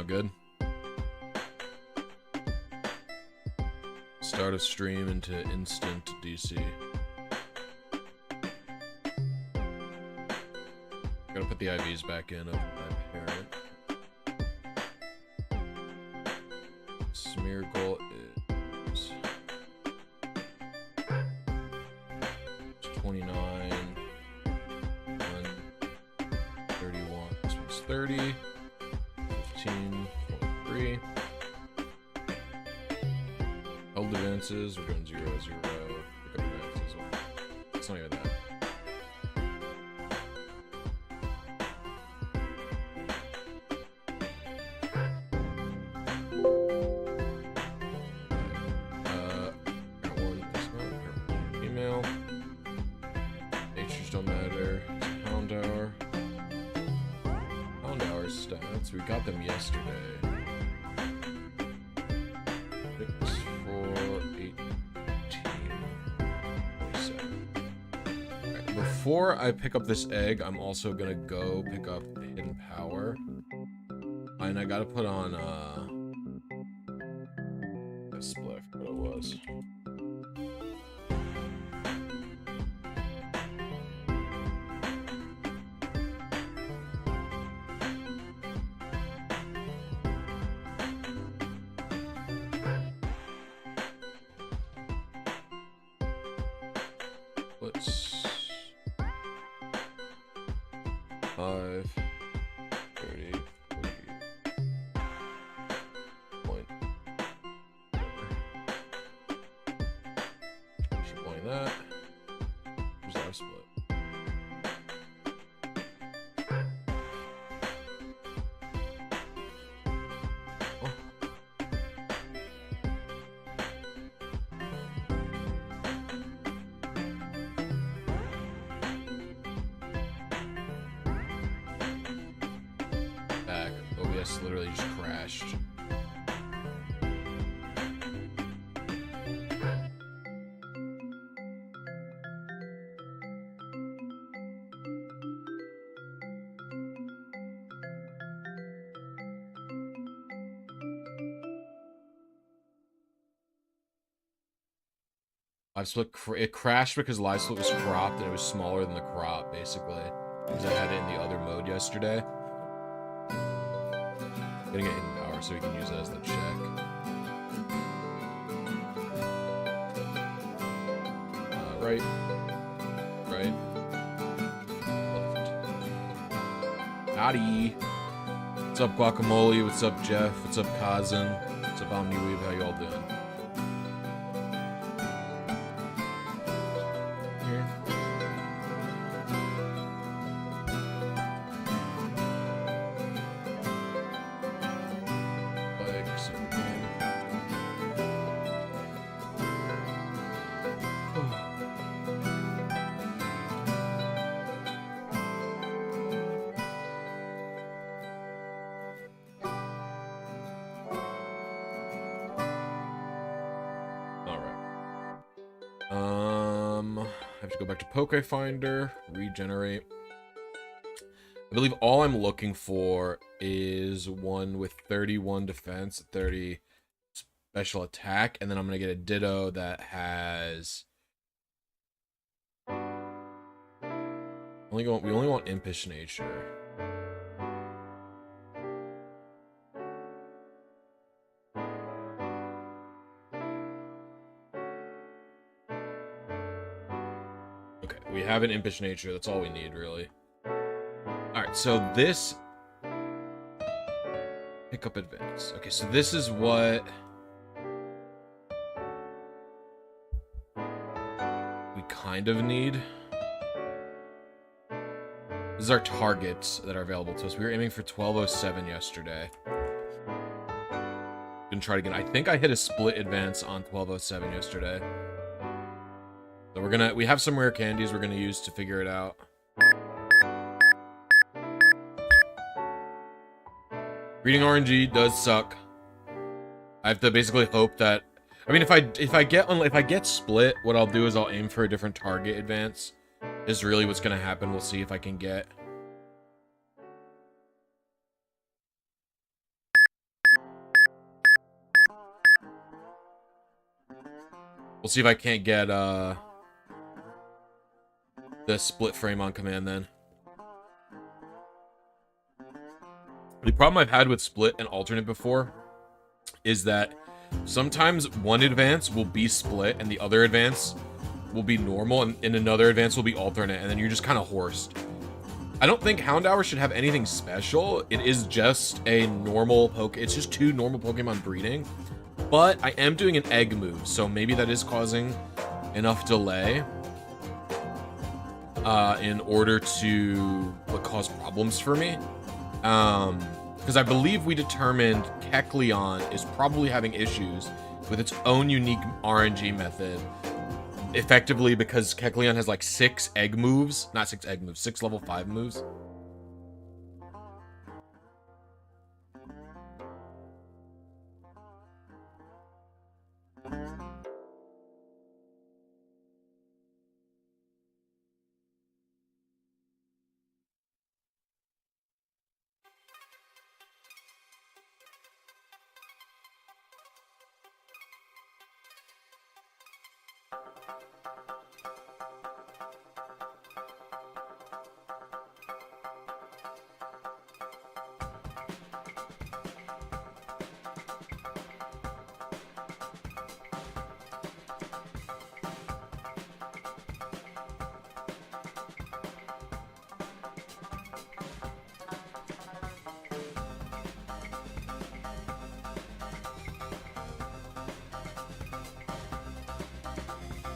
good. Start a stream into instant DC. Gotta put the IVs back in of my parent. Smear goal is 29, 31. This one's 30, 15.3. Held advances, we're doing 0, 0. Pick up advances. It's not even that. We got them yesterday. 6, 4, 18, 27. Right, before I pick up this egg, I'm also gonna go pick up Hidden Power. And I gotta put on a split, what it was. Literally just crashed. Live split, it crashed because live split was cropped and it was smaller than the crop, basically. Because I had it in the other mode yesterday. Getting it hidden power so we can use it as the check. Right. Right. Left. Howdy. What's up, Guacamole? What's up, Jeff? What's up, Kazan? What's up, OmniWeave? How you all doing? Pokefinder, regenerate. I believe all I'm looking for is one with 31 defense, 30 special attack, and then I'm gonna get a ditto that has we only want impish nature. We have an impish nature, that's all we need, really. Alright, so this... Pick up advance. Okay, so this is what... we kind of need. This is our targets that are available to us. We were aiming for 1207 yesterday. Gonna try it again. I think I hit a split advance on 1207 yesterday. So we have some rare candies we're gonna use to figure it out. Reading RNG does suck. I have to basically hope that, I mean, if I get split, what I'll do is I'll aim for a different target advance. Is really what's gonna happen. We'll see if I can get. We'll see if I can't get the split frame on command then. The problem I've had with split and alternate before is that sometimes one advance will be split and the other advance will be normal, and another advance will be alternate, and then you're just kind of horsed. I don't think Hound Hour should have anything special. It is just a normal it's just 2 normal Pokemon breeding. But I am doing an egg move, so maybe that is causing enough delay in order to cause problems for me. Because I believe we determined Kecleon is probably having issues with its own unique RNG method. Effectively, because Kecleon has like 6 egg moves. Not 6 egg moves, 6 level 5 moves.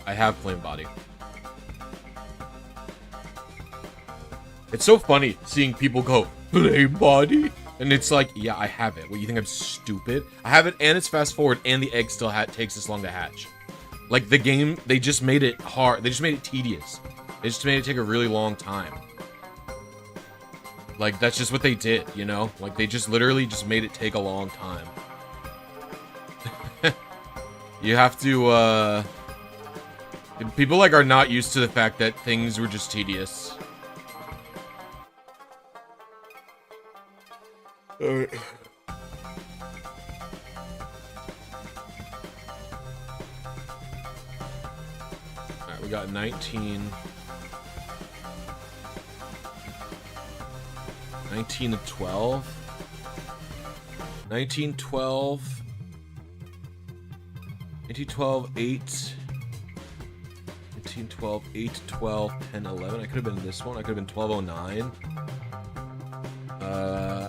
I have Flame Body. It's so funny seeing people go, Flame Body? And it's like, yeah, I have it. What, you think I'm stupid? I have it, and it's fast forward, and the egg still takes this long to hatch. Like, the game, they just made it hard. They just made it tedious. They just made it take a really long time. Like, that's just what they did, you know? Like, they just literally just made it take a long time. You have to, people, like, are not used to the fact that things were just tedious. Alright. Alright, we got 19 to 12. 19, 12. 19, 12, 8. 19, 12, 8, 12, 10, 11. I could have been this one. I could have been 1209.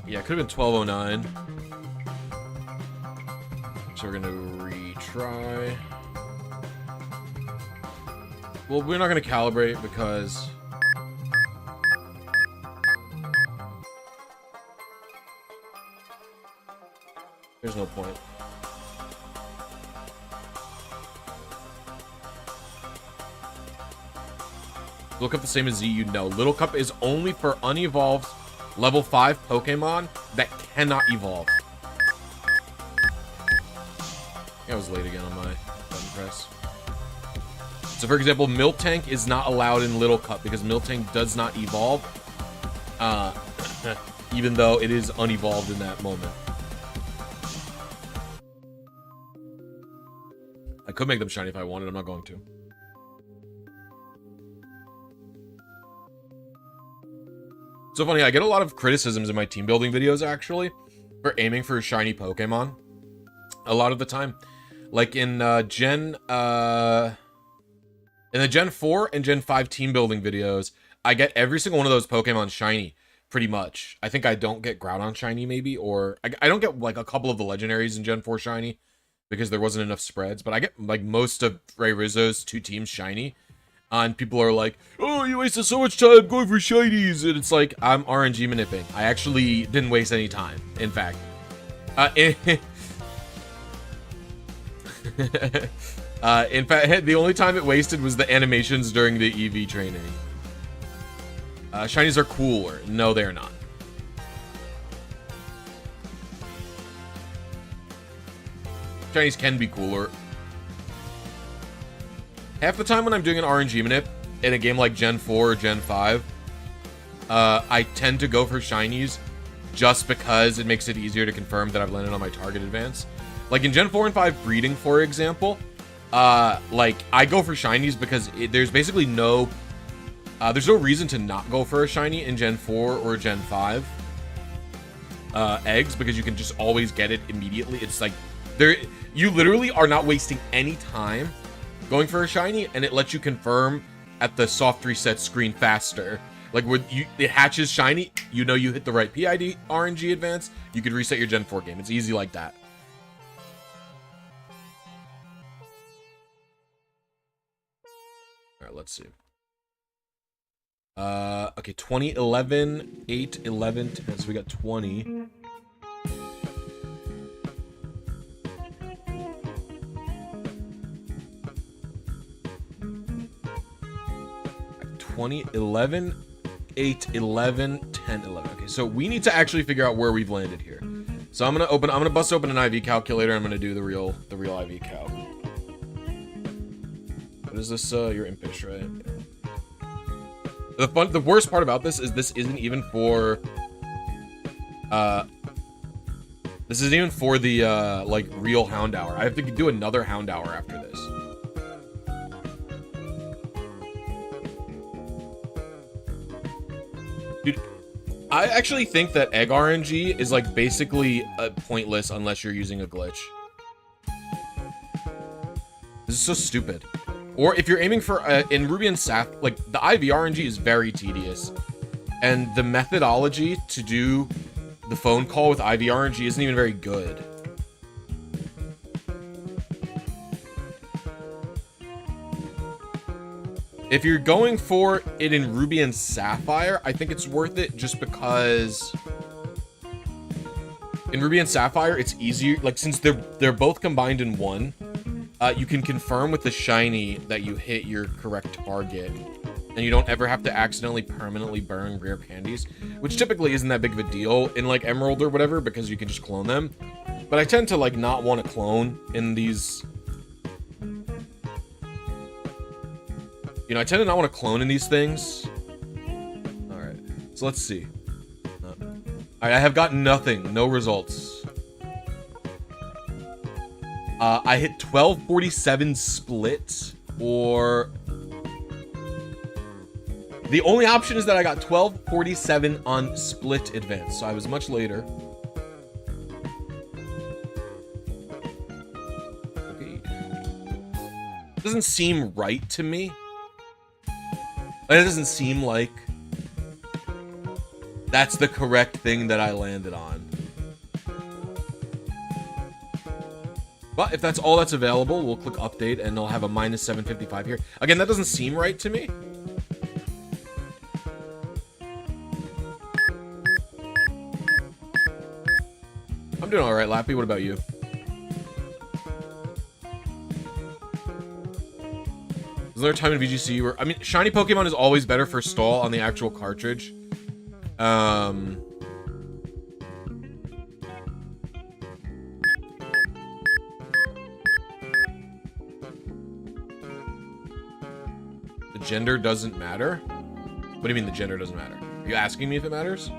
Yeah, it could have been 1209. So we're gonna retry. Well, we're not gonna calibrate because there's no point. Little Cup the same as Z, you know. Little Cup is only for unevolved level 5 Pokemon that cannot evolve. I was late again on my button press. So for example, Miltank is not allowed in Little Cup because Miltank does not evolve. Even though it is unevolved in that moment. I could make them shiny if I wanted, I'm not going to. So funny, I get a lot of criticisms in my team building videos, actually, for aiming for a shiny Pokemon. A lot of the time. Like in the Gen 4 and Gen 5 team building videos, I get every single one of those Pokemon shiny, pretty much. I think I don't get Groudon shiny, maybe, or I don't get, like, a couple of the legendaries in Gen 4 shiny, because there wasn't enough spreads, but I get, like, most of Ray Rizzo's 2 teams shiny. And people are like, oh, you wasted so much time going for shinies. And it's like, I'm RNG manipulating. I actually didn't waste any time, in fact. In fact, the only time it wasted was the animations during the EV training. Shinies are cooler. No, they're not. Shinies can be cooler. Half the time when I'm doing an RNG manip in a game like Gen 4 or Gen 5, I tend to go for shinies just because it makes it easier to confirm that I've landed on my target advance. Like in Gen 4 and 5 breeding, for example, like, I go for shinies because there's basically no, there's no reason to not go for a shiny in Gen 4 or Gen 5 eggs, because you can just always get it immediately. It's like, you literally are not wasting any time going for a shiny, and it lets you confirm at the soft reset screen faster. Like, when it hatches shiny, you know you hit the right PID RNG advance, you can reset your Gen 4 game. It's easy like that. All right, let's see. Okay, 20, 11, 8, 11, 10, so we got 20. 20, 11, 8, 11, 10, 11. Okay, so we need to actually figure out where we've landed here. So I'm gonna bust open an IV calculator. I'm gonna do the real IV cal. What is this? Your impish, right? The worst part about this is this isn't even for the like real Hound Hour. I have to do another Hound Hour after this. Dude, I actually think that egg RNG is like basically pointless unless you're using a glitch. This is so stupid. Or if you're aiming for in Ruby and Sapphire, like the IV RNG is very tedious, and the methodology to do the phone call with IV RNG isn't even very good. If you're going for it in Ruby and Sapphire, I think it's worth it just because in Ruby and Sapphire, it's easier. Like, since they're both combined in one, you can confirm with the shiny that you hit your correct target, and you don't ever have to accidentally permanently burn rare candies, which typically isn't that big of a deal in like Emerald or whatever, because you can just clone them. But I tend to like not want to clone in these. You know, I tend to not want to clone in these things. All right, so let's see. All right, I have got nothing, no results. I hit 1247 split, or the only option is that I got 1247 on split advance, so I was much later. Okay. Doesn't seem right to me. It doesn't seem like that's the correct thing that I landed on. But if that's all that's available, we'll click update and it'll have a minus 755 here. Again, that doesn't seem right to me. I'm doing all right, Lappy. What about you? Is there a time in VGC where, I mean, shiny Pokemon is always better for stall on the actual cartridge. The gender doesn't matter? What do you mean the gender doesn't matter? Are you asking me if it matters?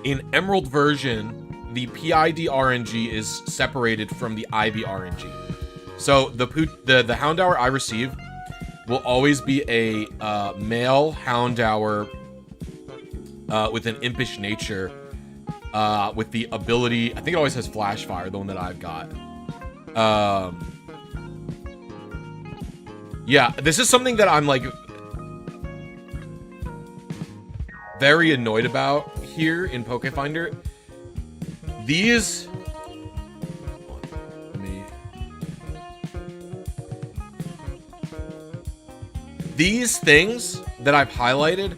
In Emerald version, the PID RNG is separated from the IV RNG. So the Houndour I receive will always be a male Houndour with an impish nature, with the ability, I think it always has Flash Fire, the one that I've got. Yeah, this is something that I'm like very annoyed about here in Pokefinder. These things that I've highlighted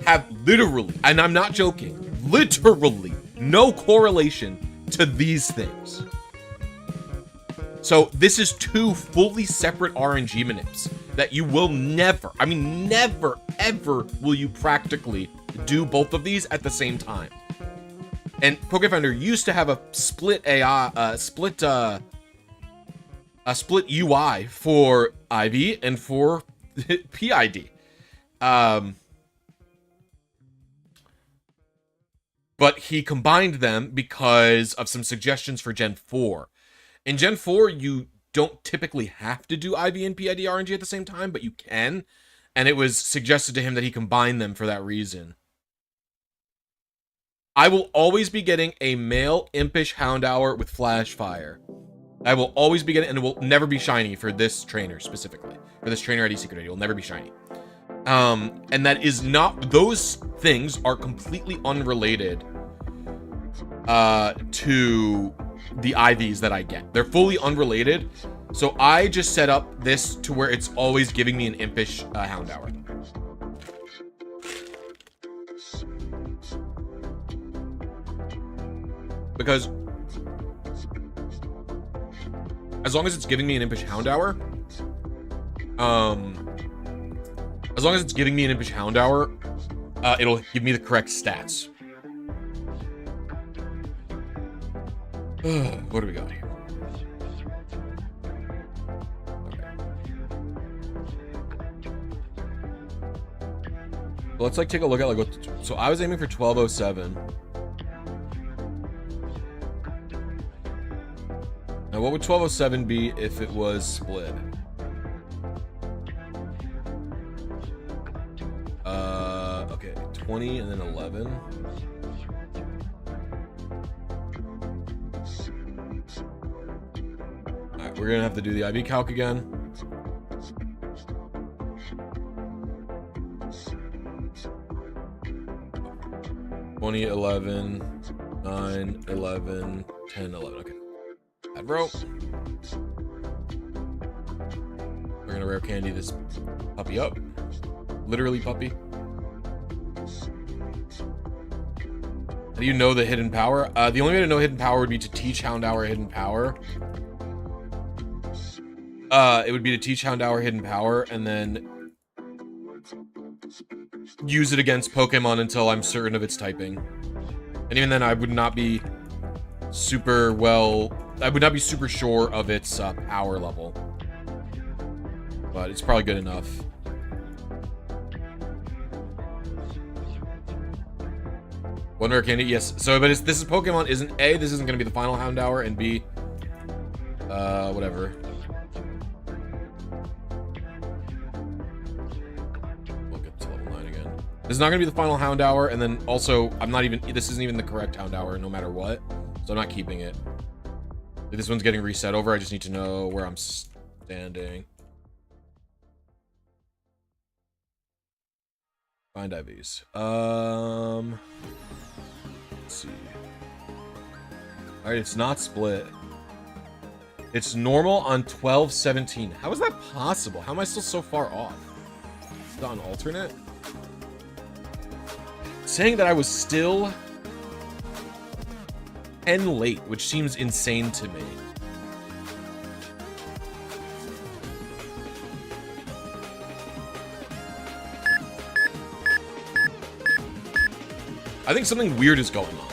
have literally, and I'm not joking, literally no correlation to these things. So this is two fully separate RNG manips that you will never, I mean never, ever will you practically do both of these at the same time. And Pokefinder used to have a split AI, split UI for IV and for PID. But he combined them because of some suggestions for Gen 4. In Gen 4, you don't typically have to do IV and PID RNG at the same time, but you can. And it was suggested to him that he combine them for that reason. I will always be getting a male Impish Houndour with Flash Fire. I will always be getting, and it will never be shiny for this trainer specifically. For this trainer ID Secret ID, it will never be shiny. And that is not, those things are completely unrelated to the IVs that I get. They're fully unrelated. So I just set up this to where it's always giving me an Impish Houndour. Because as long as it's giving me an Impish Houndour, it'll give me the correct stats. What do we got here? Okay. Let's like take a look at like what. So I was aiming for 1207. Now, what would 1207 be if it was split? Okay, 20 and then 11. Alright, we're gonna have to do the IV calc again. (20, 11, 9, 11, 10, 11). Okay. Add rope. We're gonna rare candy this puppy up. Literally puppy. How do you know the hidden power? The only way to know hidden power would be to teach Houndour hidden power. It would be to teach Houndour hidden power and then use it against Pokemon until I'm certain of its typing. And even then, I would not be super sure of its power level. But it's probably good enough. One rare candy, yes. So, but this is Pokemon. Isn't A, this isn't going to be the final Houndour, and B, whatever. Look at level 9 again. This is not going to be the final Houndour, and then also, this isn't even the correct Houndour, no matter what. So I'm not keeping it. If this one's getting reset over, I just need to know where I'm standing. Find IVs. Let's see. Alright, it's not split. It's normal on 1217. How is that possible? How am I still so far off? Is that on alternate? Saying that I was still 10 late, which seems insane to me. I think something weird is going on.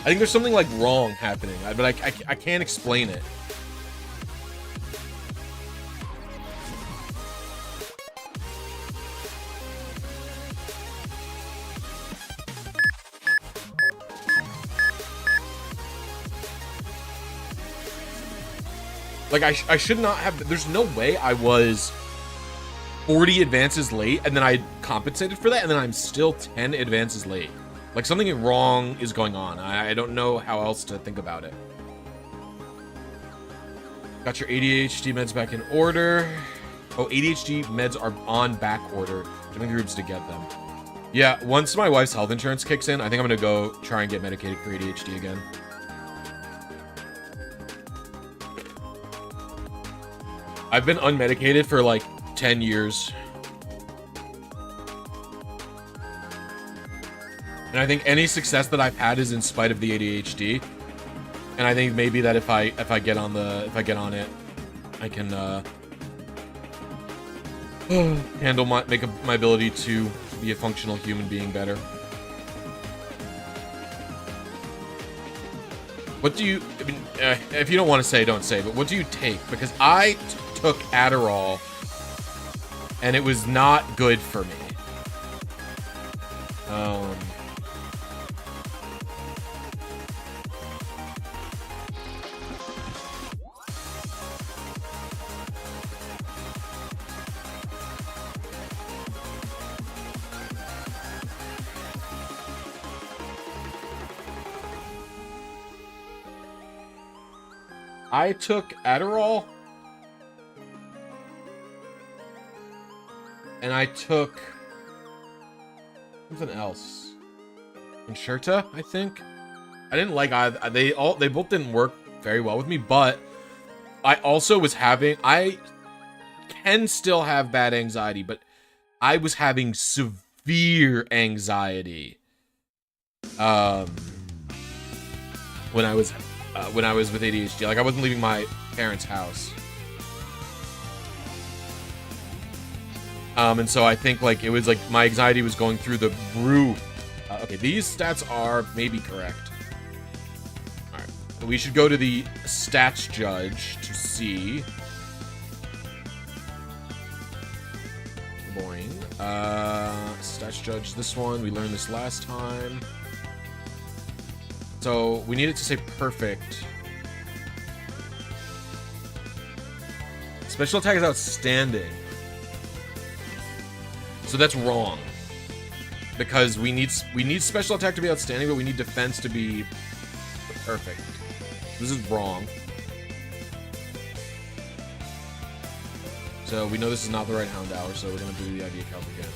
I think there's something like wrong happening, but I can't explain it. Like, I should not have... There's no way I was 40 advances late, and then I compensated for that, and then I'm still 10 advances late. Like, something wrong is going on. I don't know how else to think about it. Got your ADHD meds back in order. Oh, ADHD meds are on back order. Jumping groups to get them. Yeah, once my wife's health insurance kicks in, I think I'm gonna go try and get medicated for ADHD again. I've been unmedicated for like 10 years. And I think any success that I've had is in spite of the ADHD. And I think maybe that if I get on it, I can handle my ability to be a functional human being better. What do you, I mean, if you don't want to say, don't say, but what do you take? Because I took Adderall and it was not good for me. I took Adderall. And I took something else. Concerta, I think. I didn't like either. They both didn't work very well with me, but I also was having, I can still have bad anxiety, but I was having severe anxiety when I was with ADHD. Like, I wasn't leaving my parents' house. And so I think, like, it was like my anxiety was going through the roof. Okay, these stats are maybe correct. All right, we should go to the stats judge to see. Boing. Stats judge, this one. We learned this last time. So we need it to say perfect. Special attack is outstanding. So that's wrong. Because we need special attack to be outstanding, but we need defense to be perfect. This is wrong. So we know this is not the right hound hour, so we're gonna do the idea calc again.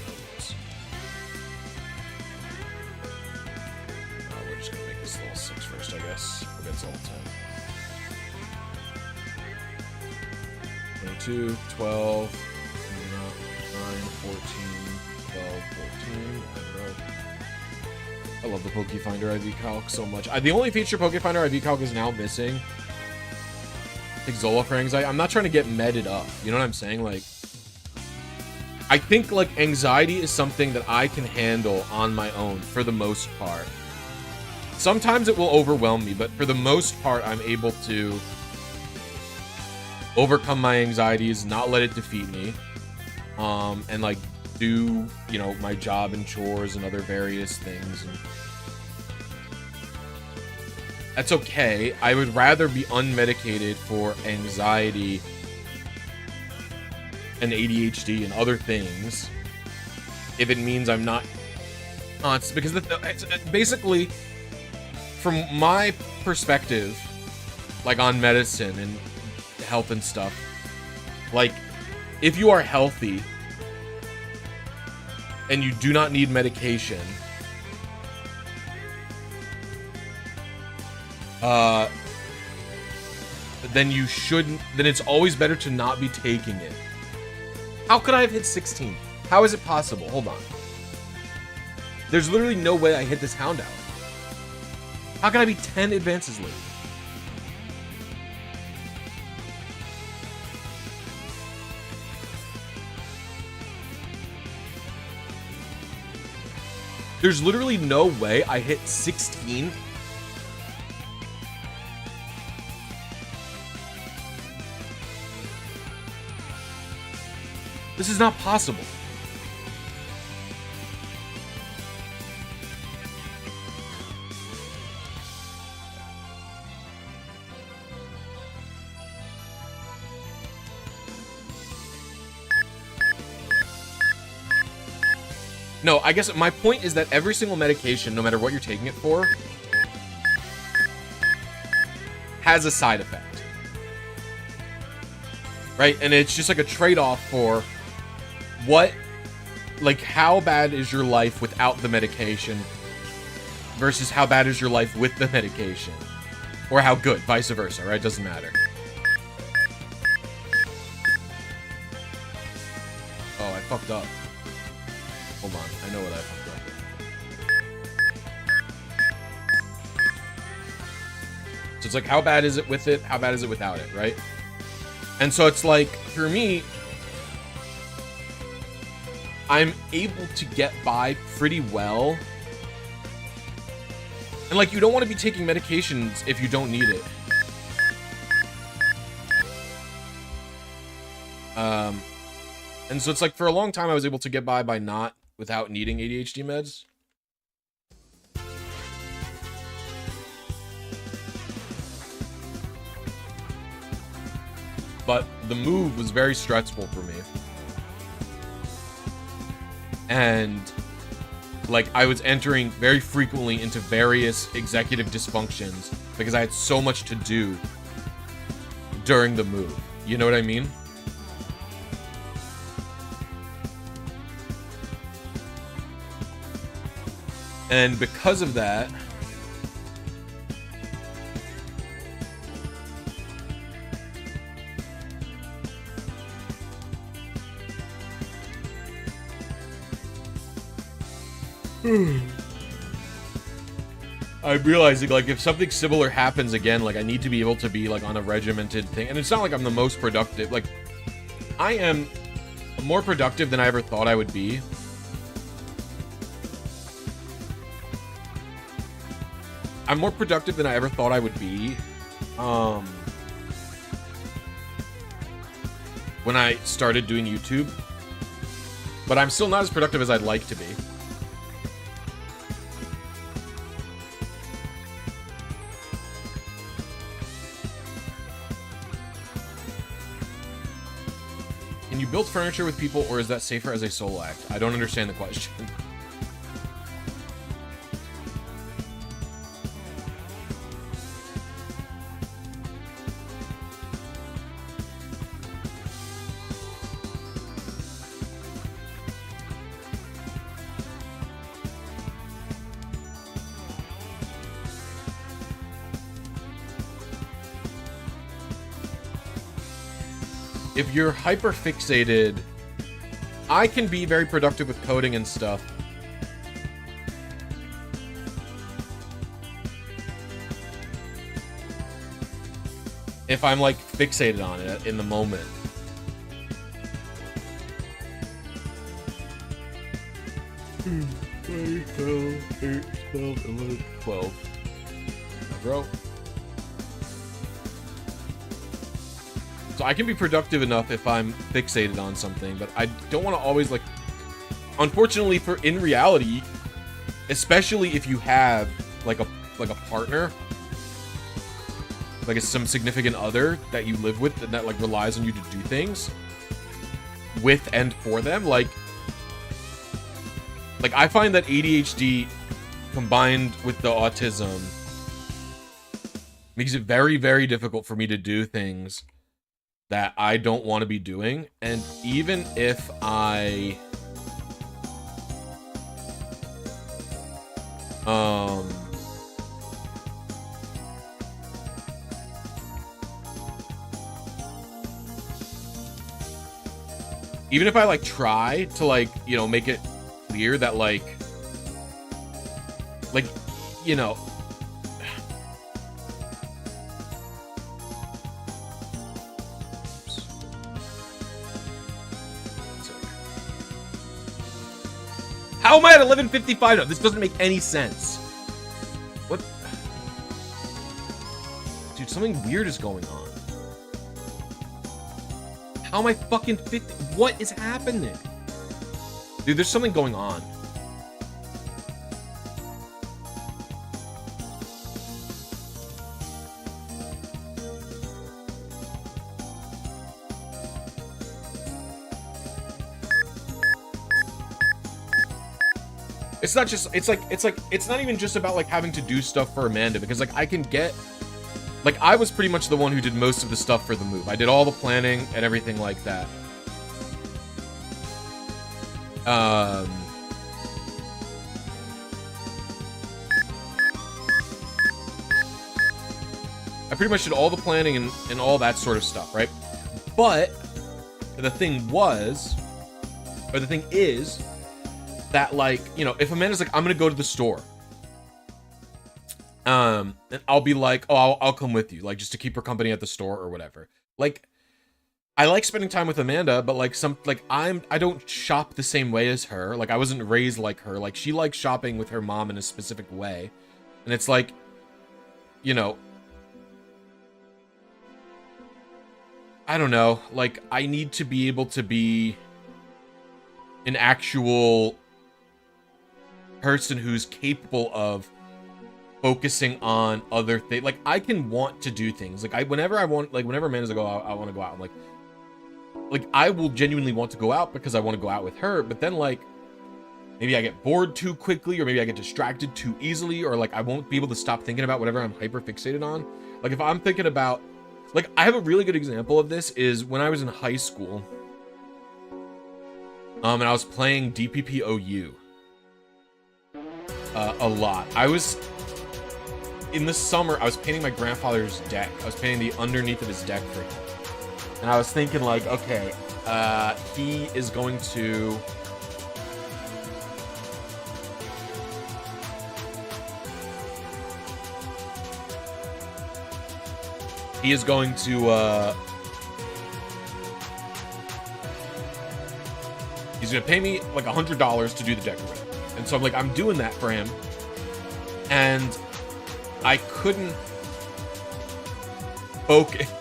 We're just gonna make this level 6 first, I guess. We'll get to level 10. 22, 12, 9, 14, 12, 14. I love the Pokefinder IV calc so much. The only feature Pokefinder IV calc is now missing, like Zola for anxiety. I'm not trying to get meted up. You know what I'm saying? Like, I think like anxiety is something that I can handle on my own for the most part. Sometimes it will overwhelm me, but for the most part, I'm able to overcome my anxieties, not let it defeat me, and like do, you know, my job and chores and other various things. And that's okay. I would rather be unmedicated for anxiety and ADHD and other things if it means I'm not constant, because basically from my perspective, like on medicine and health and stuff, like if you are healthy and you do not need medication, then you shouldn't, then it's always better to not be taking it. How could I have hit 16? How is it possible? Hold on. There's literally no way I hit this hound hour. How can I be 10 advances late? There's literally no way I hit 16. This is not possible. No, I guess my point is that every single medication, no matter what you're taking it for, has a side effect. Right? And it's just like a trade-off for what, like, how bad is your life without the medication versus how bad is your life with the medication, or how good, vice versa, right? Doesn't matter. Oh, I fucked up. Hold on, I know what I fucked up. So it's like, how bad is it with it? How bad is it without it, right? And so it's like, for me, I'm able to get by pretty well. And like, you don't want to be taking medications if you don't need it. And so it's like, for a long time I was able to get by without needing ADHD meds. But the move was very stressful for me. And like, I was entering very frequently into various executive dysfunctions because I had so much to do during the move. You know what I mean? And because of that, I'm realizing, like, if something similar happens again, like, I need to be able to be, like, on a regimented thing. And it's not like I'm the most productive. Like, I am more productive than I ever thought I would be. I'm more productive than I ever thought I would be. When I started doing YouTube. But I'm still not as productive as I'd like to be. Can you build furniture with people, or is that safer as a solo act? I don't understand the question. If you're hyper fixated, I can be very productive with coding and stuff. If I'm like fixated on it in the moment. 12, 8, 12, 11, 12. Bro. So I can be productive enough if I'm fixated on something, but I don't want to always, like, unfortunately, for in reality, especially if you have like a partner, like some significant other that you live with and that like relies on you to do things with and for them, like I find that ADHD combined with the autism makes it very, very difficult for me to do things that I don't want to be doing. And even if I even if I like try to like, you know, make it clear that like you know, how am I at 11:55 now? This doesn't make any sense. What? Dude, something weird is going on. How am I fucking 50? What is happening? Dude, there's something going on. It's not just, it's not even just about like having to do stuff for Amanda, because like I can get, like I was pretty much the one who did most of the stuff for the move. I did all the planning and everything like that. I pretty much did all the planning and all that sort of stuff, right? But the thing was, or the thing is, that like, you know, if Amanda's like, I'm gonna go to the store, and I'll be like, oh, I'll come with you, like just to keep her company at the store or whatever. Like, I like spending time with Amanda, but like I don't shop the same way as her. Like I wasn't raised like her. Like she likes shopping with her mom in a specific way, and it's like, you know, I don't know. Like I need to be able to be an actual person who's capable of focusing on other things. Like I can want to do things. Like whenever Amanda's like, oh, I want to go out, I'm like I will genuinely want to go out because I want to go out with her. But then like maybe I get bored too quickly, or maybe I get distracted too easily, or like I won't be able to stop thinking about whatever I'm hyper fixated on. Like if I'm thinking about Like, I have a really good example of this is when I was in high school. And I was playing DPPOU. A lot. In the summer, I was painting my grandfather's deck. I was painting the underneath of his deck for him. And I was thinking, like, okay, he is going to... He is going to, he's gonna pay me like $100 to do the decorating. And so I'm like, I'm doing that for him. And I couldn't focus.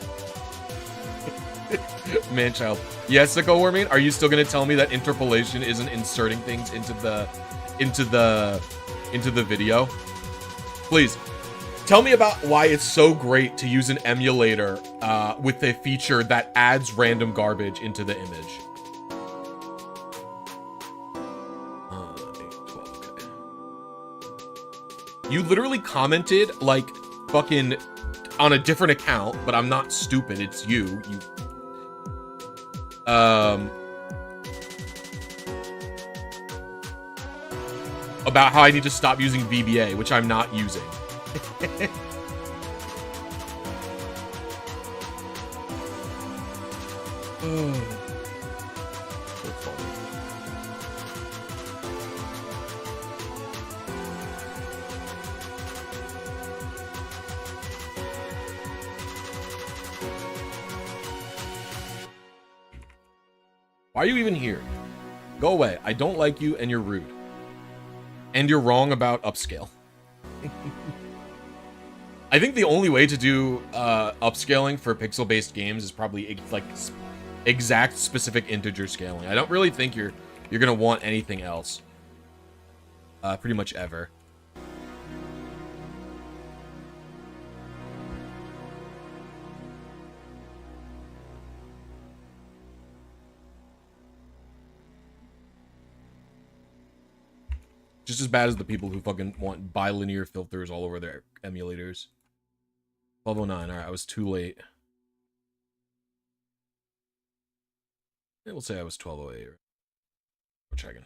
Man child. Yes, Sicko Warming, are you still gonna tell me that interpolation isn't inserting things into the video? Please. Tell me about why it's so great to use an emulator with a feature that adds random garbage into the image. 12, okay. You literally commented like fucking on a different account, but I'm not stupid. It's you. About how I need to stop using VBA, which I'm not using. Why are you even here? Go away. I don't like you and you're rude. And you're wrong about upscale. I think the only way to do upscaling for pixel-based games is probably like exact specific integer scaling. I don't really think you're gonna want anything else. Pretty much ever. Just as bad as the people who fucking want bilinear filters all over their emulators. 1209, alright, I was too late. Yeah, we'll say I was 1208. We're checking.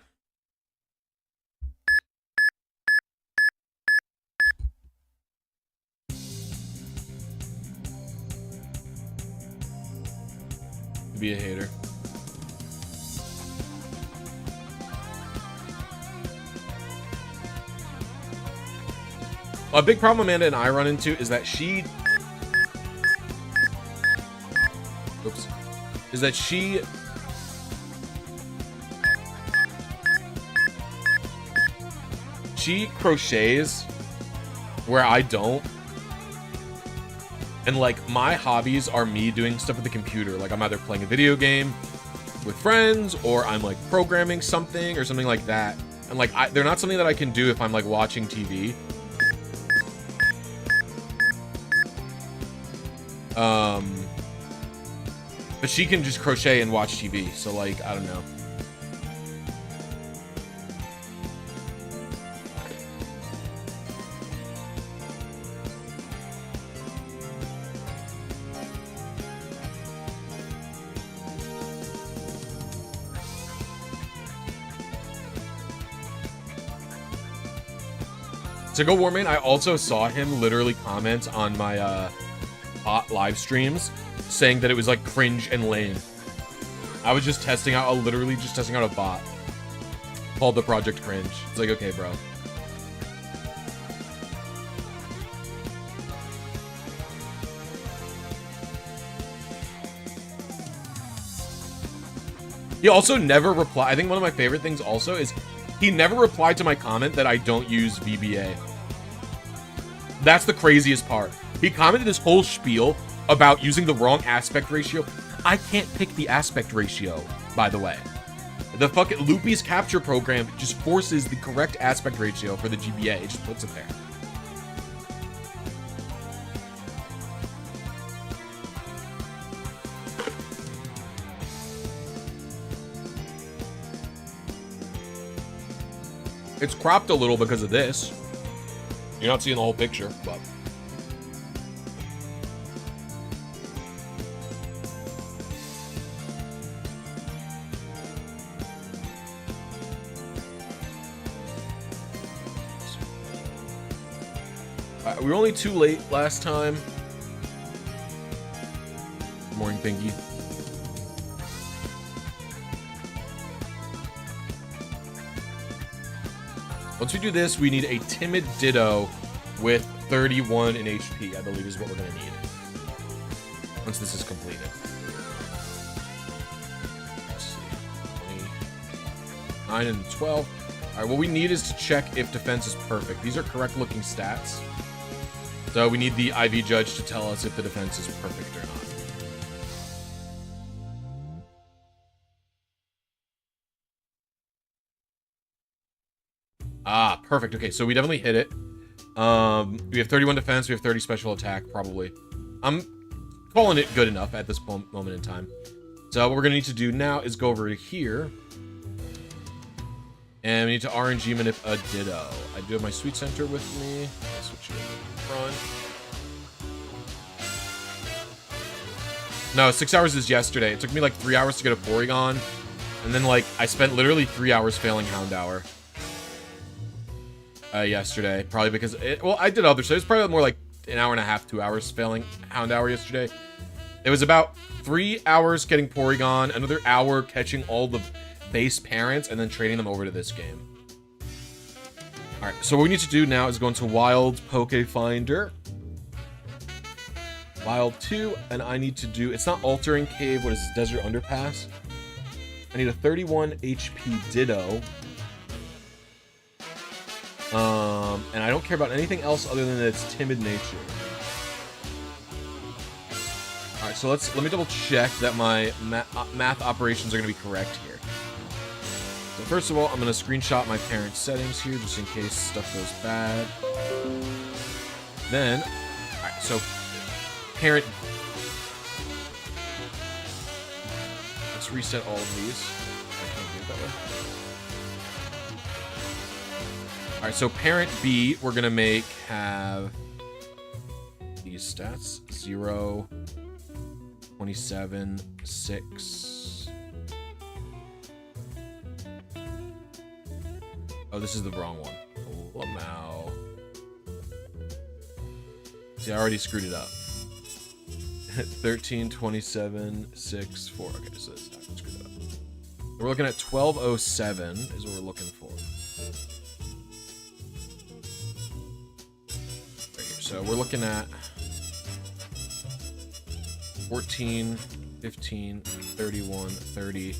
Be a hater. A big problem Amanda and I run into is that she... Oops. Is that she... She crochets where I don't. And, like, my hobbies are me doing stuff with the computer. Like, I'm either playing a video game with friends, or I'm, like, programming something or something like that. And, like, they're not something that I can do if I'm, like, watching TV. But she can just crochet and watch TV, so, like, I don't know. To go Warman, I also saw him literally comment on my bot live streams saying that it was like cringe and lame. I was just testing out, literally just testing out a bot called the Project Cringe. It's like, okay, bro. He also never replied. I think one of my favorite things also is he never replied to my comment that I don't use VBA. That's the craziest part. He commented this whole spiel about using the wrong aspect ratio. I can't pick the aspect ratio, by the way. The fucking Loopy's capture program just forces the correct aspect ratio for the GBA. It just puts it there. It's cropped a little because of this. You're not seeing the whole picture, but... We were only too late last time. Good morning, Pinky. Once we do this, we need a timid ditto with 31 in HP, I believe is what we're going to need. Once this is completed. Let's see. 9 and 12. Alright, what we need is to check if defense is perfect. These are correct looking stats. So we need the IV judge to tell us if the defense is perfect or not. Ah, perfect. Okay, so we definitely hit it. We have 31 defense, we have 30 special attack, probably. I'm calling it good enough at this moment in time. So what we're gonna need to do now is go over here. And we need to RNG manip a ditto. I do have my Sweet Center with me. I'll switch it over to the front. No, 6 hours is yesterday. It took me like 3 hours to get a Porygon. And then like, I spent literally 3 hours failing Hound Hour. Yesterday, probably because well, I did other stuff. It was probably more like an hour and a half, 2 hours failing Hound Hour yesterday. It was about 3 hours getting Porygon, another hour catching all the base parents, and then trading them over to this game. All right, so what we need to do now is go into Wild Pokefinder, Wild 2, and I need to do, it's not Altering Cave, what is this, Desert Underpass? I need a 31 HP Ditto. And I don't care about anything else other than its timid nature. All right, so let me double check that my math operations are going to be correct here. So first of all, I'm going to screenshot my parent settings here just in case stuff goes bad. Then, all right, so parent. Let's reset all of these. I can't do it that way. All right, so parent B, we're gonna have these stats: 0, 27, 6. Oh, this is the wrong one. Lamau. See, I already screwed it up. 13, 27, 6, 4. Okay, so that's not screwed it up. We're looking at 1207 is what we're looking for. So we're looking at 14, 15, 31, 30,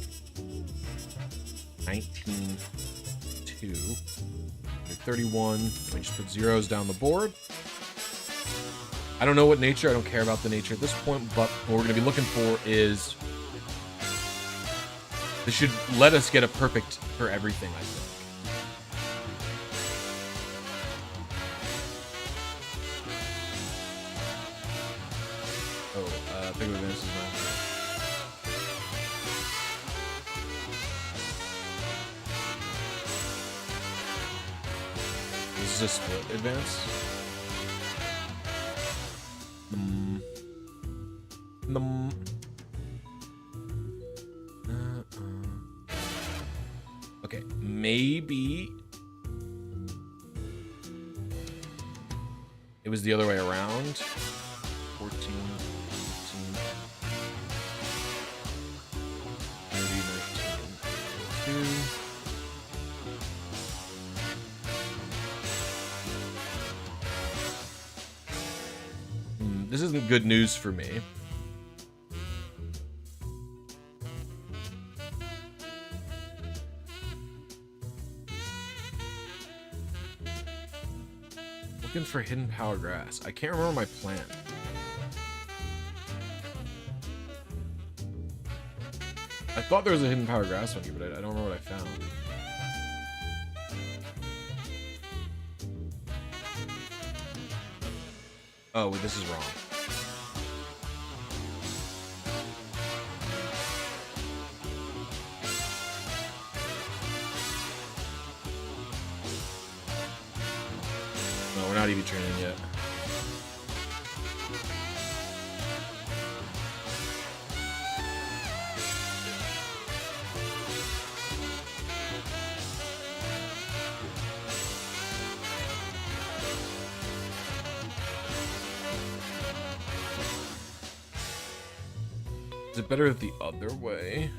19, 2, 31. We just put zeros down the board. I don't know what nature, I don't care about the nature at this point, but what we're going to be looking for is this should let us get a perfect for everything, I think. Big Advance is not here. This is a split advance. Okay, maybe it was the other way around. 14. 2. This isn't good news for me. Looking for hidden power grass. I can't remember my plan. I thought there was a hidden power grass on here, but I don't remember what I found. Oh, wait, this is wrong. No, we're not EV training yet. Is it better the other way?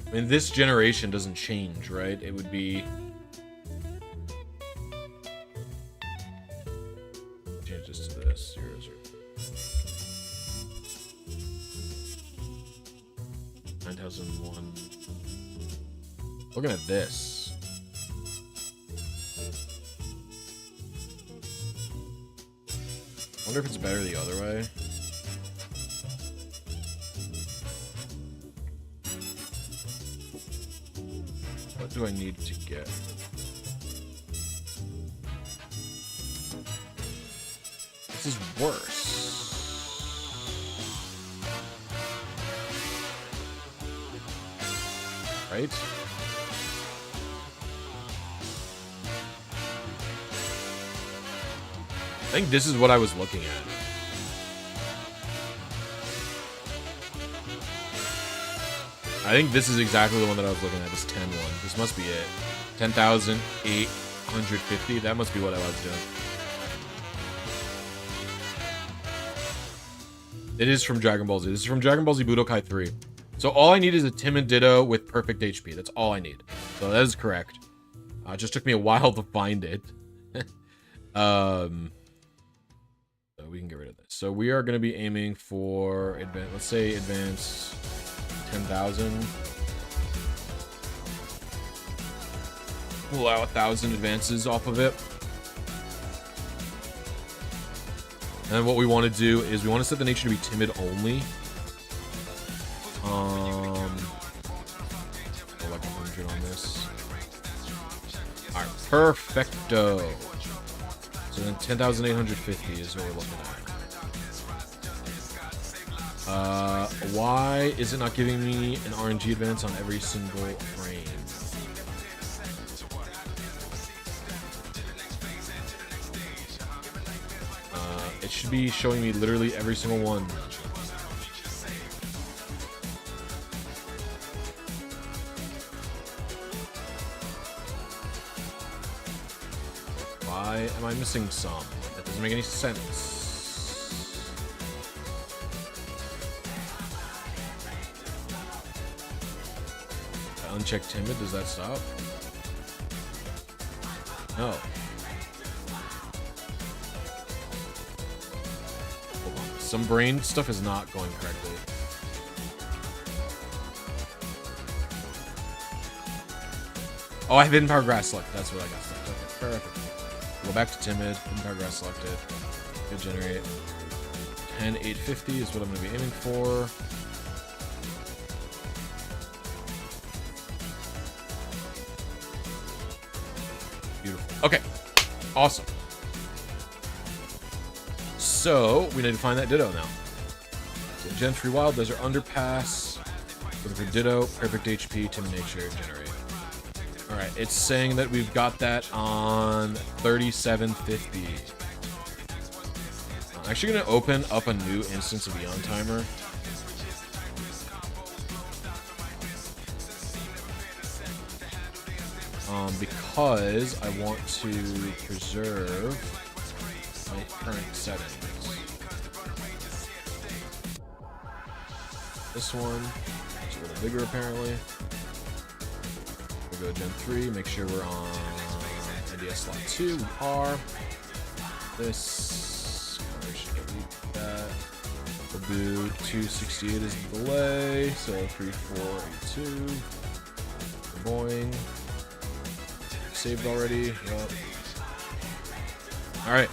I mean, this generation doesn't change, right? It would be... Change this to this. 0, 0. 9001. Looking at this. I wonder if it's better the other way. What do I need to get? This is worse. Right? I think this is what I was looking at. I think this is exactly the one that I was looking at, this 10 one. This must be it. 10,850. That must be what I was doing. It is from Dragon Ball Z. This is from Dragon Ball Z Budokai 3. So all I need is a timid ditto with perfect HP. That's all I need. So that is correct. It just took me a while to find it. So we can get rid of this. So we are going to be aiming for advance. Let's say advance 10,000. We'll allow 1,000 advances off of it. And what we want to do is we want to set the nature to be timid only. Like 100 on this. All right, perfecto. So then 10,850 is what we're looking at. Why is it not giving me an RNG advance on every single frame? It should be showing me literally every single one. Why am I missing some? That doesn't make any sense. Uncheck timid, does that stop? No. Hold on. Some brain stuff is not going correctly. Oh, I have hidden power grass selected. That's what I got selected. Okay, perfect. Go back to timid. Hidden power grass selected. Good generate. 10,850 is what I'm going to be aiming for. Beautiful. Okay. Awesome. So, we need to find that ditto now. So, Gen 3 Wild, Desert Underpass. Looking for ditto, perfect HP, timid nature, generate. Alright, it's saying that we've got that on 3750. I'm actually going to open up a new instance of Eon Timer. Because I want to preserve my current settings. This one is a little bigger apparently. We'll go Gen 3, make sure we're on NDS slot 2. We are. This, I should delete that. We'll do 268 as the delay, so 3482. Boing. Saved already. Yep. All right.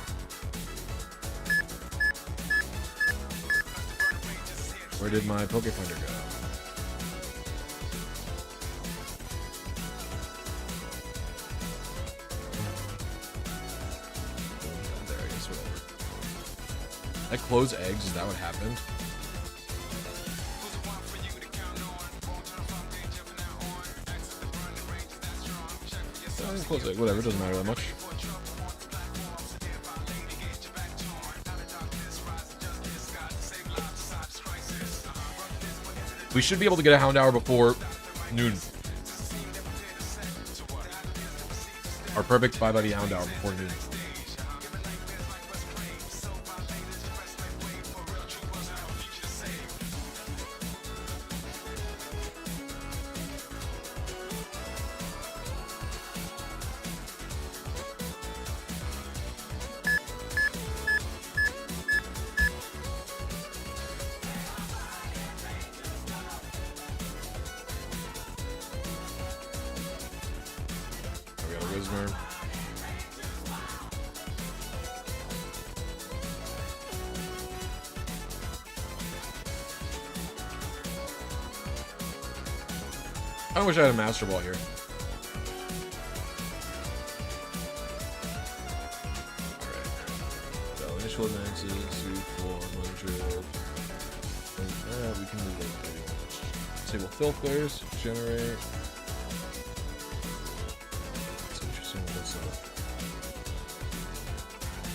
Where did my Pokefinder go? There, I guess whatever. Did I close eggs? Is that what happened? Close it. Whatever, it doesn't matter that much. We should be able to get a Hound Hour before noon. Our perfect 5 buddy Hound Hour before noon. Wismer. I wish I had a Master Ball here. Alright. So initial advances, 3, 400. We can move it. Disable filters, generate. That's interesting. What's up?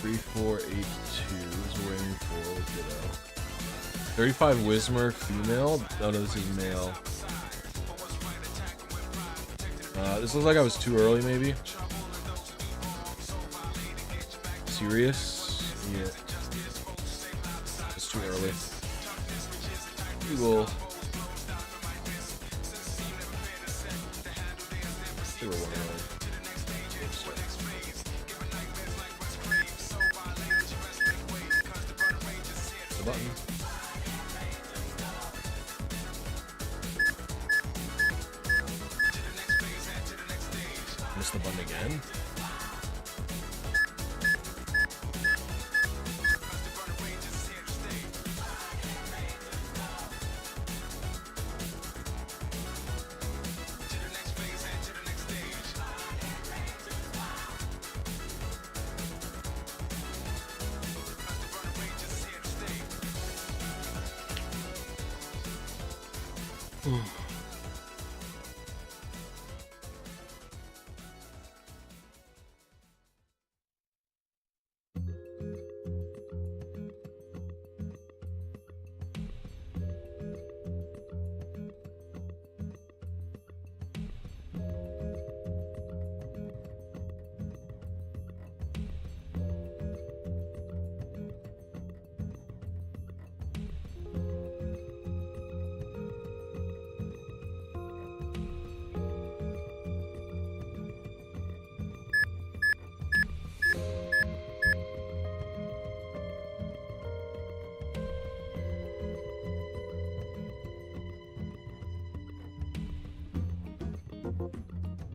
3482 is what we're aiming for with ditto. 35 Wismer, female. Oh no, this is male. This looks like I was too early, maybe. Serious? Yeah. It's too early. We will. They were one early. The button. The button again.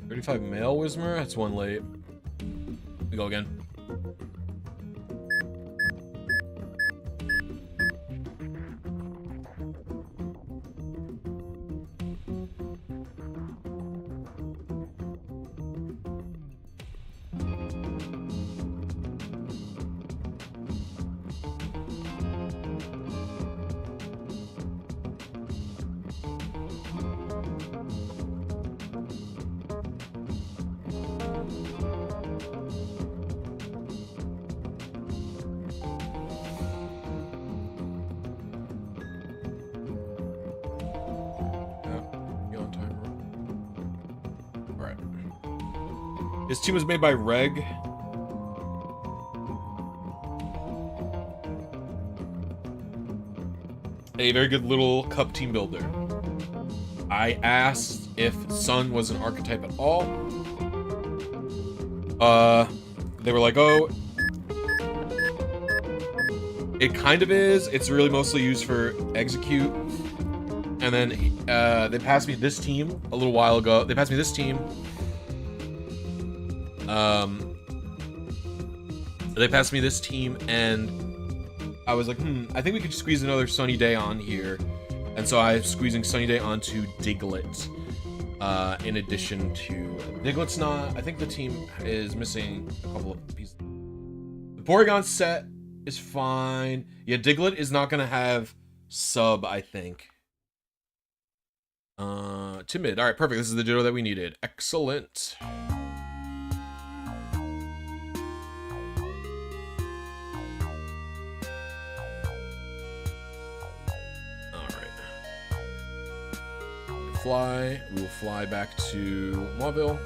$35 male Wismer, that's one late. We go again. His team was made by Reg. A very good little cup team builder. I asked if Sun was an archetype at all. They were like, oh, it kind of is. It's really mostly used for execute. And then they passed me this team a little while ago. They passed me this team. They passed me this team, and I was like, I think we could squeeze another Sunny Day on here. And so I'm squeezing Sunny Day onto Diglett, in addition to... Diglett's not... I think the team is missing a couple of pieces. The Porygon set is fine. Yeah, Diglett is not going to have sub, I think. Timid. All right, perfect. This is the ditto that we needed. Excellent. Fly. We will fly back to Mauville.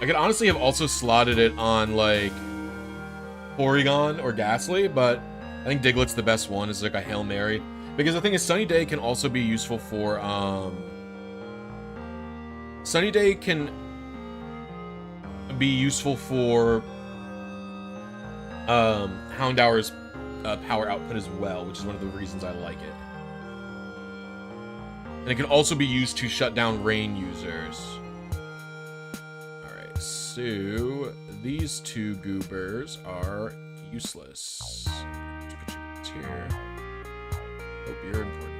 I could honestly have also slotted it on like Porygon or Ghastly, but I think Diglett's the best one. It's like a Hail Mary. Because the thing is, Sunny Day can also be useful for Sunny Day can be useful for Houndour's power output as well, which is one of the reasons I like it. And it can also be used to shut down rain users. Alright, so these two goobers are useless. Let's put you here. Oh, you're important.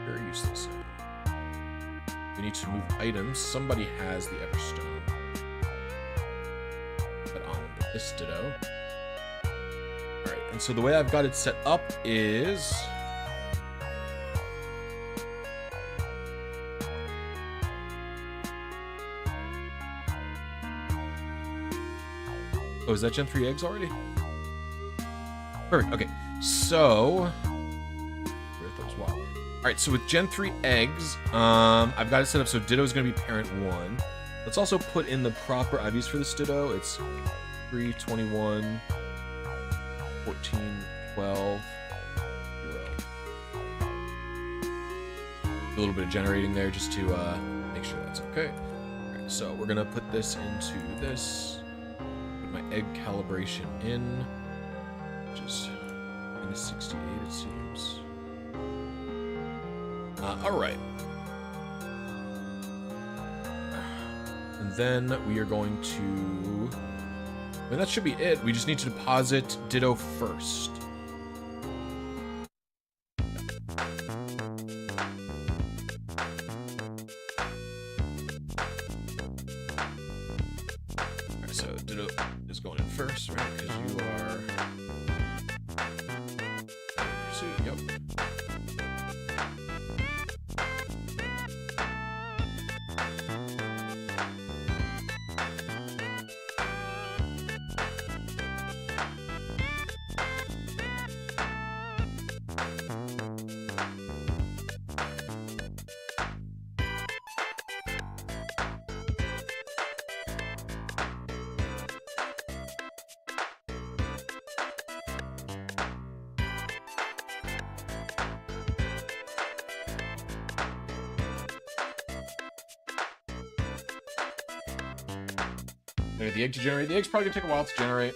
You're useless. We need to move items. Somebody has the Everstone. Put on this ditto. Alright, and so the way I've got it set up is... Oh, is that Gen 3 eggs already? Perfect, okay. So... Alright, so with Gen 3 eggs, I've got it set up so Ditto is going to be parent 1. Let's also put in the proper IVs for this Ditto. It's 3, 21, 14, 12, 0. A little bit of generating there just to make sure that's okay. Alright, so we're going to put this into this. Put my egg calibration in, which is minus 68 it seems. Alright. And then we are going to... I mean, that should be it. We just need to deposit Ditto first. Alright, so Ditto is going in first, right? Because you are... Pursuit, yep. The egg to generate. The egg's probably gonna take a while to generate.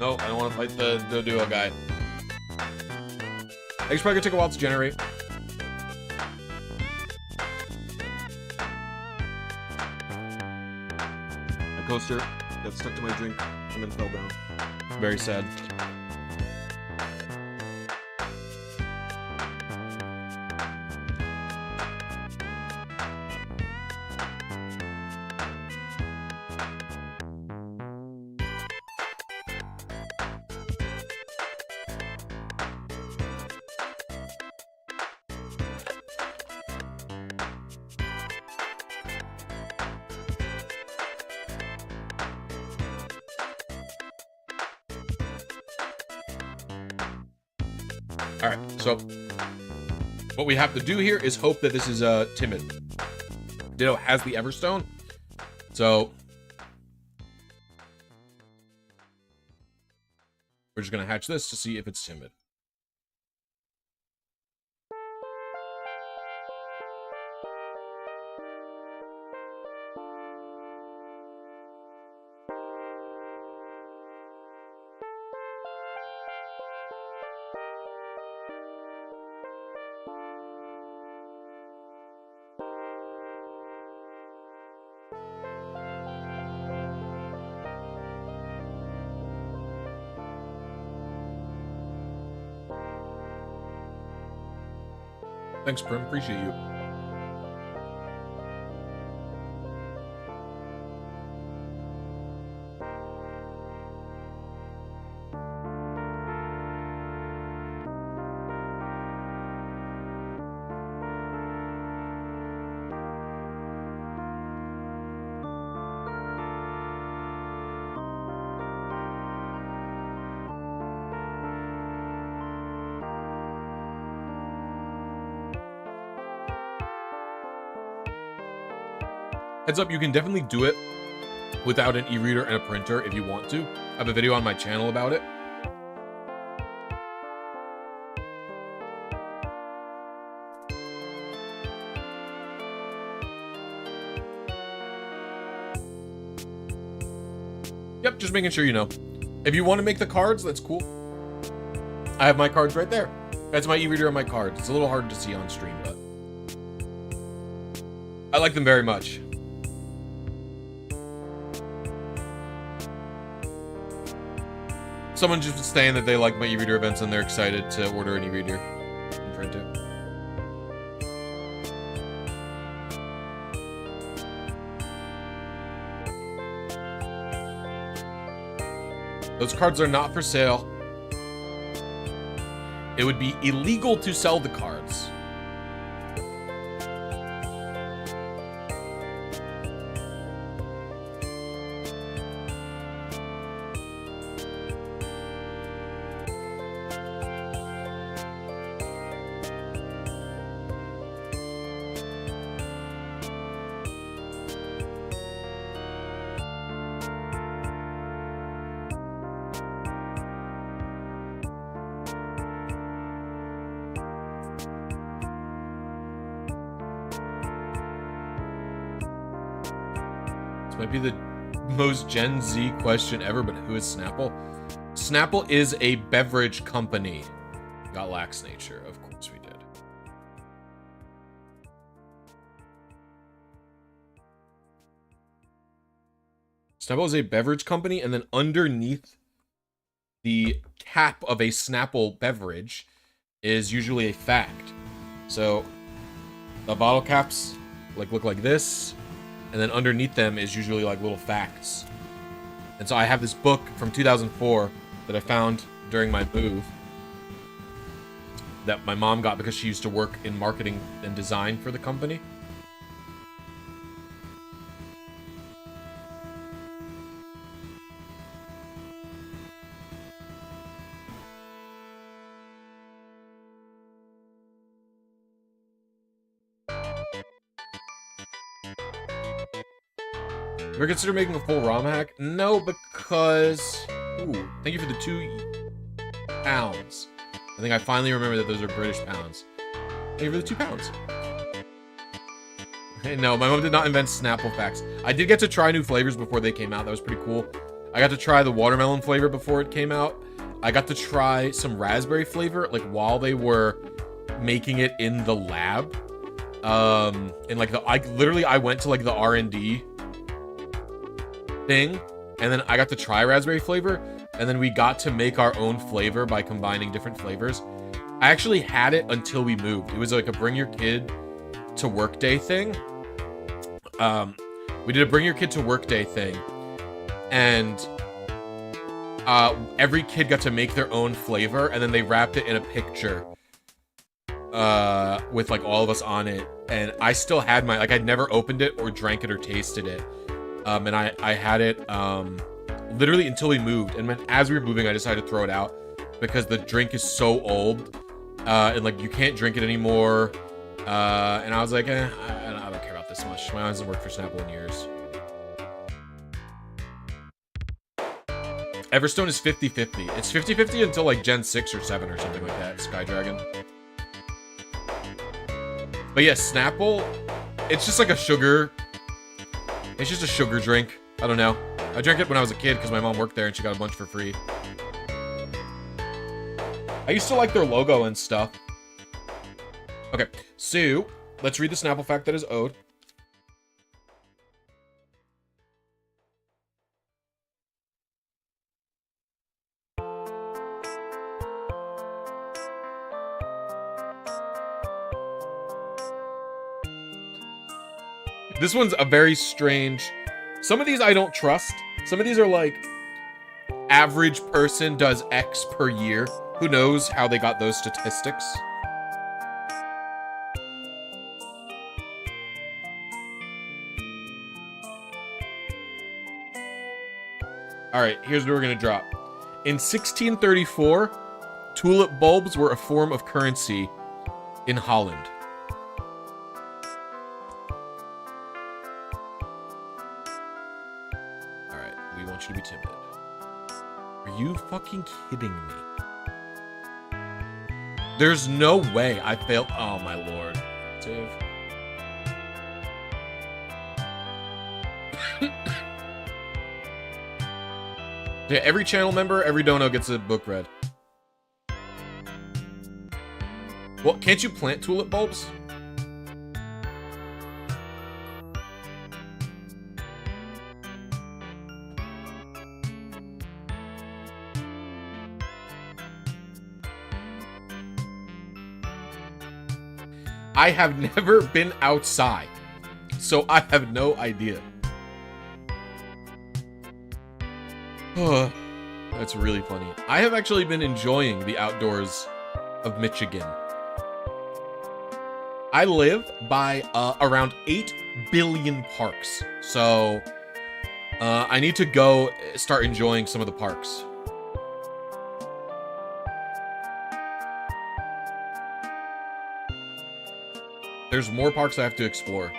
No, I don't want to fight the duo guy. Egg's probably gonna take a while to generate. My coaster got stuck to my drink and then fell down. Very sad. Alright, so what we have to do here is hope that this is timid. Ditto has the Everstone, so we're just going to hatch this to see if it's timid. Thanks, Prim. Appreciate you. Heads up, you can definitely do it without an e-reader and a printer if you want to. I have a video on my channel about it. Yep, just making sure you know. If you want to make the cards, that's cool. I have my cards right there. That's my e-reader and my cards. It's a little hard to see on stream, but I like them very much. Someone just was saying that they like my e-reader events and they're excited to order an e-reader and print it. Those cards are not for sale. It would be illegal to sell the cards. Might be the most Gen Z question ever, but who is Snapple? Snapple is a beverage company. Got lax nature, of course we did. Snapple is a beverage company, and then underneath the cap of a Snapple beverage is usually a fact. So the bottle caps look like this. And then underneath them is usually like little facts. And so I have this book from 2004 that I found during my move that my mom got because she used to work in marketing and design for the company. Ever consider making a full ROM hack? No, because... Ooh, thank you for the £2. I think I finally remember that those are British pounds. Thank you for the £2. No, my mom did not invent Snapple facts. I did get to try new flavors before they came out. That was pretty cool. I got to try the watermelon flavor before it came out. I got to try some raspberry flavor, like, while they were making it in the lab. And, like, I went to, like, the R&D thing, and then I got to try raspberry flavor, and then we got to make our own flavor by combining different flavors. I actually had it until we moved. It was like a bring your kid to work day thing. We did a bring your kid to work day thing, and every kid got to make their own flavor, and then they wrapped it in a picture with like all of us on it. And I still had my, like, I'd never opened it or drank it or tasted it. And I had it literally until we moved, and as we were moving I decided to throw it out because the drink is so old, and like you can't drink it anymore, and I was like, I don't care about this much. My mom hasn't worked for Snapple in years. Everstone is 50-50. It's 50-50 until like Gen 6 or 7 or something like that, Skydragon. But yeah, Snapple, it's just like a sugar... It's just a sugar drink. I don't know. I drank it when I was a kid because my mom worked there and she got a bunch for free. I used to like their logo and stuff. Okay, so let's read the Snapple fact that is owed. This one's a very strange... Some of these I don't trust. Some of these are like, average person does X per year. Who knows how they got those statistics? Alright, here's what we're gonna drop. In 1634, tulip bulbs were a form of currency in Holland. To be timid. Are you fucking kidding me? There's no way I failed. Oh my lord. Tiv. Yeah, every channel member, every dono gets a book read. Well, can't you plant tulip bulbs? I have never been outside, so I have no idea. That's really funny. I have actually been enjoying the outdoors of Michigan. I live by around 8 billion parks, so I need to go start enjoying some of the parks. There's more parks I have to explore.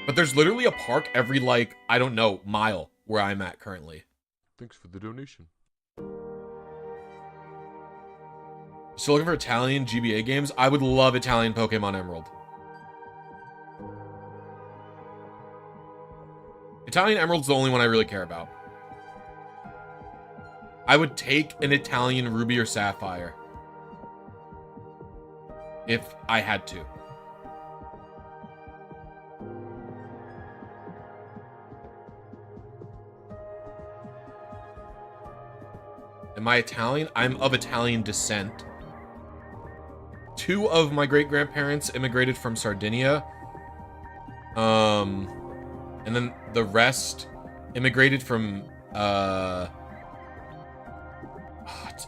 But there's literally a park every, like, I don't know, mile where I'm at currently. Thanks for the donation. Still looking for Italian GBA games? I would love Italian Pokemon Emerald. Italian Emerald's the only one I really care about. I would take an Italian Ruby or Sapphire. If I had to. Am I Italian? I'm of Italian descent. 2 of my great-grandparents immigrated from Sardinia. And then the rest immigrated from,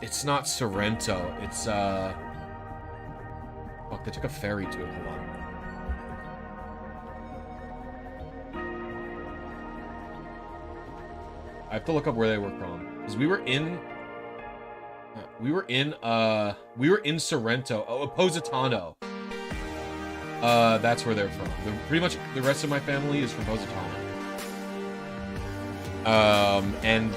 it's not Sorrento. It's, fuck, they took a ferry to it. Hold on. I have to look up where they were from. Because we were in Sorrento. Oh, Positano. That's where they're from. Pretty much the rest of my family is from Positano. And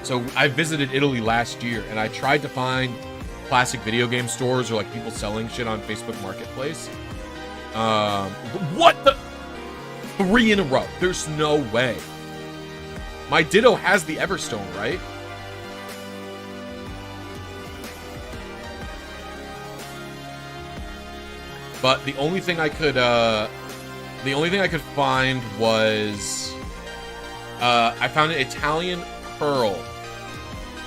so I visited Italy last year, and I tried to find classic video game stores or like people selling shit on Facebook Marketplace. What the? 3 in a row. There's no way. My Ditto has the Everstone, right? But the only thing I could find was, I found an Italian Pearl.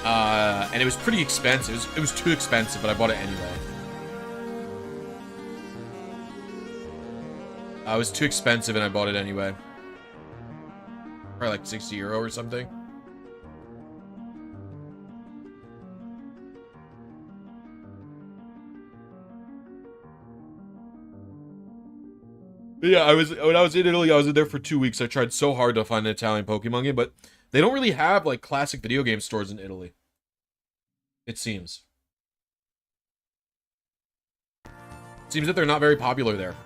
And it was pretty expensive. It was too expensive, but I bought it anyway. It was too expensive, and I bought it anyway. Probably like €60 or something. But yeah, when I was in Italy, I was in there for 2 weeks. I tried so hard to find an Italian Pokemon game, but they don't really have like classic video game stores in Italy. It seems. It seems that they're not very popular there.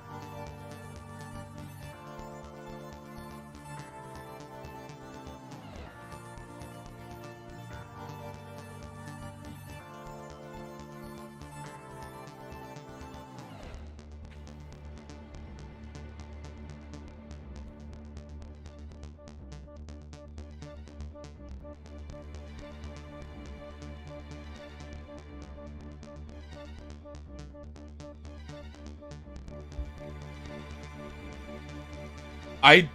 I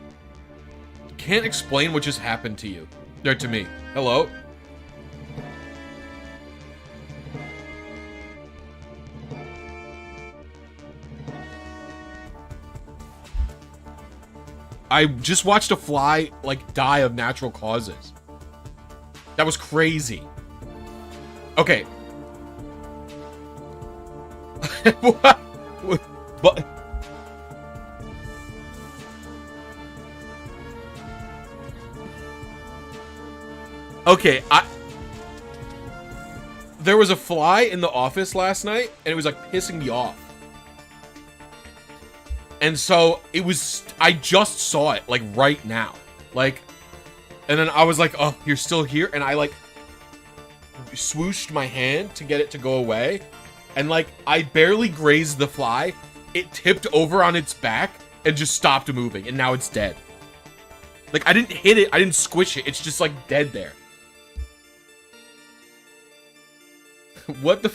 can't explain what just happened to you. Or to me. Hello? I just watched a fly, like, die of natural causes. That was crazy. Okay. What? But... Okay, there was a fly in the office last night, and it was, like, pissing me off. And so, I just saw it, like, right now. Like, and then I was like, oh, you're still here? And I, like, swooshed my hand to get it to go away. And, like, I barely grazed the fly. It tipped over on its back and just stopped moving, and now it's dead. Like, I didn't hit it, I didn't squish it, it's just, like, dead there. What the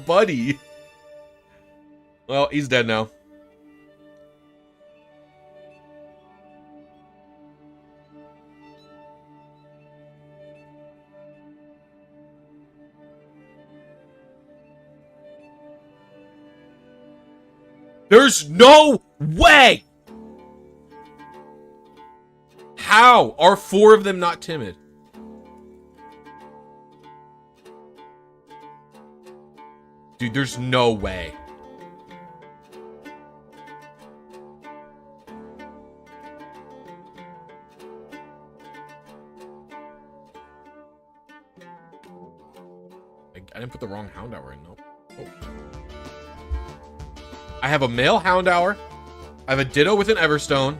buddy. Well, he's dead now. There's no way! How are 4 of them not timid? Dude, there's no way. I didn't put the wrong hound hour in, no. Oh. I have a male hound hour. I have a ditto with an Everstone.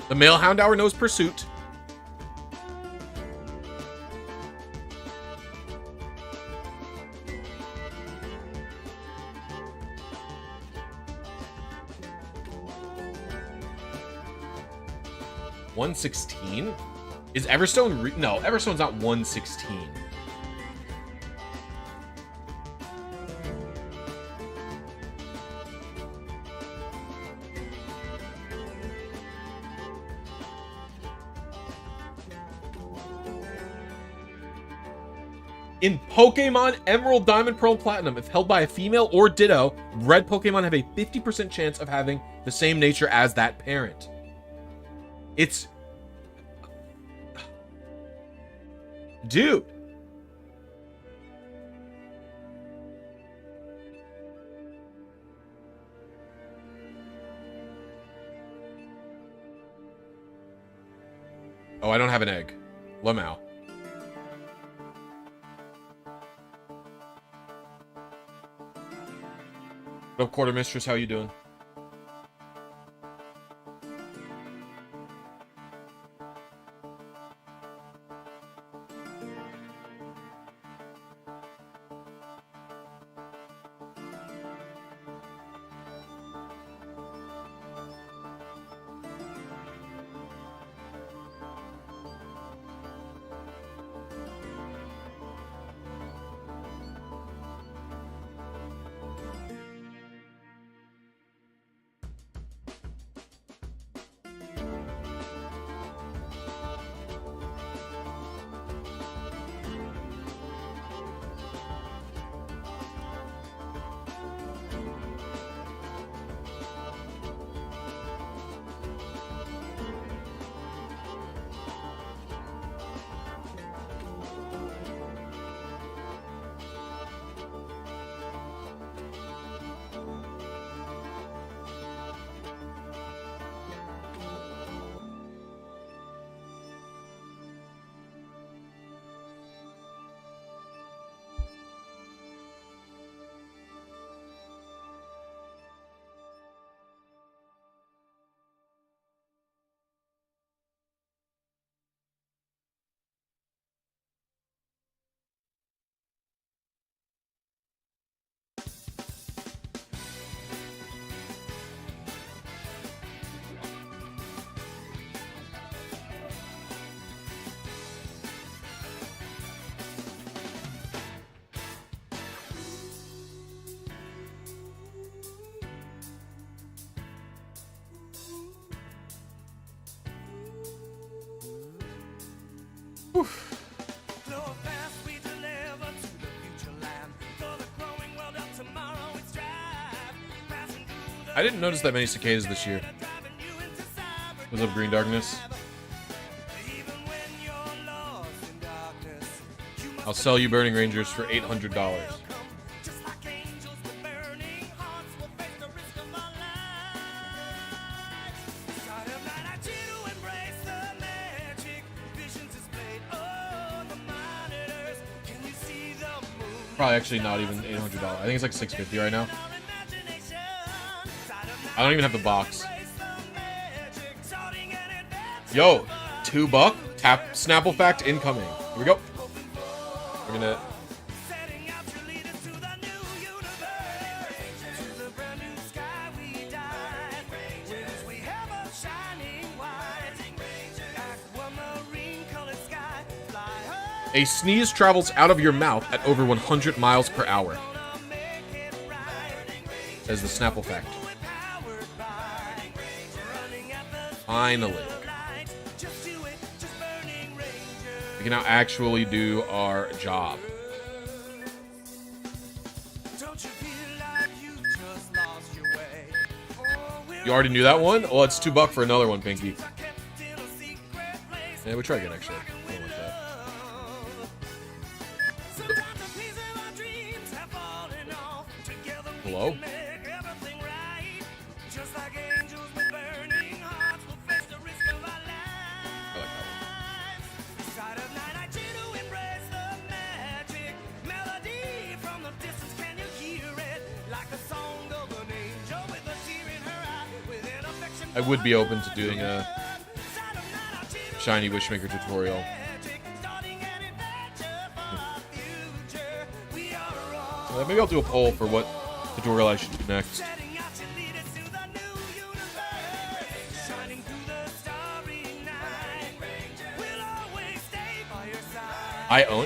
The male hound hour knows pursuit. $116? Is Everstone no, Everstone's not 116. In Pokemon Emerald, Diamond, Pearl, and Platinum, if held by a female or ditto, red Pokemon have a 50% chance of having the same nature as that parent. It's... Dude. Oh, I don't have an egg. Lamau. What up, Quarter Mistress? How you doing? I didn't notice that many cicadas this year. What's up, Green Darkness? I'll sell you Burning Rangers for $800. Probably actually not even $800. I think it's like $650 right now. I don't even have the box. Yo, $2. Tap Snapple fact incoming. Here we go. We're gonna... A sneeze travels out of your mouth at over 100 miles per hour. As the Snapple fact. Finally. We can now actually do our job. You already knew that one? Well, it's $2 for another one, Pinky. Yeah, we'll try again, actually. I don't like that. Hello? I would be open to doing a shiny Wishmaker tutorial. Maybe I'll do a poll for what tutorial I should do next.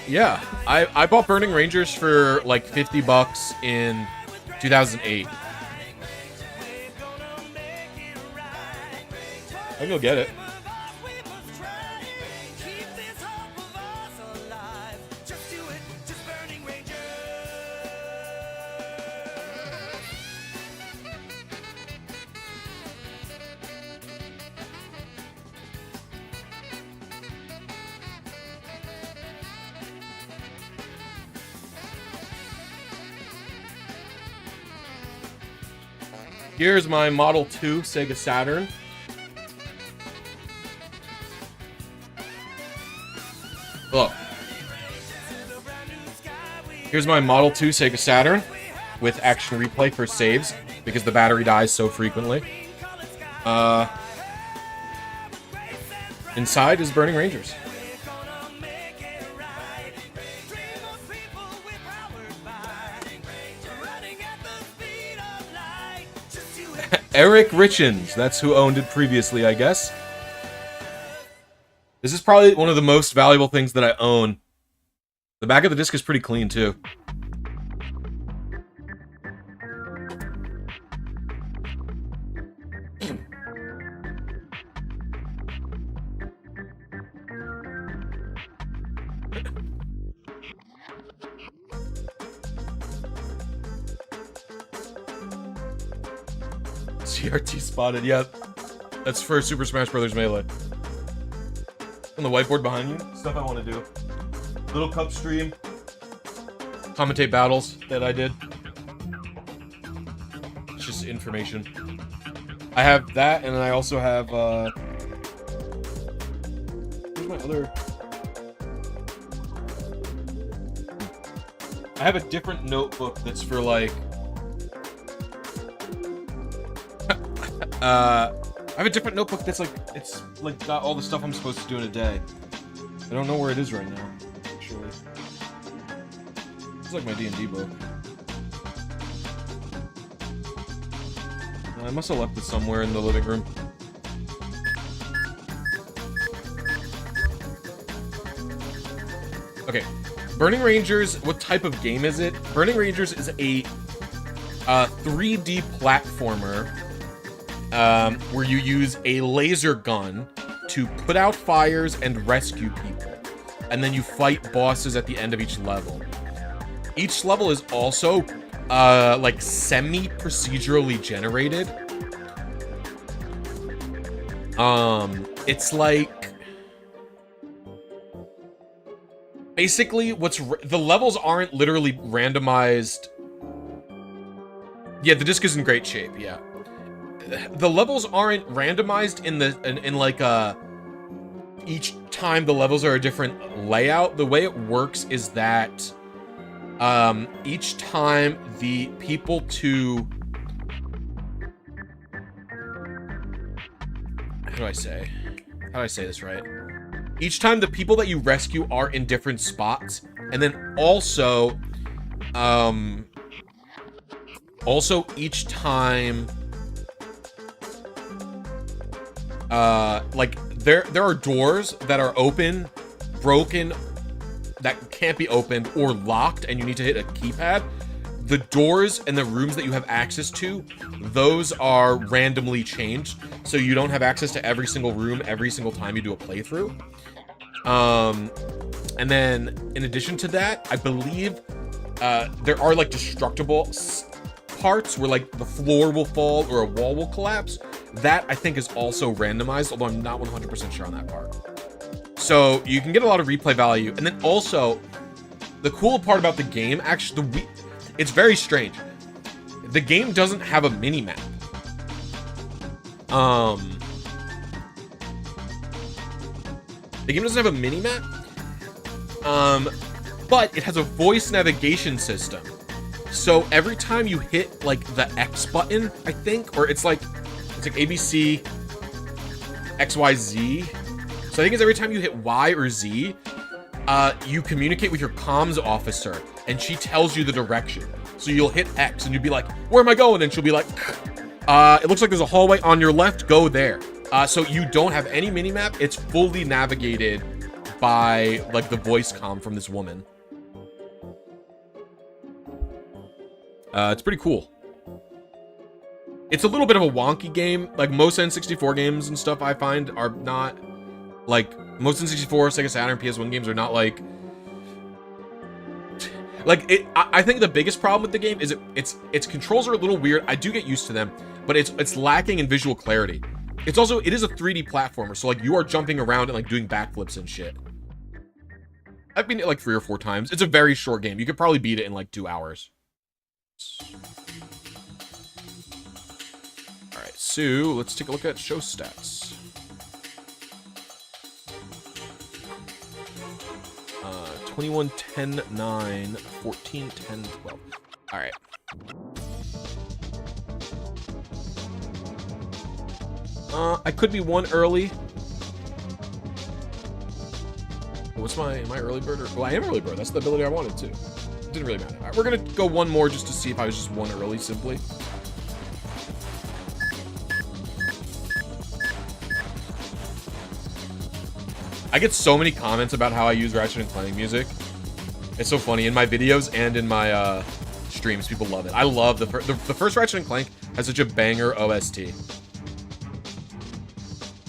Yeah, I bought Burning Rangers for like $50 in 2008. I can go get it. Here's my Model 2 Sega Saturn. Look. Here's my Model 2 Sega Saturn with action replay for saves because the battery dies so frequently. Inside is Burning Rangers. Eric Richens, that's who owned it previously, I guess. This is probably one of the most valuable things that I own. The back of the disc is pretty clean, too. CRT spotted, yeah. That's for Super Smash Bros. Melee. On the whiteboard behind you, stuff I want to do. Little Cup stream. Commentate battles that I did. It's just information. I have that, and then I also have, where's my other... I have a different notebook that's for, like... I have a different notebook that's like, it's like got all the stuff I'm supposed to do in a day. I don't know where it is right now, actually. It's like my D&D book. I must have left it somewhere in the living room. Okay, Burning Rangers, what type of game is it? Burning Rangers is a 3D platformer where you use a laser gun to put out fires and rescue people. And then you fight bosses at the end of each level. Each level is also, like, semi-procedurally generated. It's like... Basically, the levels aren't literally randomized. Yeah, the disc is in great shape, yeah. The levels aren't randomized in like each time the levels are a different layout. The way it works is that each time the people to how do I say this right? Each time the people that you rescue are in different spots, and then also each time like there are doors that are open, broken, that can't be opened or locked and you need to hit a keypad, the doors and the rooms that you have access to, those are randomly changed. So you don't have access to every single room every single time you do a playthrough. And then in addition to that, I believe there are like destructible parts where like the floor will fall or a wall will collapse. That I think is also randomized, although I'm not 100% sure on that part. So you can get a lot of replay value. And then also the cool part about the game, actually, it's very strange. The game doesn't have a mini map. The game doesn't have a mini map. But it has a voice navigation system. So every time you hit like the X button, I think, or it's like ABC, XYZ. So I think it's every time you hit Y or Z, you communicate with your comms officer and she tells you the direction. So you'll hit X and you'll be like, where am I going? And she'll be like, it looks like there's a hallway on your left, go there. So you don't have any minimap. It's fully navigated by like the voice comm from this woman. It's pretty cool. It's a little bit of a wonky game. Like most N64 games and stuff I find are not like most N64, Sega Saturn, PS1 games are not like it. I think the biggest problem with the game is its controls are a little weird. I do get used to them, but it's lacking in visual clarity. It is a 3D platformer, so like you are jumping around and like doing backflips and shit. I've beaten it like 3 or 4 times. It's a very short game. You could probably beat it in like 2 hours. Alright, so let's take a look at show stats. 21, 10, 9, 14, 10, 12. Alright. I could be 1 early. What's am I early bird? Well, I am early bird. That's the ability I wanted to. It didn't really matter. All right, we're gonna go 1 more just to see if I was just 1 early, simply. I get so many comments about how I use Ratchet & Clank music. It's so funny. In my videos and in my streams, people love it. I love the first Ratchet & Clank has such a banger OST.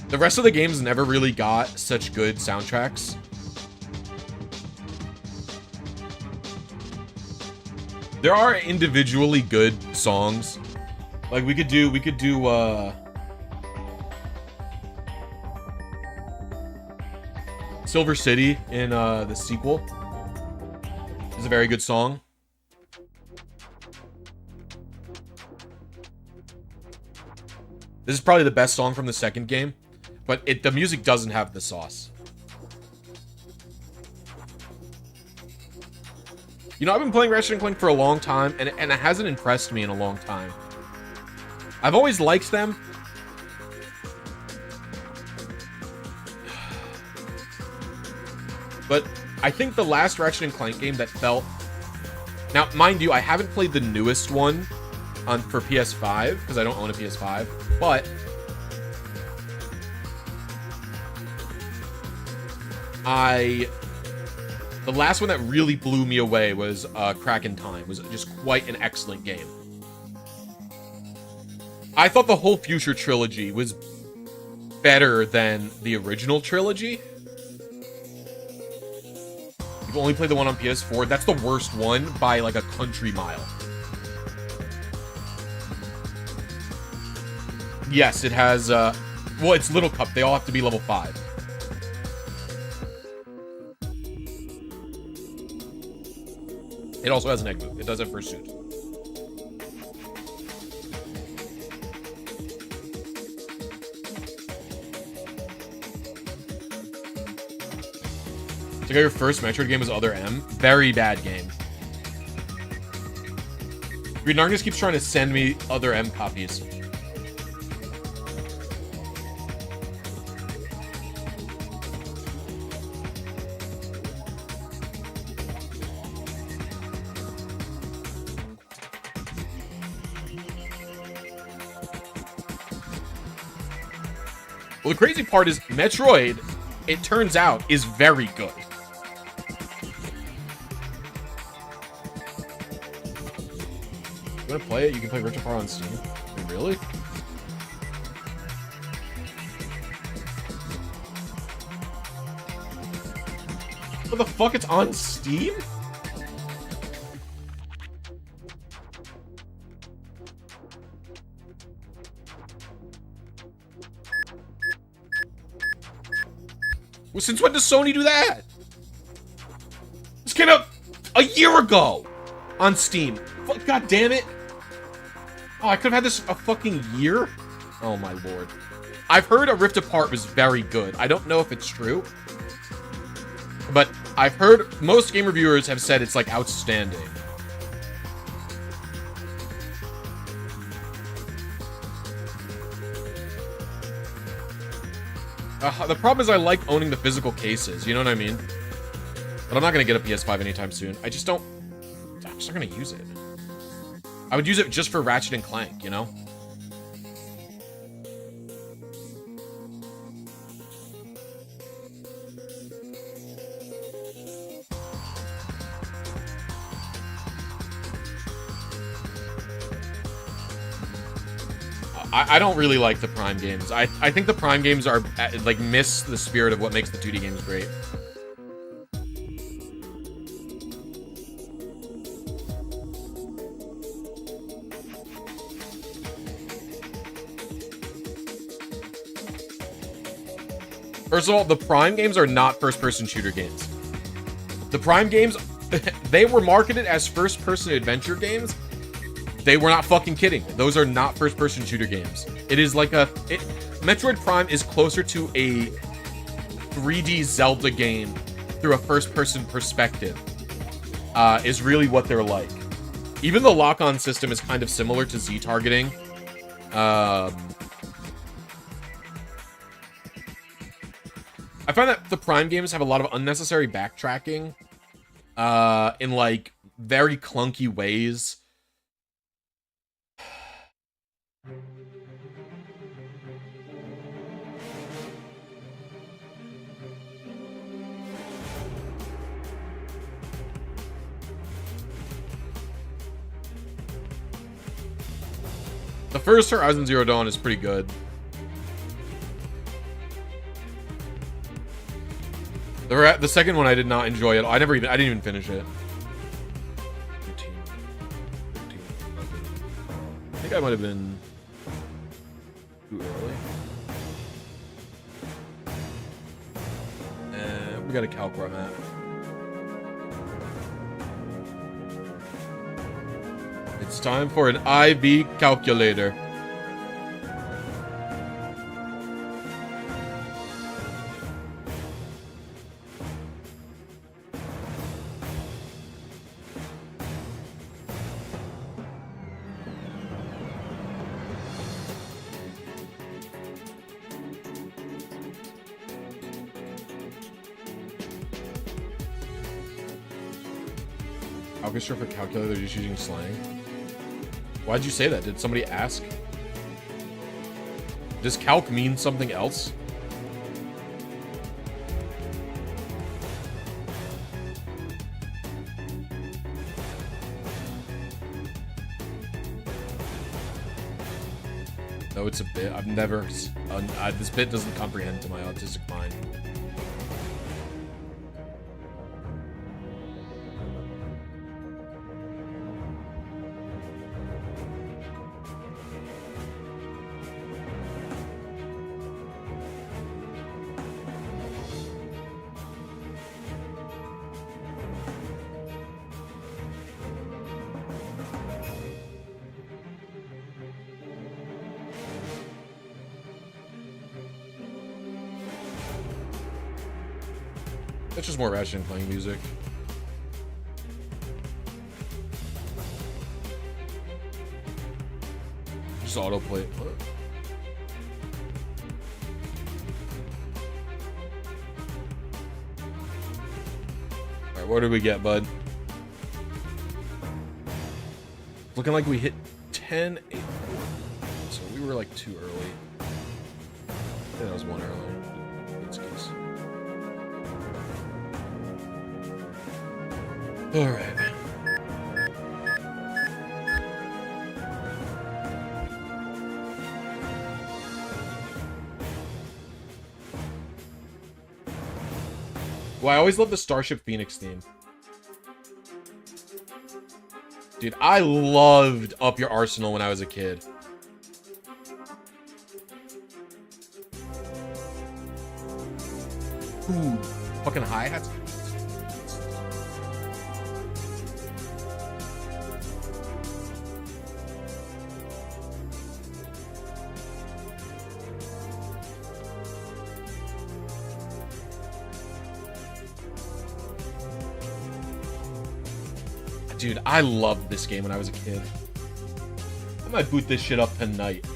The rest of the games never really got such good soundtracks. There are individually good songs. Like we could do Silver City in the sequel. Is a very good song. This is probably the best song from the second game, but the music doesn't have the sauce. You know, I've been playing Ratchet & Clank for a long time, and it hasn't impressed me in a long time. I've always liked them. But I think the last Ratchet & Clank game that felt... Now, mind you, I haven't played the newest one for PS5, because I don't own a PS5, but... The last one that really blew me away was Crack in Time. It was just quite an excellent game. I thought the whole Future trilogy was better than the original trilogy. You've only played the one on PS4. That's the worst one by like a country mile. Yes, it has, well, it's Little Cup. They all have to be level 5. It also has an egg move. It does have Pursuit. So your first Metroid game was Other M. Very bad game. Green Narcus keeps trying to send me Other M copies. Well, the crazy part is Metroid, it turns out, is very good. gonna play it? You can play Rift Apart on Steam. Wait, really? What the fuck? It's on Steam? Well, since when does Sony do that? This came out a year ago on Steam. God damn it. Oh, I could have had this a fucking year? Oh my lord. I've heard A Rift Apart was very good. I don't know if it's true. But I've heard most game reviewers have said it's like outstanding. The problem is I like owning the physical cases, you know what I mean? But I'm not going to get a PS5 anytime soon. I'm just not going to use it. I would use it just for Ratchet and Clank, you know? I don't really like the Prime games. I think the Prime games are, like, miss the spirit of what makes the 2D games great. First of all, the Prime games are not first-person shooter games. The Prime games, they were marketed as first-person adventure games. They were not fucking kidding. Those are not first-person shooter games. It is like Metroid Prime is closer to a 3D Zelda game through a first-person perspective, is really what they're like. Even the lock-on system is kind of similar to Z-targeting. I find that the Prime games have a lot of unnecessary backtracking, in, like, very clunky ways. The first Horizon Zero Dawn is pretty good. The second one I did not enjoy it. I didn't even finish it. 13, 15, 11. I think I might have been too early. We got a calc where I'm at. It's time for an IB calculator. Orchestra for calculator, they're just using slang. Why'd you say that? Did somebody ask? Does calc mean something else? No, it's a bit. I've never... this bit doesn't comprehend to my autistic mind. It's just more Ratchet and Clank music. Just autoplay. What? Alright, what did we get, bud? Looking like we hit 10, 8, 4. So we were like too early. I think that was one early. Excuse. Alright. Well, I always love the Starship Phoenix theme. Dude, I loved Up Your Arsenal when I was a kid. Ooh, fucking hi-hats. Dude, I loved this game when I was a kid. I might boot this shit up tonight.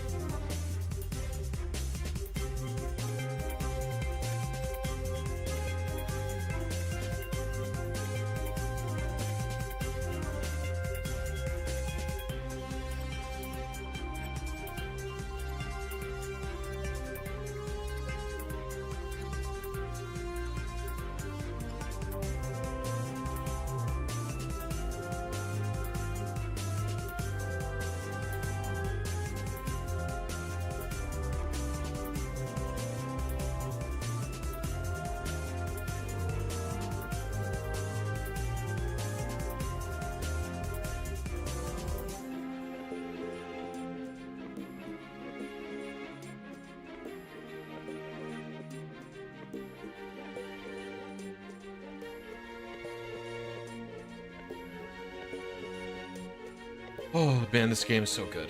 Oh, man, this game is so good.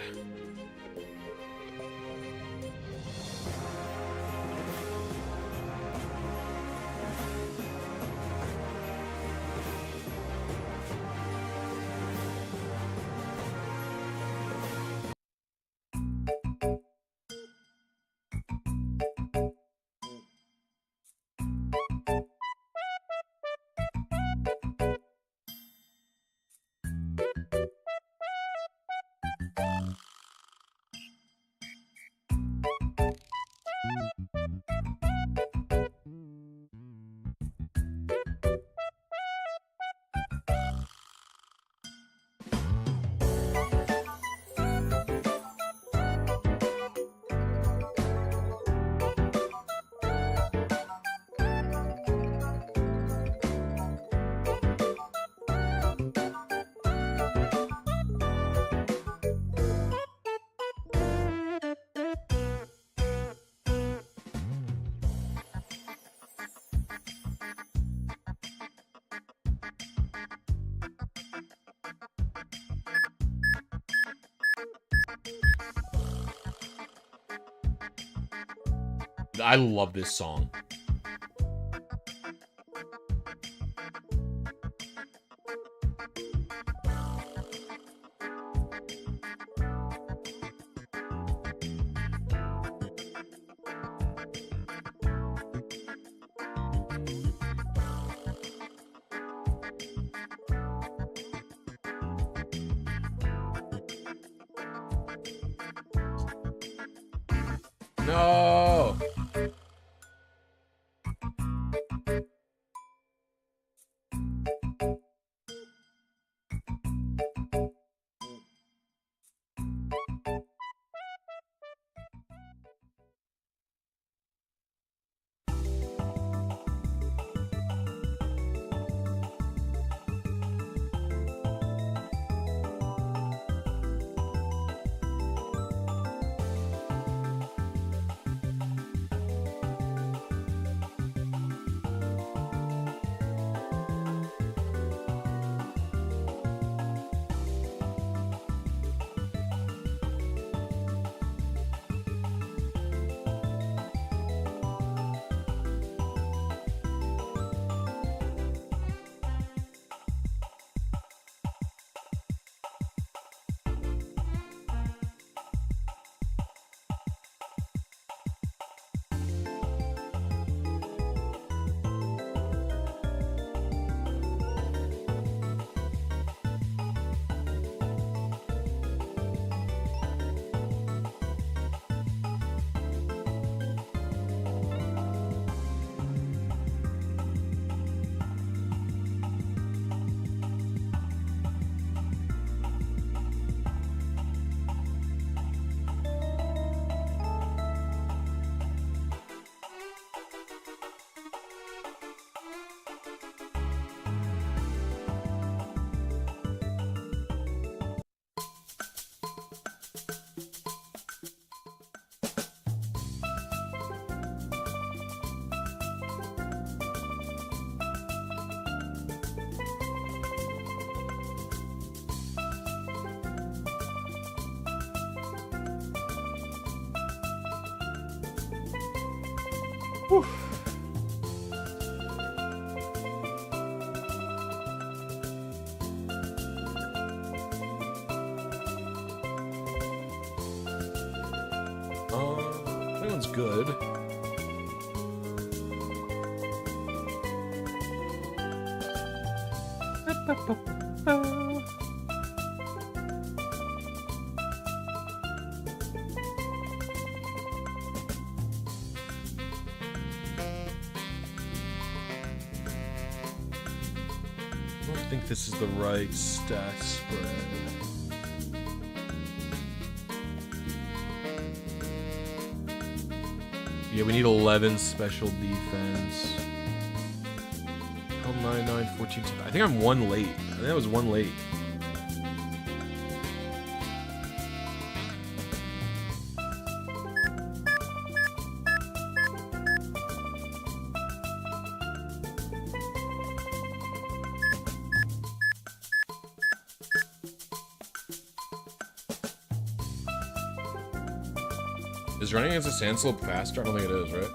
I love this song. No. Whew. That one's good. I don't think this is the right stat spread. Yeah, we need 11 special defense. 12, 9, 9, 14, 2. I think I'm one late. I think that was one late. Is running against a sand slope faster? I don't think it is, right?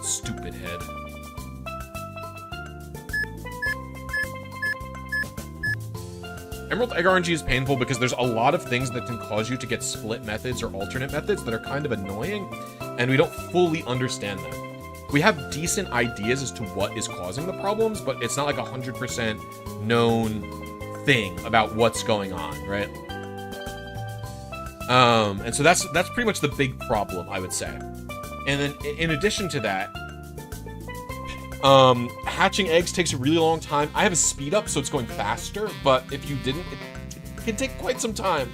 Stupid head. Emerald Egg RNG is painful because there's a lot of things that can cause you to get split methods or alternate methods that are kind of annoying, and we don't fully understand them. We have decent ideas as to what is causing the problems, but it's not like 100% known thing about what's going on, right? And so that's pretty much the big problem, I would say. And then in addition to that, hatching eggs takes a really long time. I have a speed up, so it's going faster, but if you didn't, it can take quite some time.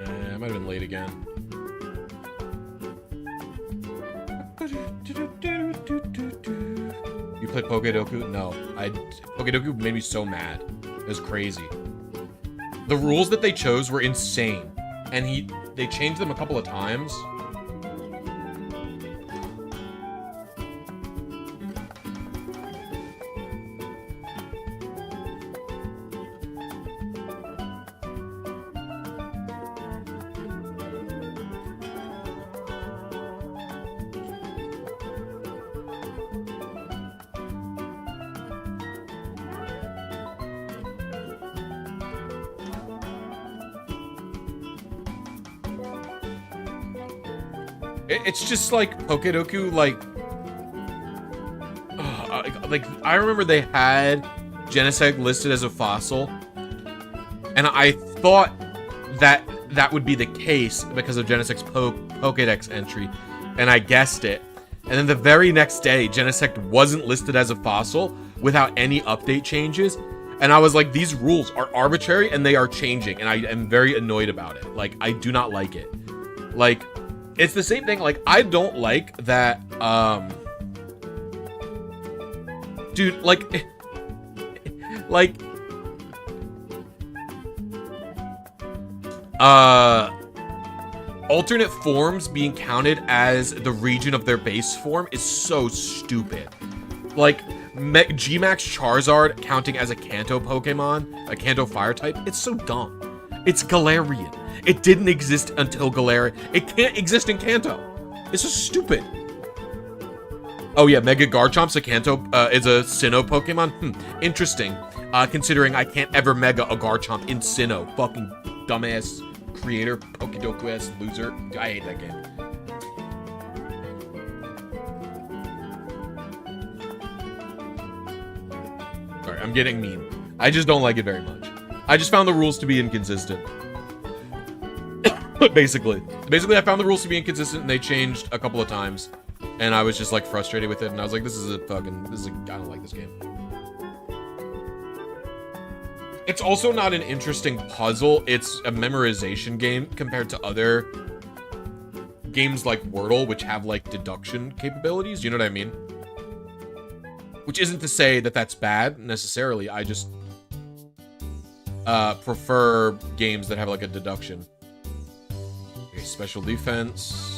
I might have been late again. You played Pokedoku? No. Pokedoku made me so mad. It was crazy. The rules that they chose were insane. And they changed them a couple of times. It's just like Pokedoku, like I remember they had Genesect listed as a fossil, and I thought that that would be the case because of Genesect's Pokédex entry, and I guessed it. And then the very next day, Genesect wasn't listed as a fossil without any update changes. And I was like, these rules are arbitrary and they are changing. And I am very annoyed about it. Like, I do not like it. Like, it's the same thing. Like, I don't like that, dude, like, alternate forms being counted as the region of their base form is so stupid. Like, G-Max Charizard counting as a Kanto Pokemon, a Kanto fire type, it's so dumb. It's Galarian. It didn't exist until Galarian. It can't exist in Kanto. It's so stupid. Oh yeah, Mega Garchomp's a Kanto, is a Sinnoh Pokemon? Interesting. Considering I can't ever Mega a Garchomp in Sinnoh. Fucking dumbass creator, Pokedoku-ass loser. I hate that game. Alright, I'm getting mean. I just don't like it very much. I just found the rules to be inconsistent. Basically, I found the rules to be inconsistent and they changed a couple of times. And I was just like frustrated with it and I was like, I don't like this game. It's also not an interesting puzzle. It's a memorization game compared to other games like Wordle, which have like deduction capabilities. You know what I mean? Which isn't to say that that's bad necessarily. I just prefer games that have like a deduction. Okay, special defense.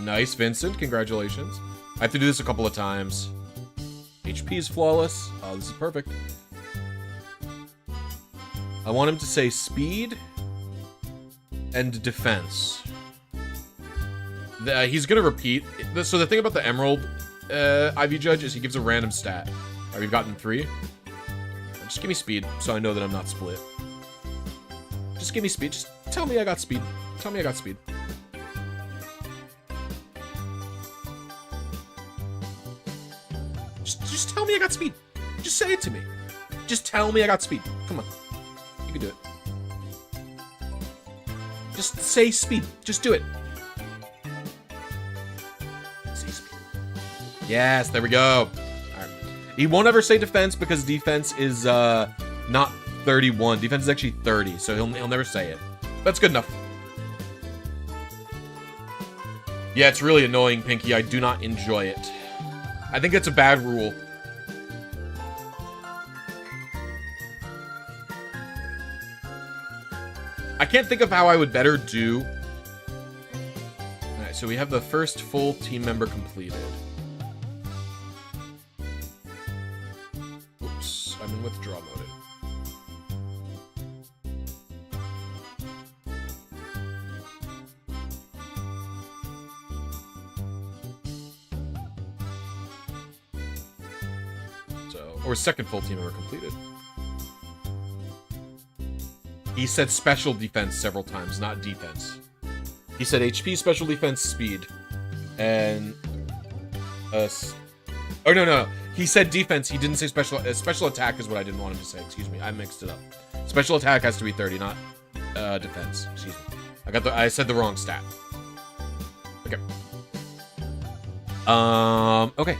Nice, Vincent. Congratulations. I have to do this a couple of times. HP is flawless. Oh, this is perfect. I want him to say speed and defense. He's going to repeat. So the thing about the Emerald IV Judge is he gives a random stat. All right, we've gotten 3. Just give me speed so I know that I'm not split. Just give me speed. Just tell me I got speed. Tell me I got speed. Just tell me I got speed. Just say it to me. Just tell me I got speed. Come on. You can do it. Just say speed. Just do it. Say speed. Yes, there we go. Alright. He won't ever say defense because defense is not 31. Defense is actually 30, so he'll never say it. That's good enough. Yeah, it's really annoying, Pinky. I do not enjoy it. I think it's a bad rule. I can't think of how I would better do. Alright, so we have the first full team member completed. Oops, I'm in withdraw mode. Or second full team member completed. He said special defense several times, not defense. He said HP, special defense, speed. And... oh, no. He said defense. He didn't say special... special attack is what I didn't want him to say. Excuse me. I mixed it up. Special attack has to be 30, not defense. Excuse me. I said the wrong stat. Okay. Okay.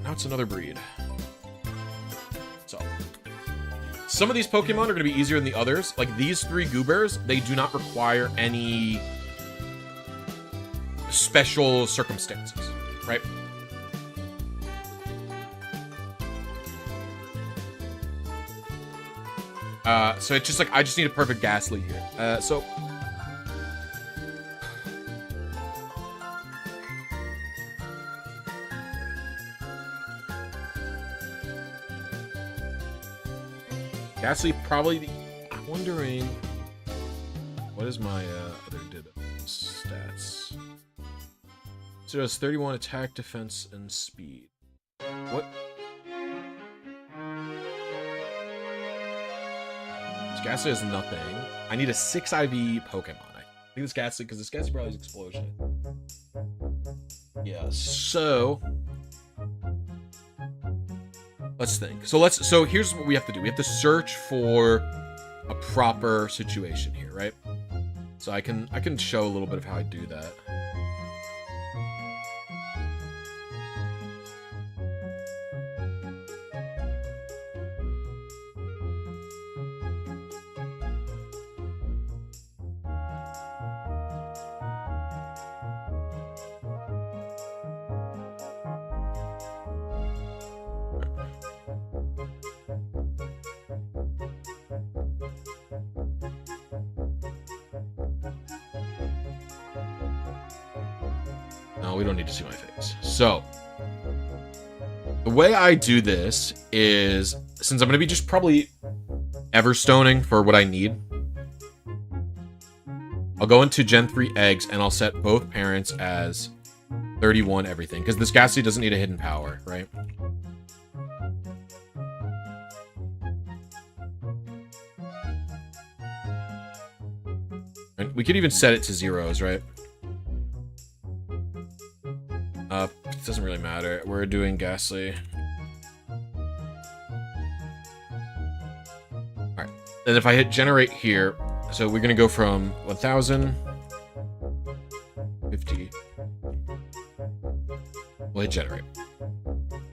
Now it's another breed. So, some of these Pokemon are going to be easier than the others. Like these 3 Goobers, they do not require any special circumstances, right? So it's just like, I just need a perfect Ghastly here. So... Ghastly probably... I'm wondering... What is my other ditto stats? So it does 31 attack, defense, and speed. What? This Ghastly has nothing. I need a 6 IV Pokemon. I think this Ghastly, because this Ghastly probably has Explosion. Yeah, so... let's think. So here's what we have to do. We have to search for a proper situation here, right? So I can show a little bit of how I do that. No, we don't need to see my face. So, the way I do this is, since I'm going to be just probably Everstoning for what I need, I'll go into Gen 3 eggs and I'll set both parents as 31 everything, because this Ghastly doesn't need a hidden power, right? And we could even set it to zeros, right? It doesn't really matter. We're doing Ghastly. Alright. And if I hit generate here, so we're gonna go from 1,000, 50. We'll hit generate.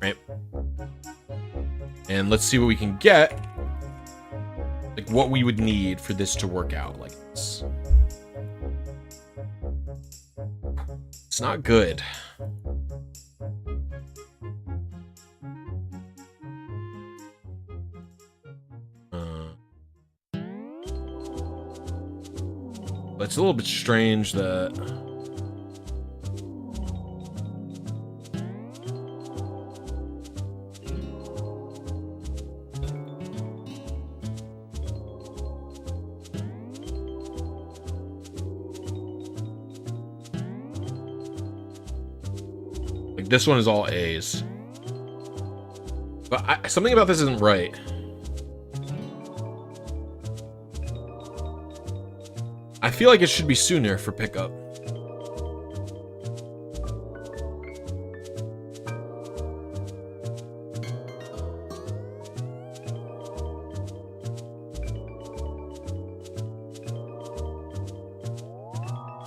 Right? And let's see what we can get. Like what we would need for this to work out like this. It's not good. But it's a little bit strange that... like, this one is all A's. But something about this isn't right. I feel like it should be sooner for pickup.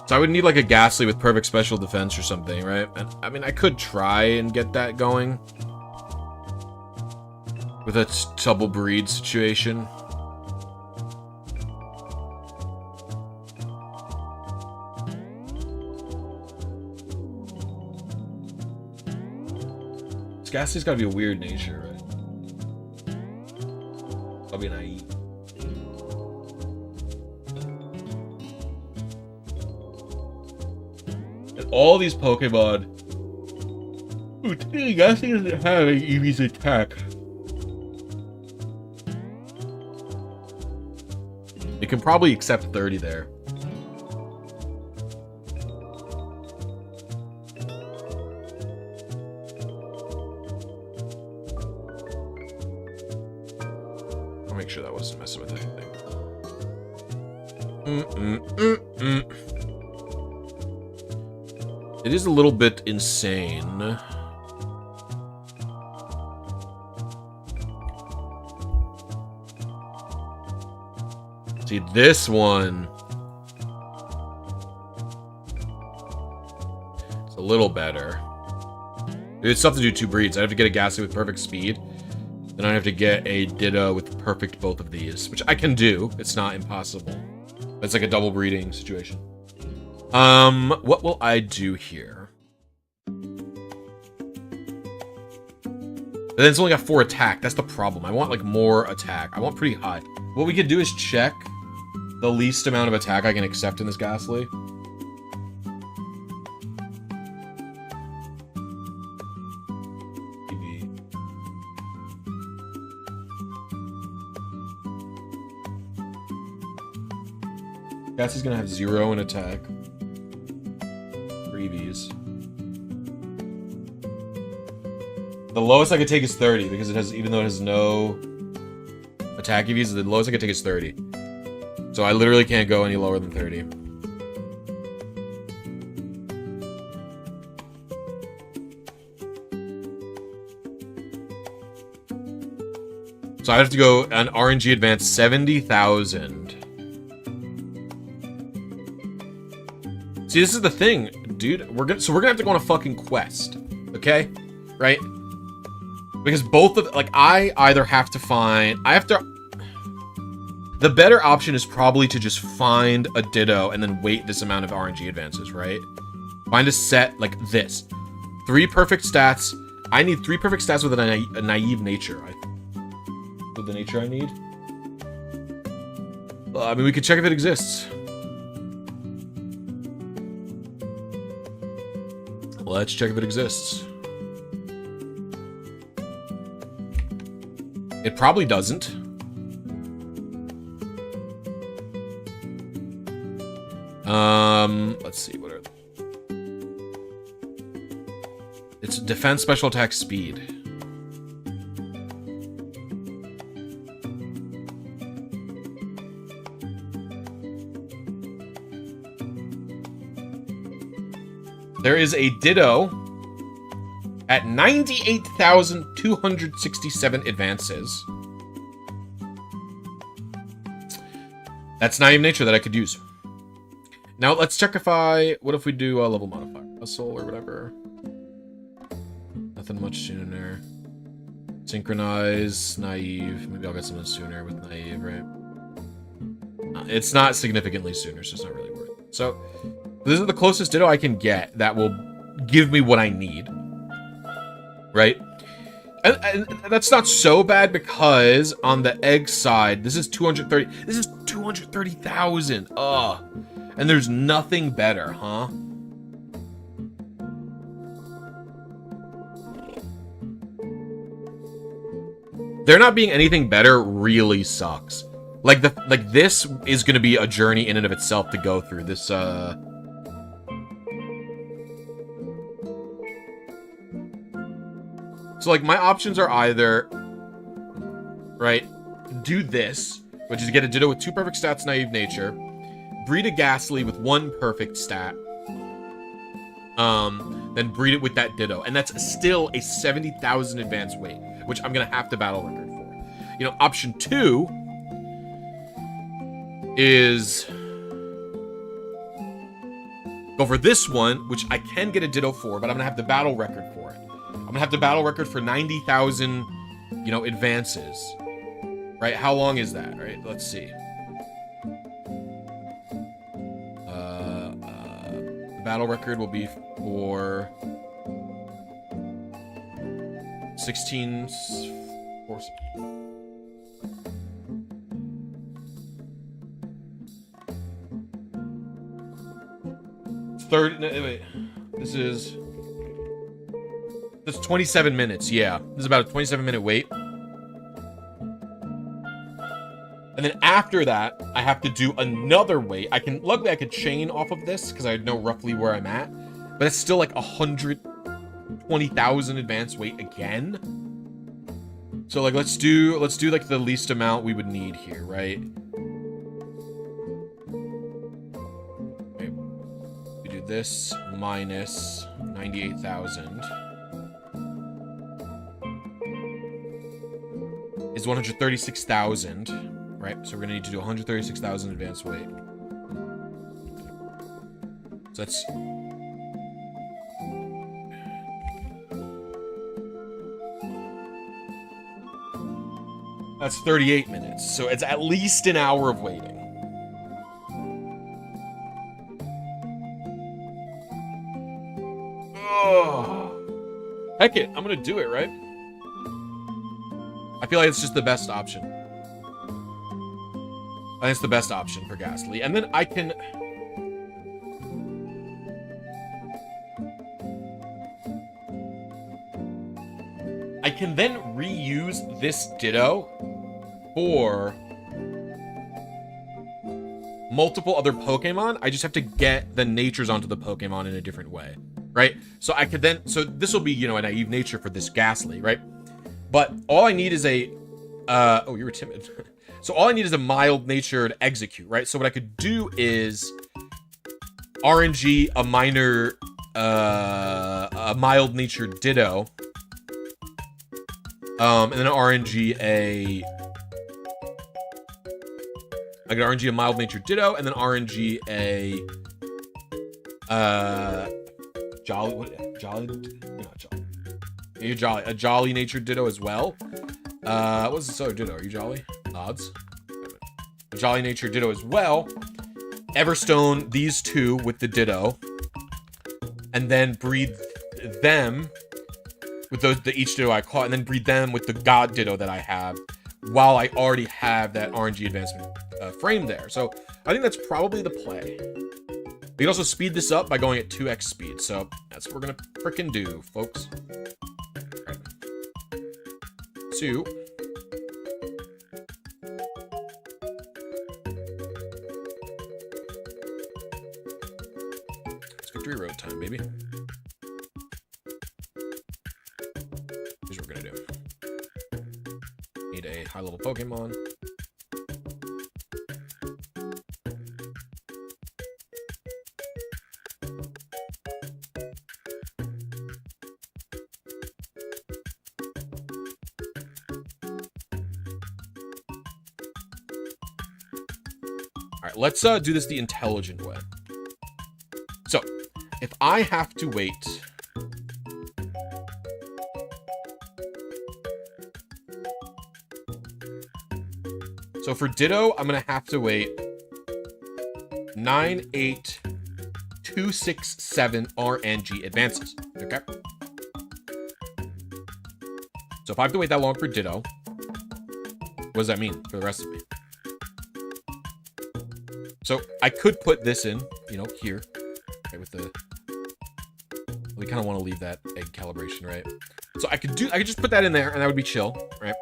So I would need like a Ghastly with perfect special defense or something, right? And I mean, I could try and get that going with a double breed situation. Ghastly's gotta be a weird nature, right? I'll be naive. And all these Pokemon... ooh, technically Ghastly doesn't have an Eevee's attack. It can probably accept 30 there. Make sure that wasn't messing with anything. It is a little bit insane. See, this one... it's a little better. It's tough to do 2 breeds. I have to get a Ghastly with perfect speed. Then I have to get a Ditto with perfect both of these, which I can do. It's not impossible. It's like a double breeding situation. What will I do here? And then it's only got 4 attack. That's the problem. I want like more attack. I want pretty high. What we could do is check the least amount of attack I can accept in this Ghastly. Ghastly's gonna have 0 in attack. For EVs. The lowest I could take is 30 because it has, even though it has no attack EVs, the lowest I could take is 30. So I literally can't go any lower than 30. So I have to go on RNG Advance 70,000. See, this is the thing, dude. We're gonna have to go on a fucking quest, okay? Right? Because both of, like, I either have to find, the better option is probably to just find a ditto and then wait this amount of RNG advances, right? Find a set like this. 3 perfect stats. I need 3 perfect stats with a naive nature. With the nature I need. I mean, we could check if it exists. Let's check if it exists. It probably doesn't. Let's see, what are they? It's defense, special attack, speed. There is a ditto at 98,267 advances. That's naive nature that I could use. Now let's check if what if we do a level modifier? Hustle or whatever. Nothing much sooner. Synchronize, naive. Maybe I'll get something sooner with naive, right? It's not significantly sooner, so it's not really worth it. So this is the closest ditto I can get that will give me what I need. Right? And that's not so bad because on the egg side, this is 230. This is 230,000. Ugh. And there's nothing better, huh? There not being anything better really sucks. Like this is gonna be a journey in and of itself to go through this. So like my options are either, right, do this, which is get a ditto with 2 perfect stats, naive nature, breed a Ghastly with 1 perfect stat, then breed it with that ditto, and that's still a 70,000 advance weight, which I'm gonna have to battle record for. You know, option 2 is go for this one, which I can get a ditto for, but I'm gonna have to battle record for it. I'm gonna have to battle record for 90,000, you know, advances. Right? How long is that? Right? Let's see. The battle record will be for 16. Wait. That's 27 minutes, yeah. This is about a 27-minute wait. And then after that, I have to do another wait. Luckily I could chain off of this because I know roughly where I'm at. But it's still like 120,000 advance wait again. So like let's do like the least amount we would need here, right? Okay. We do this minus 98,000. Is 136,000, right? So we're gonna need to do 136,000 advance weight. So that's 38 minutes. So it's at least an hour of waiting. Oh, heck it, I'm gonna do it, right? I feel like it's just the best option. I think it's the best option for Ghastly. And then I can then reuse this ditto for multiple other Pokemon. I just have to get the natures onto the Pokemon in a different way. right? So I could then, so this will be, you know, a naive nature for this Ghastly, right? But all I need is a, oh, you were timid. So all I need is a mild-natured execute, right? So what I could do is RNG a minor, a mild-natured ditto, and then RNG I got RNG a mild-natured ditto, and then RNG a a jolly-natured ditto as well. What's this other ditto? Are you jolly? Odds. A jolly-natured ditto as well. Everstone these two with the ditto, and then breed them with the each ditto I caught, and then breed them with the god ditto that I have, while I already have that RNG advancement frame there. So I think that's probably the play. We can also speed this up by going at 2x speed. So that's what we're gonna frickin' do, folks. Right. 2. It's victory road time, baby. Here's what we're gonna do. Need a high-level Pokemon. Let's do this the intelligent way. So, if I have to wait... So for Ditto, I'm going to have to wait 9, 8, 2, 6, 7 RNG advances. Okay? So if I have to wait that long for Ditto, what does that mean for the rest of me? So I could put this in, you know, here, right, with the, we kind of want to leave that egg calibration, right? So I could just put that in there and that would be chill, right?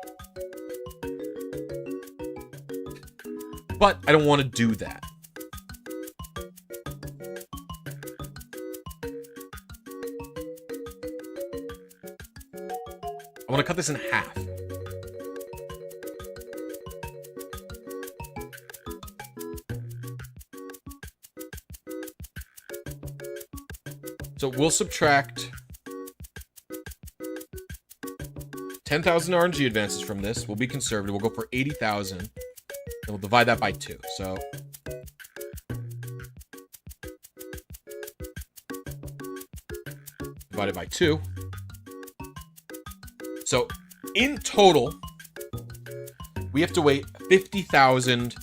But I don't want to do that. I want to cut this in half. So we'll subtract 10,000 RNG advances from this. We'll be conservative. We'll go for 80,000. And we'll divide that by 2. So divided by 2. So in total, we have to wait 50,000.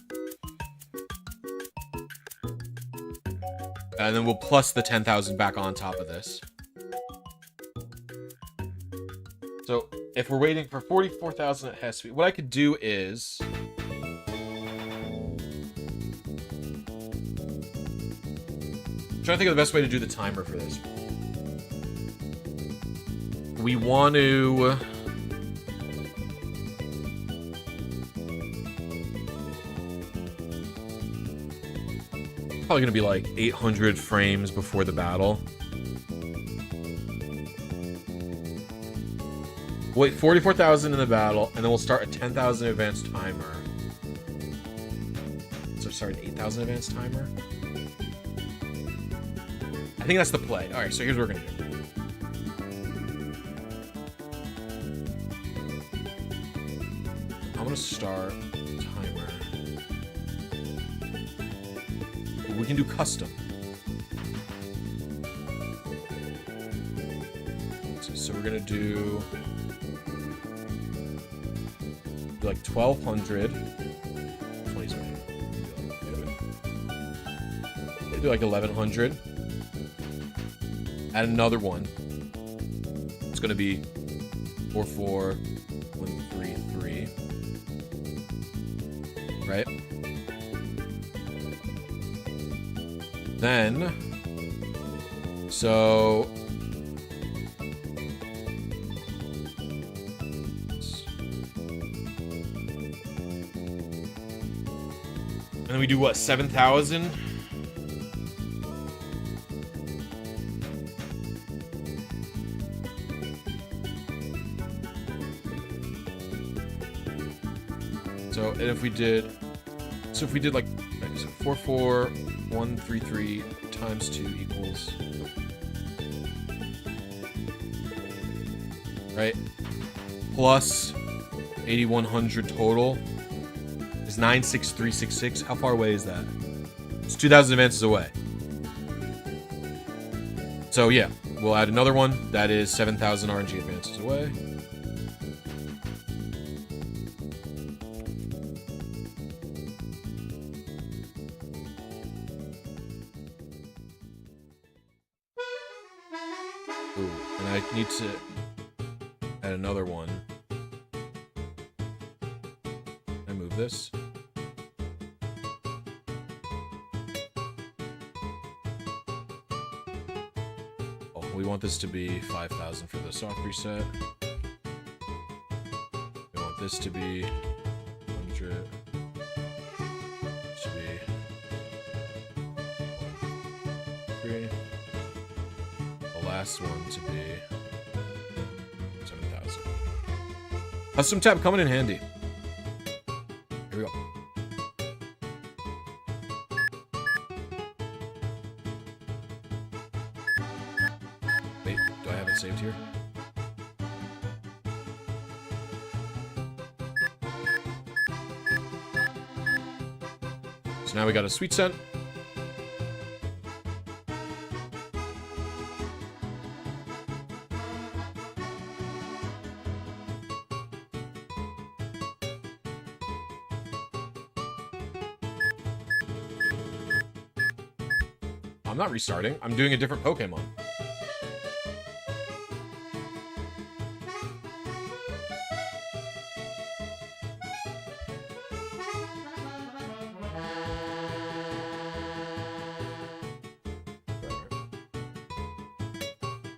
And then we'll plus the 10,000 back on top of this. So if we're waiting for 44,000 at has to be, what I could do is I'm trying to think of the best way to do the timer for this. We want to probably gonna be like 800 frames before the battle. Wait 44,000 in the battle, and then we'll start a 10,000 advanced timer. So start an 8,000 advanced timer. I think that's the play. All right, so here's what we're gonna do. I'm gonna start timer. We can do custom. So we're gonna do like 1,200. 20, sorry. Do like 1,100. Add another one. It's gonna be 44133. Right? Then, so and then we do what, 7,000? So, and if we did like, okay, so 44133 times 2 equals, right, plus 8100 total is 96366. How far away is that? It's 2000 advances away. So yeah, we'll add another one. That is 7000 RNG advances away. Ooh, and I need to add another one. I move this. Oh, we want this to be 5000 for the soft reset. We want this to be 100. This to be 3. The last one to be 7000. Custom tab coming in handy. Here we go. Wait, do I have it saved here? So now we got a sweet scent. I'm not restarting. I'm doing a different Pokemon.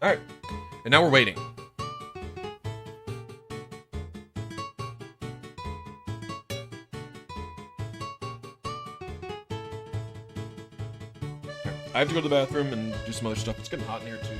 Alright. And now we're waiting. I have to go to the bathroom and do some other stuff. It's getting hot in here, too.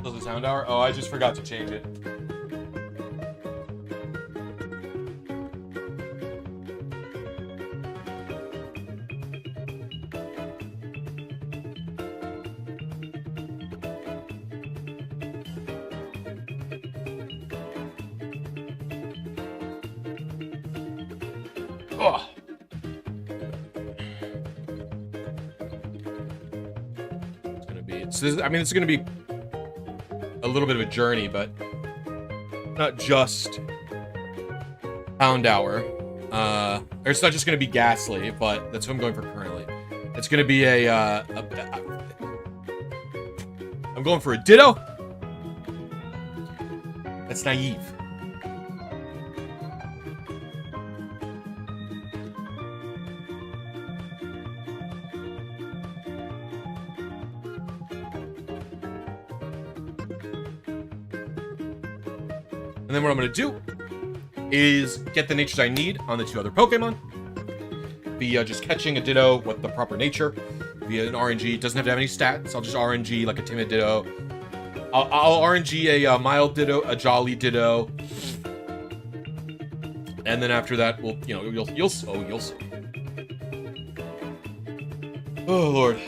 Does the sound hour? Oh, I just forgot to change it. Oh. It's gonna be. I mean, it's gonna be a little bit of a journey, but not just pound hour. Or it's not just gonna be ghastly, but that's what I'm going for currently. It's gonna be I'm going for a ditto. That's naive. And then what I'm going to do is get the natures I need on the 2 other Pokemon via just catching a ditto with the proper nature via an RNG. It doesn't have to have any stats. I'll just RNG like a timid ditto. I'll RNG a mild ditto, a jolly ditto. And then after that, we'll, you know, you'll see. Oh, Lord.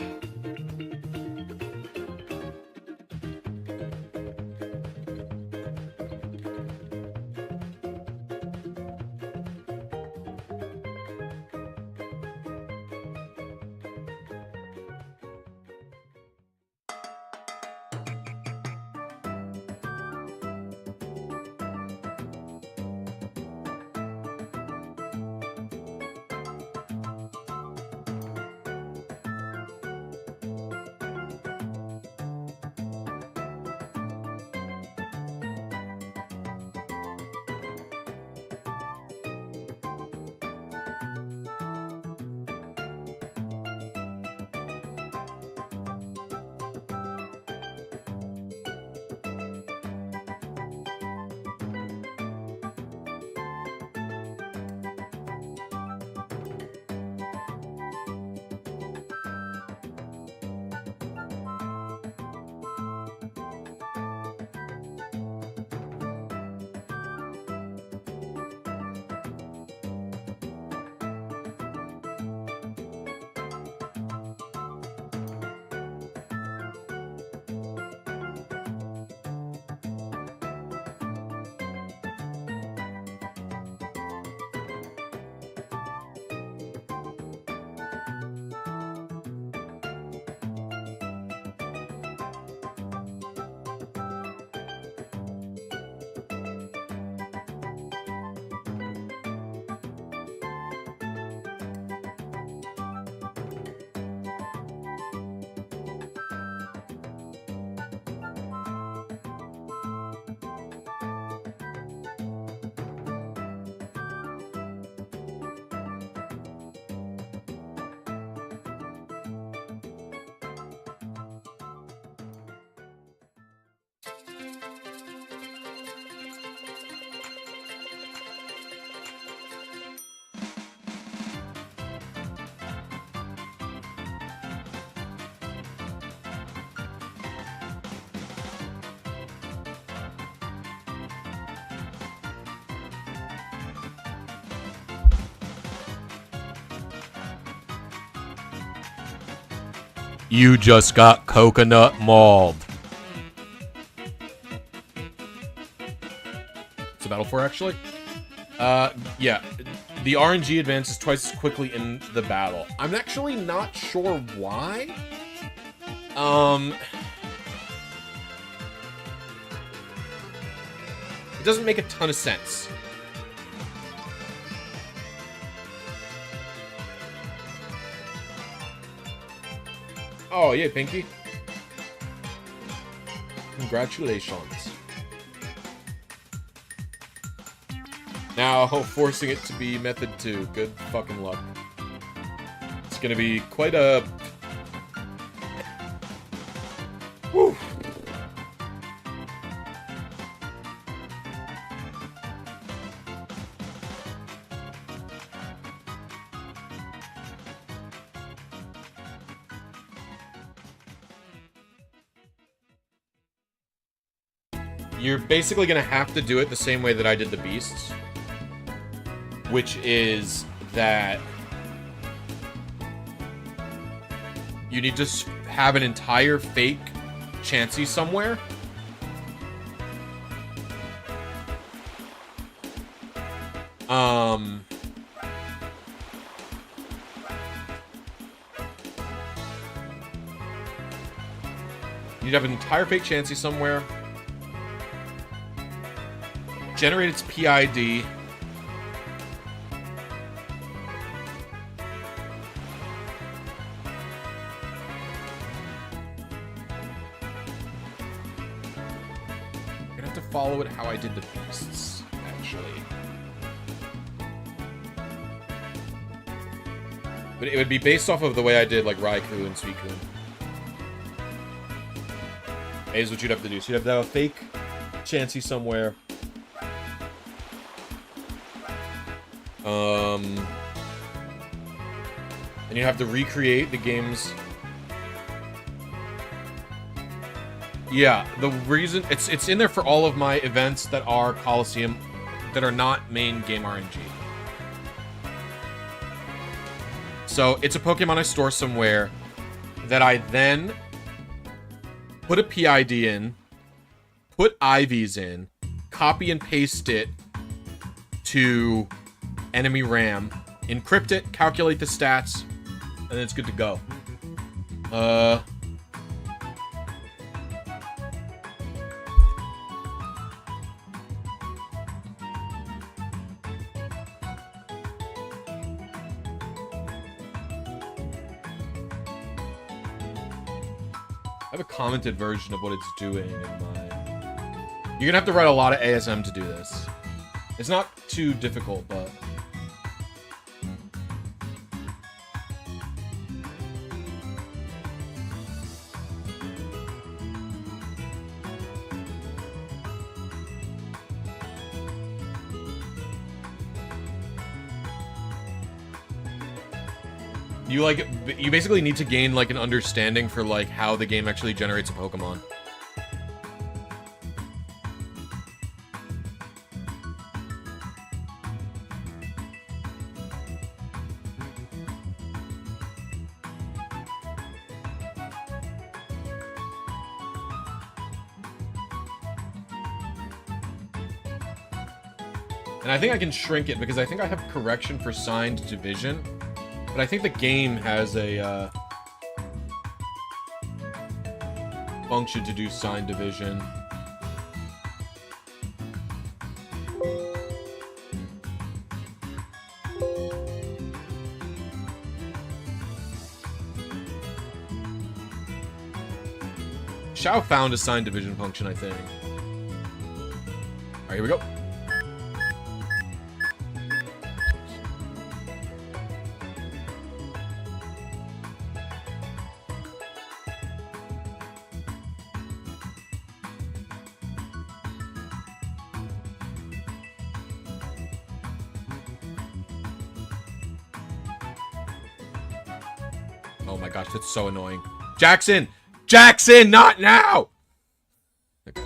You just got coconut mauled. It's a battle for actually. Yeah, the RNG advances twice as quickly in the battle. I'm actually not sure why. It doesn't make a ton of sense. Oh, yeah, Pinky. Congratulations. Now, forcing it to be method 2. Good fucking luck. It's gonna be quite a... Whew. you're basically going to have to do it the same way that I did the beasts. Which is that you need to have an entire fake Chansey somewhere. You'd have an entire fake Chansey somewhere. Generate its PID. You're gonna have to follow it how I did the beasts, actually. But it would be based off of the way I did, like, Raikou and Suicune. Is what you'd have to do. So you'd have to have a fake Chansey somewhere. And you have to recreate the game's... Yeah, the reason... It's in there for all of my events that are Coliseum, that are not main game RNG. So, it's a Pokemon I store somewhere that I then put a PID in, put IVs in, copy and paste it to enemy RAM, encrypt it, calculate the stats, and then it's good to go. I have a commented version of what it's doing in my... You're gonna have to write a lot of ASM to do this. It's not too difficult, but... You basically need to gain, like, an understanding for, like, how the game actually generates a Pokemon. And I think I can shrink it because I think I have correction for signed division. But I think the game has a function to do signed division. Xiao found a signed division function, I think. Alright, here we go. Oh my gosh, that's so annoying. Jackson! Jackson, not now! Okay.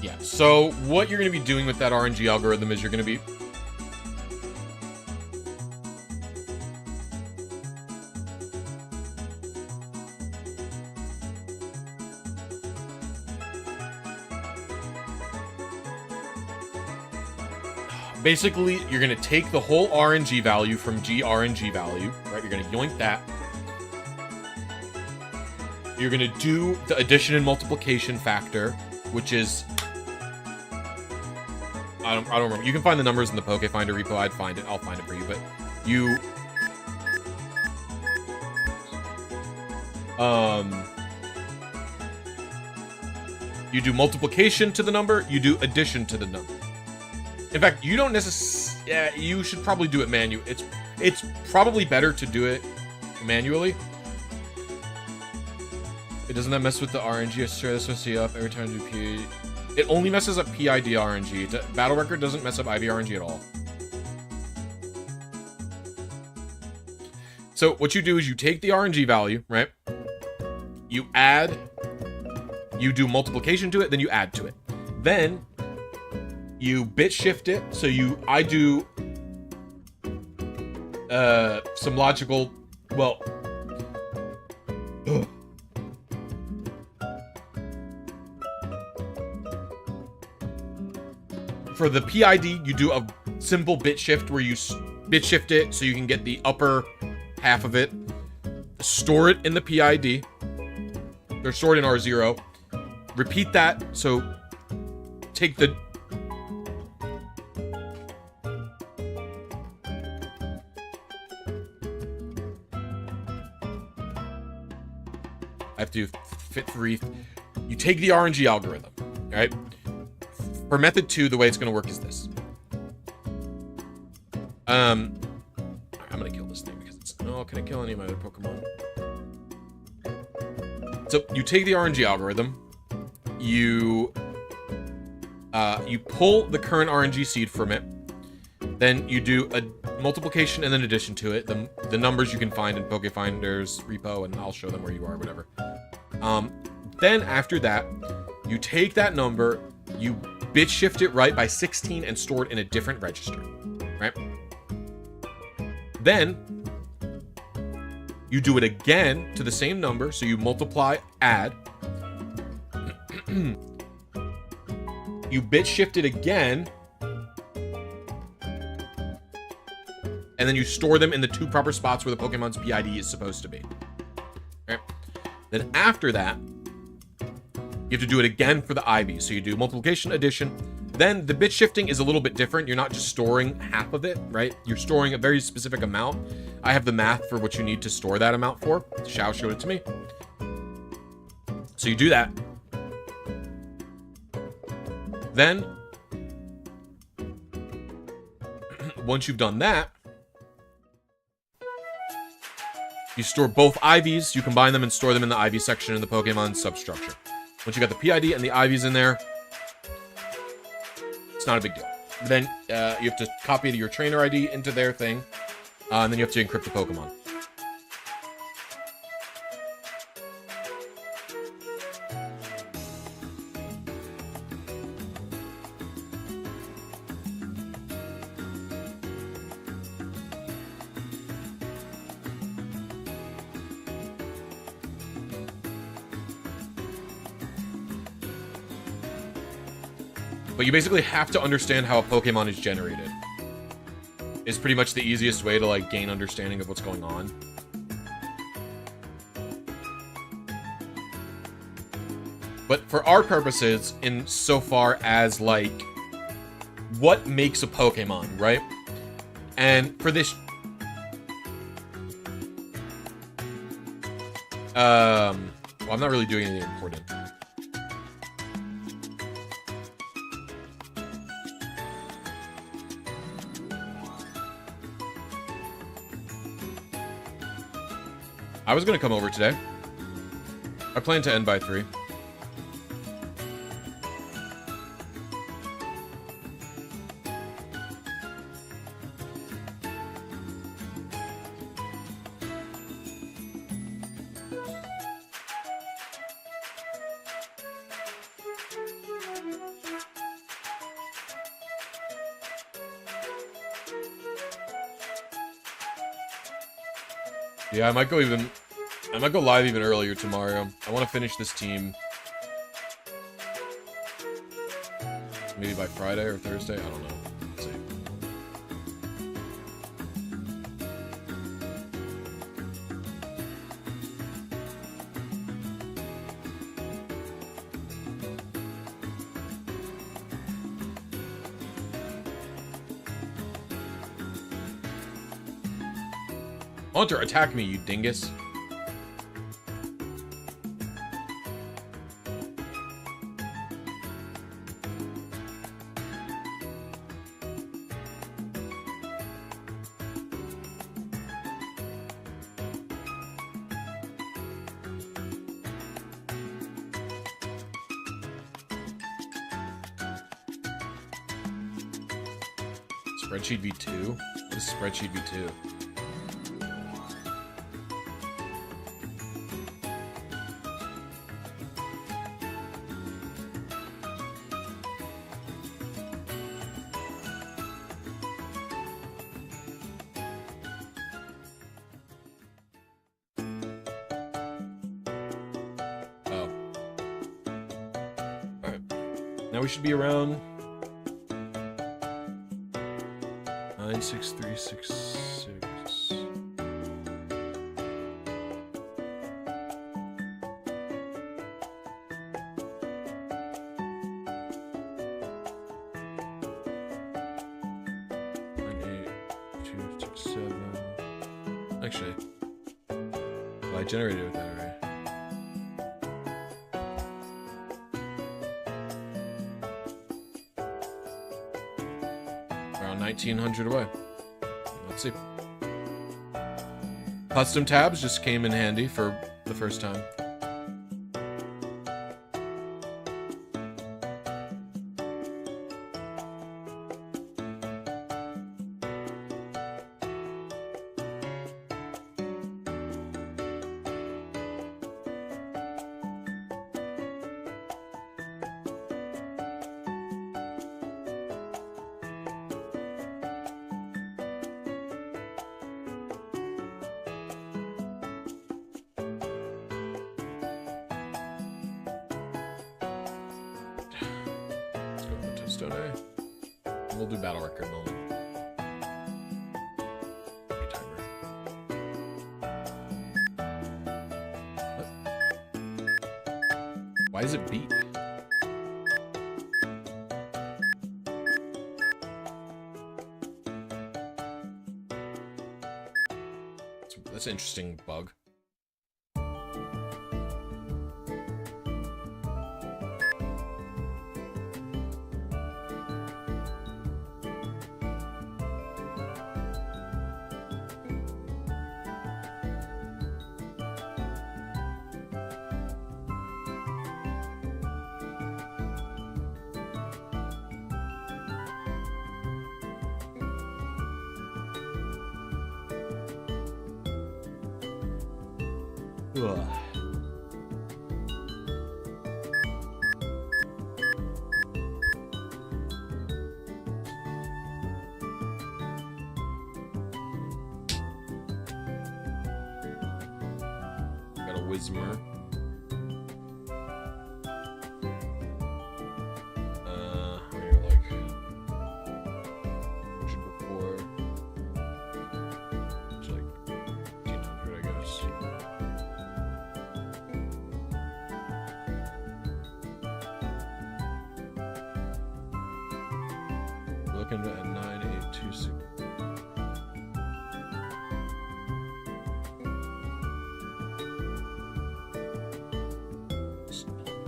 Yeah, so what you're going to be doing with that RNG algorithm is you're going to be... basically, you're going to take the whole RNG value from GRNG value, right? You're going to yoink that. You're going to do the addition and multiplication factor, which is... I don't remember. You can find the numbers in the Pokefinder repo. I'd find it. I'll find it for you. But you... You do multiplication to the number. You do addition to the number. In fact, you don't necessarily... Yeah, you should probably do it manually. It's probably better to do it manually. It doesn't that mess with the RNG? I swear this will see up every time you do P. It only messes up PID RNG. Battle Record doesn't mess up IV RNG at all. So what you do is you take the RNG value, right? You add, you do multiplication to it, then you add to it. Then you bit shift it. So I do some logical, well, for the PID, you do a simple bit shift where you bit shift it so you can get the upper half of it, store it in the PID. They're stored in R0. Repeat that. So take the... I have to fit 3. You take the RNG algorithm, all right? For method 2, the way it's going to work is this. I'm going to kill this thing because it's... Oh, can I kill any of my other Pokemon? So you take the RNG algorithm, you pull the current RNG seed from it, then you do a multiplication and then addition to it. The numbers you can find in Pokefinder's repo, and I'll show them where you are, whatever. Then after that, you take that number, you bit shift it right by 16 and store it in a different register, right? Then you do it again to the same number, so you multiply, add. You bit shift it again, and then you store them in the 2 proper spots where the Pokemon's PID is supposed to be. Okay. Then after that, you have to do it again for the IV. So you do multiplication, addition. Then the bit shifting is a little bit different. You're not just storing half of it, right? You're storing a very specific amount. I have the math for what you need to store that amount for. Xiao showed it to me. So you do that. Then, once you've done that, you store both IVs, you combine them and store them in the IV section in the Pokemon substructure. Once you got the PID and the IVs in there, it's not a big deal. Then you have to copy your trainer ID into their thing, and then you have to encrypt the Pokemon. But you basically have to understand how a Pokemon is generated. It's pretty much the easiest way to, like, gain understanding of what's going on. But for our purposes, in so far as, like, what makes a Pokemon, right? And for this... well, I'm not really doing anything important. I was going to come over today. I plan to end by 3. Yeah, I might go live even earlier tomorrow. I want to finish this team. Maybe by Friday or Thursday, I don't know. Let's see. Hunter, attack me, you dingus. Spreadsheet V2? What is Spreadsheet V2? Oh. Alright. Now we should be around 96366. Actually, well, I generated with that already. Around 1900 away. Let's see. Custom tabs just came in handy for the first time. We'll do battle record moment. Timer. What? Why is it beep? That's an interesting bug. Ugh. Got a Whismer. What do you like? Should before. It's like 1500, I guess. Looking at 9826.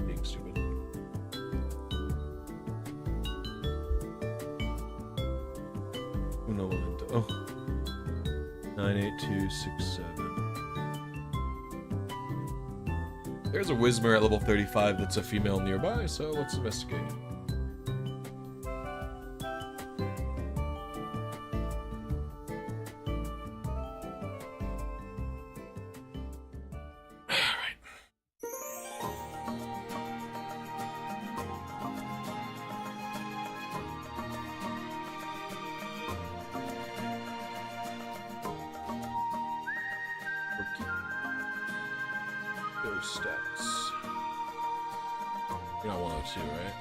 Being stupid. Uno momento. Oh. 98267. There's a Whismer at level 35 that's a female nearby, so let's investigate. Stats. You're not 102, right?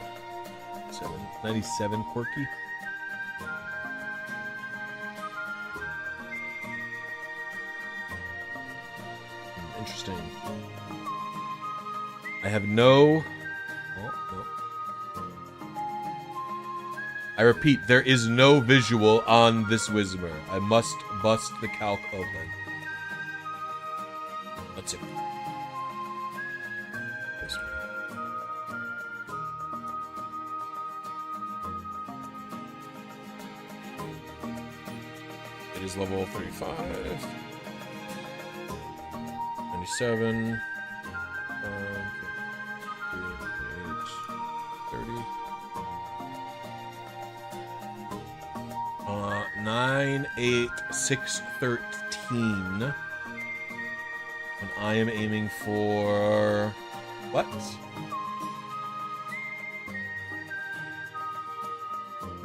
97 quirky. Interesting. I have no. Oh, no. I repeat, there is no visual on this Whismer. I must bust the calc open. Let's see. It is level 35. 97. 30. 9, 8, 6, 13. And I am aiming for what? 9,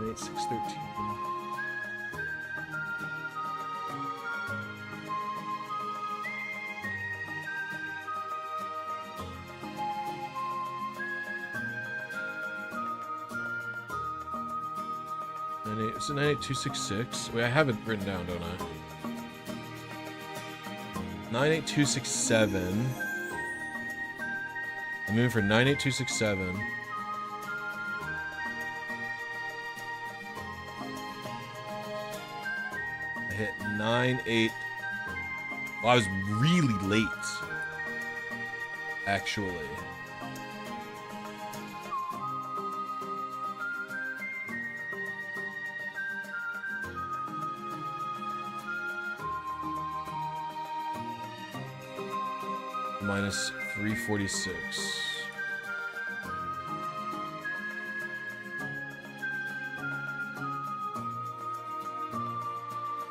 8, 6, 13. Is it 98266? Wait, I have it written down, don't I? 98267. I'm moving for 98267. I hit 98. Well, I was really late. Actually. Minus 346.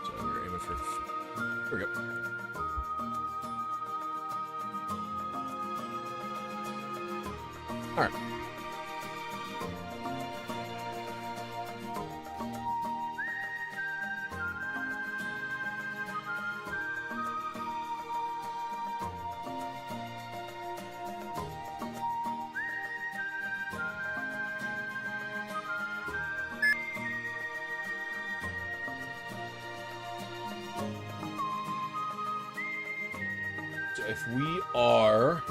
So we're aiming for. There we go. All right. If we are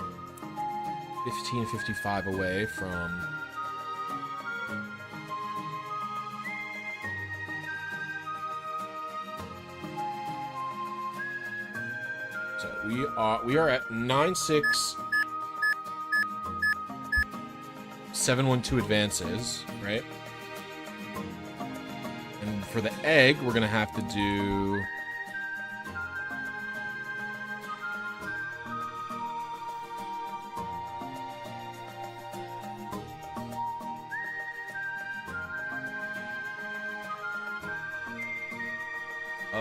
1555 away from we are at 96712 advances, right? And for the egg, we're gonna have to do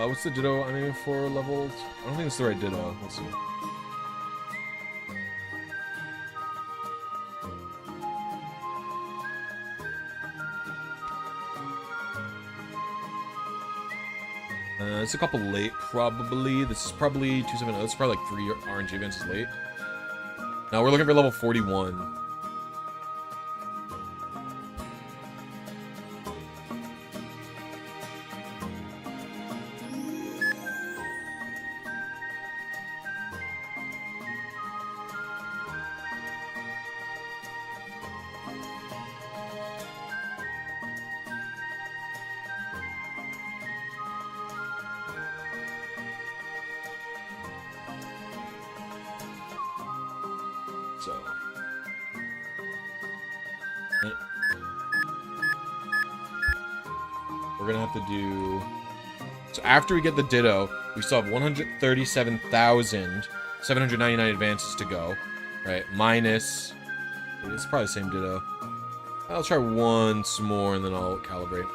what's the ditto I'm aiming for leveled? I don't think it's the right ditto. Let's see. It's a couple late, probably. This is probably 270. This is probably like 3 RNG events late. Now we're looking for level 41. So we're gonna have to do. So after we get the ditto, we still have 137,799 advances to go, right? Minus. It's probably the same ditto. I'll try once more and then I'll calibrate.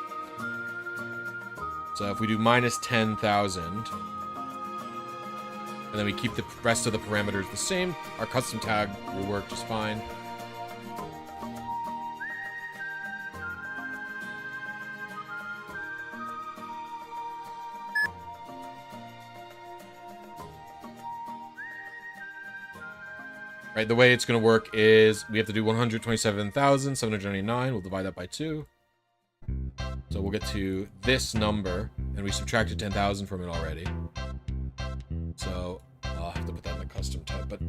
So if we do minus 10,000. And then we keep the rest of the parameters the same. Our custom tag will work just fine. Right, the way it's going to work is we have to do 127,799. We'll divide that by 2. So we'll get to this number, and we subtracted 10,000 from it already. So I'll have to put that in the custom tab, but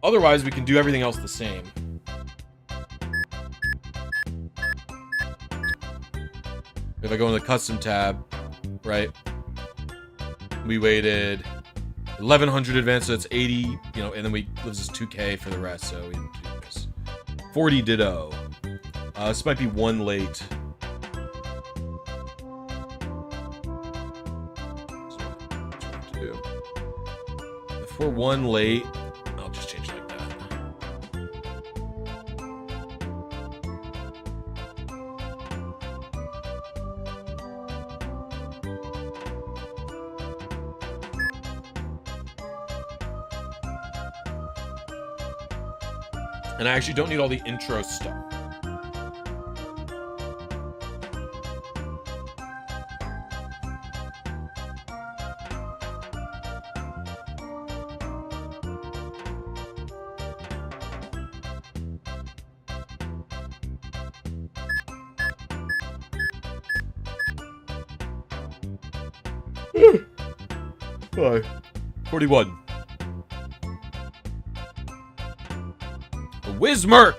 otherwise we can do everything else the same. If I go in the custom tab, right, we waited 1100 advance, so it's 80, you know, and then we gives us 2k for the rest, so we do this. 40 ditto. This might be one late. If we're one late, I'll just change it like that. And I actually don't need all the intro stuff. Hi. 41. A Whismer!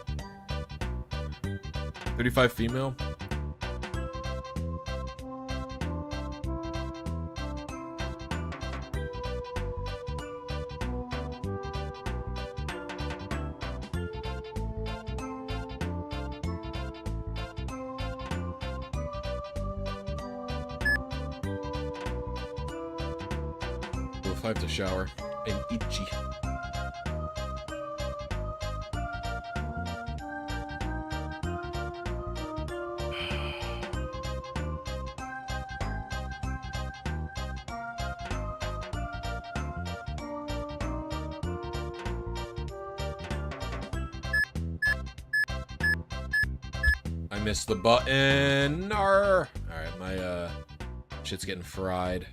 35 female. I have to shower and itchy. I missed the button. Arr. All right, my shit's getting fried.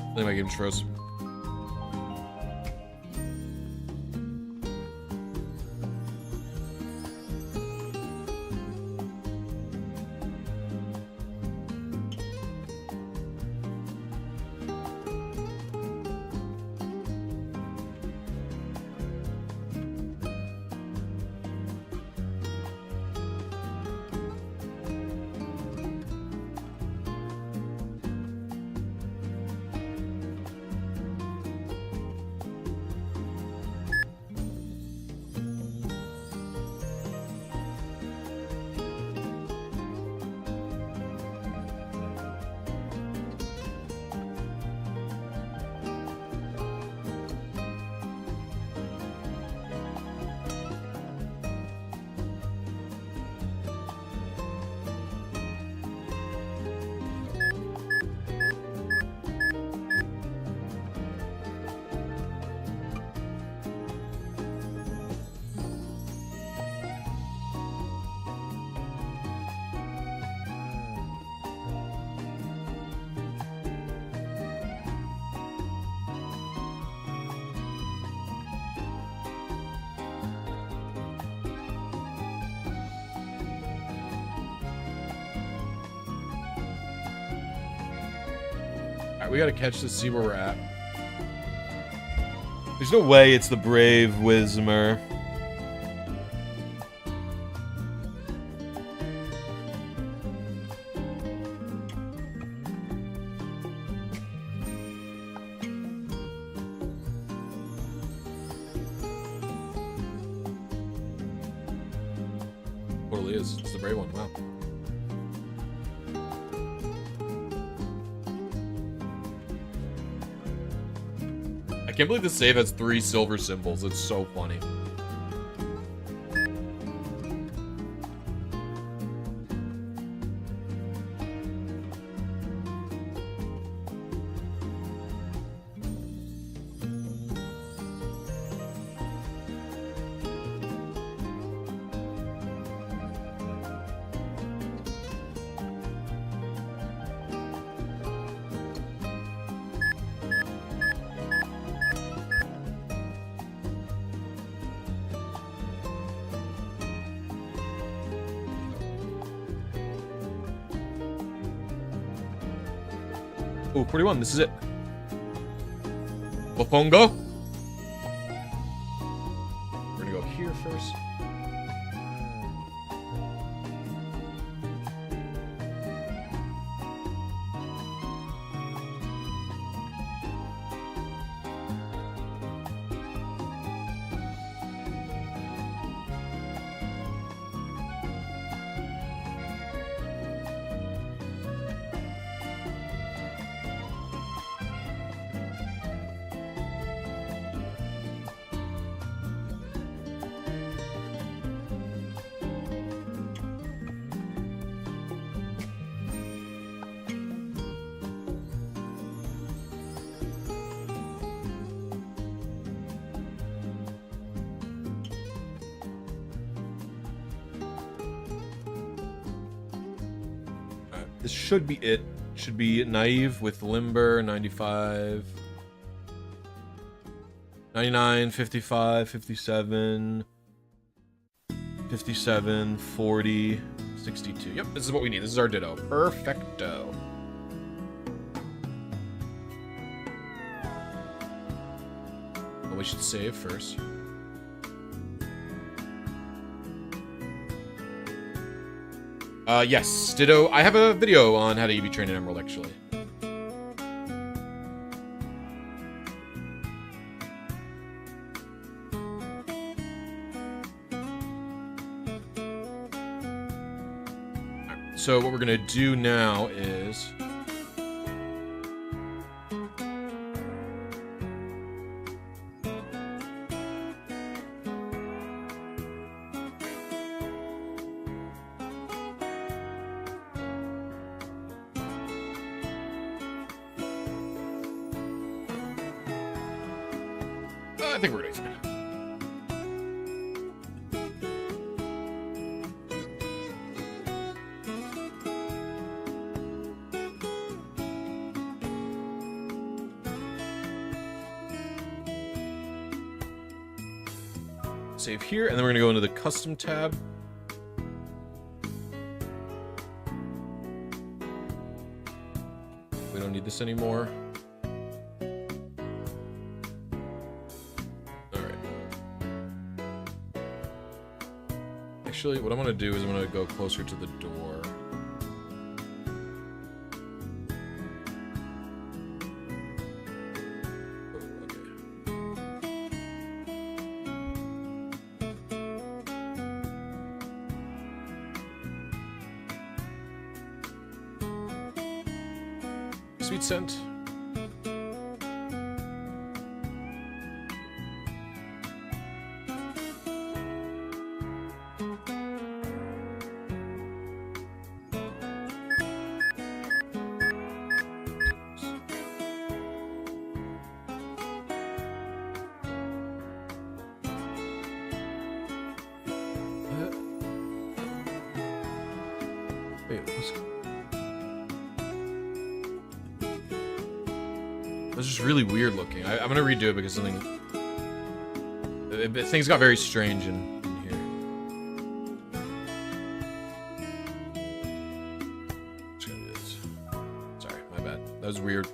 I think my game's froze. Alright, we gotta catch this, see where we're at. There's no way it's the brave Whismer. Totally is. It's the brave one. Wow. I can't believe the save has 3 silver symbols. It's so funny. Oh, 41, this is it. Bofongo. This should be it. Should be Naive with Limber, 95. 99, 55, 57, 57, 40, 62. Yep, this is what we need. This is our ditto. Perfecto. Well, we should save first. Yes, ditto. I have a video on how to EV train an emerald, actually. So what we're gonna do now is I think we're gonna be fine. Save here, and then we're gonna go into the custom tab. We don't need this anymore. Actually, what I'm going to do is I'm going to go closer to the door. Okay. Sweet scent. That's just really weird looking. I'm gonna redo it because something... things got very strange in here. Just gonna do this. Sorry, my bad. That was weird.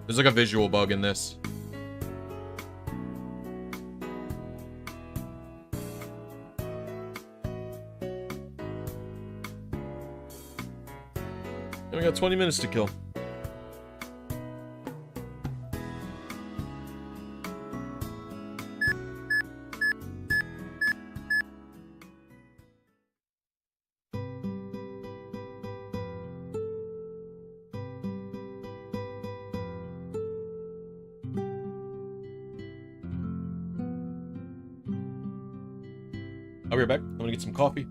There's like a visual bug in this. And we got 20 minutes to kill. I'll be right back. I'm gonna get some coffee.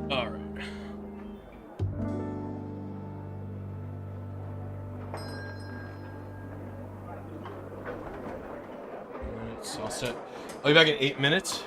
All right. So I'll set. I'll be back in 8 minutes.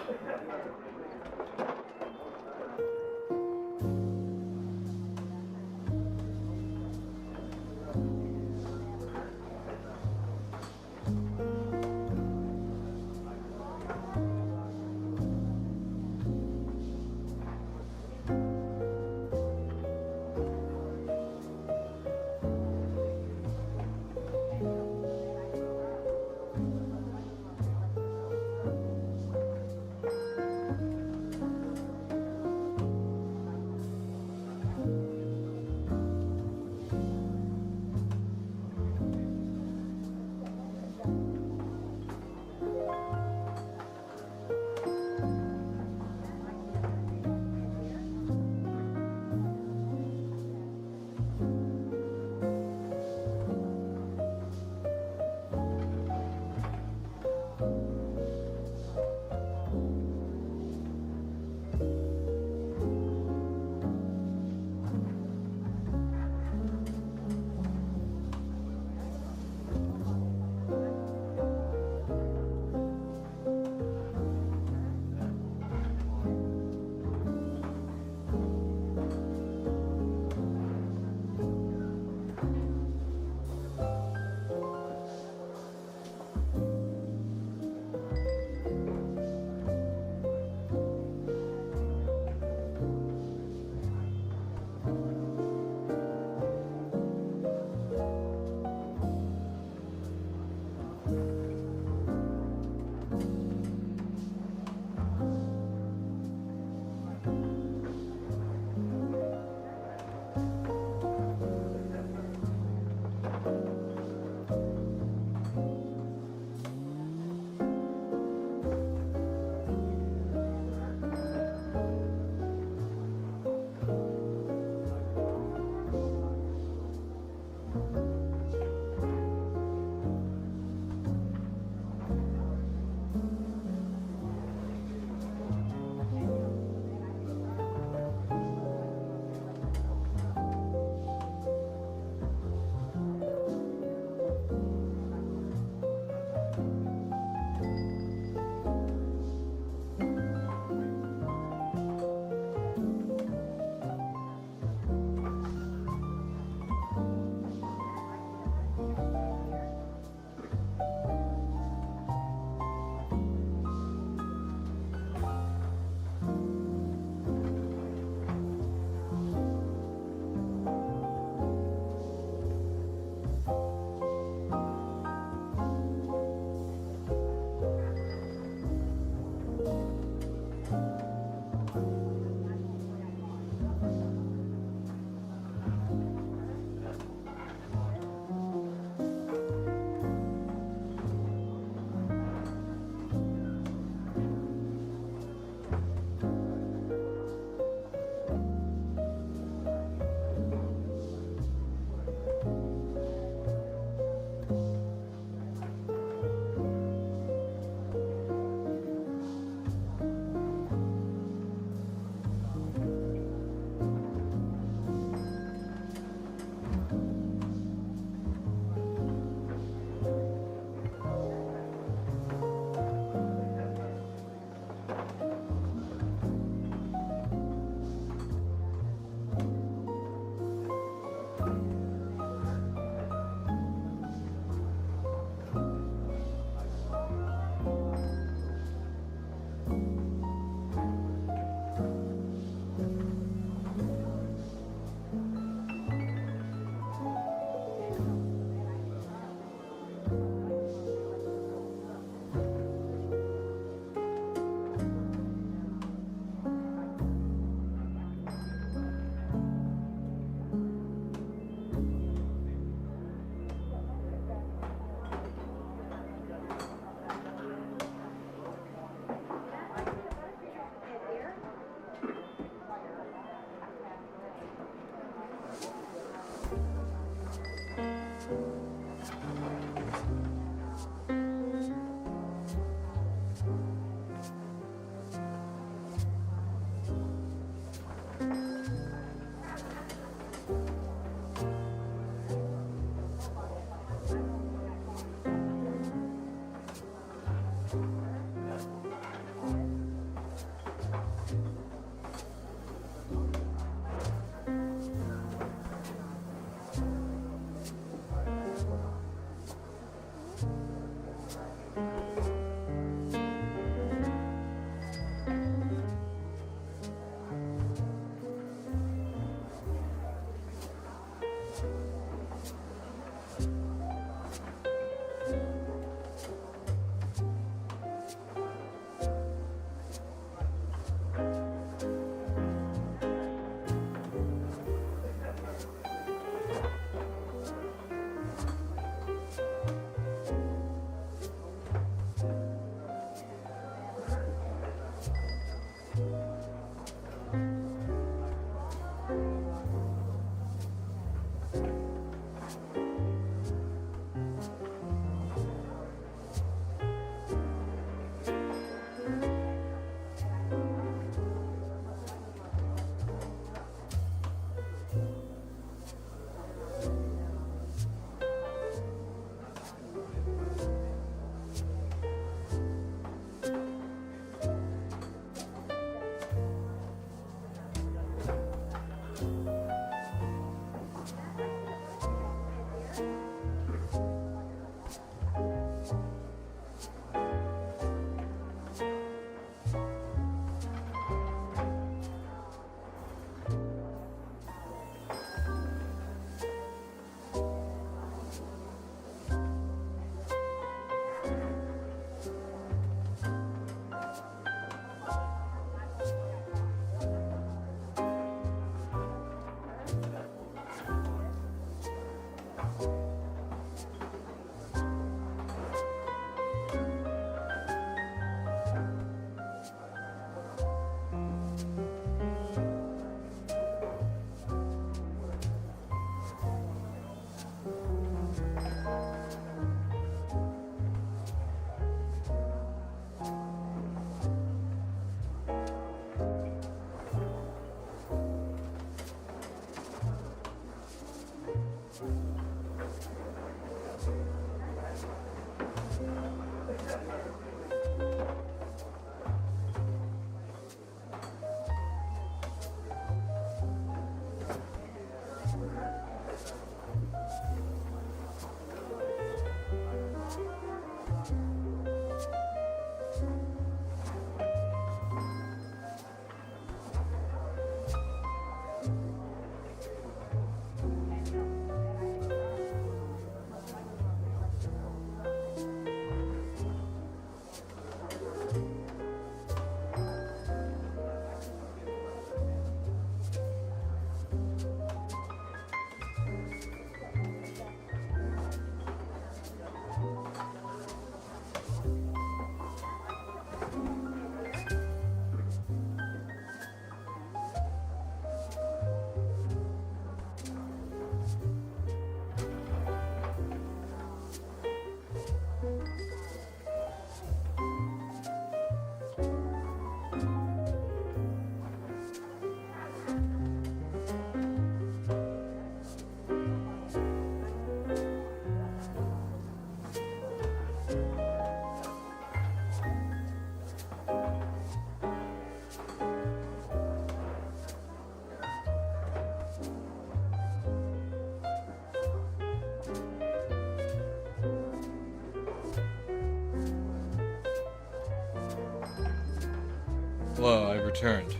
Hello, I've returned.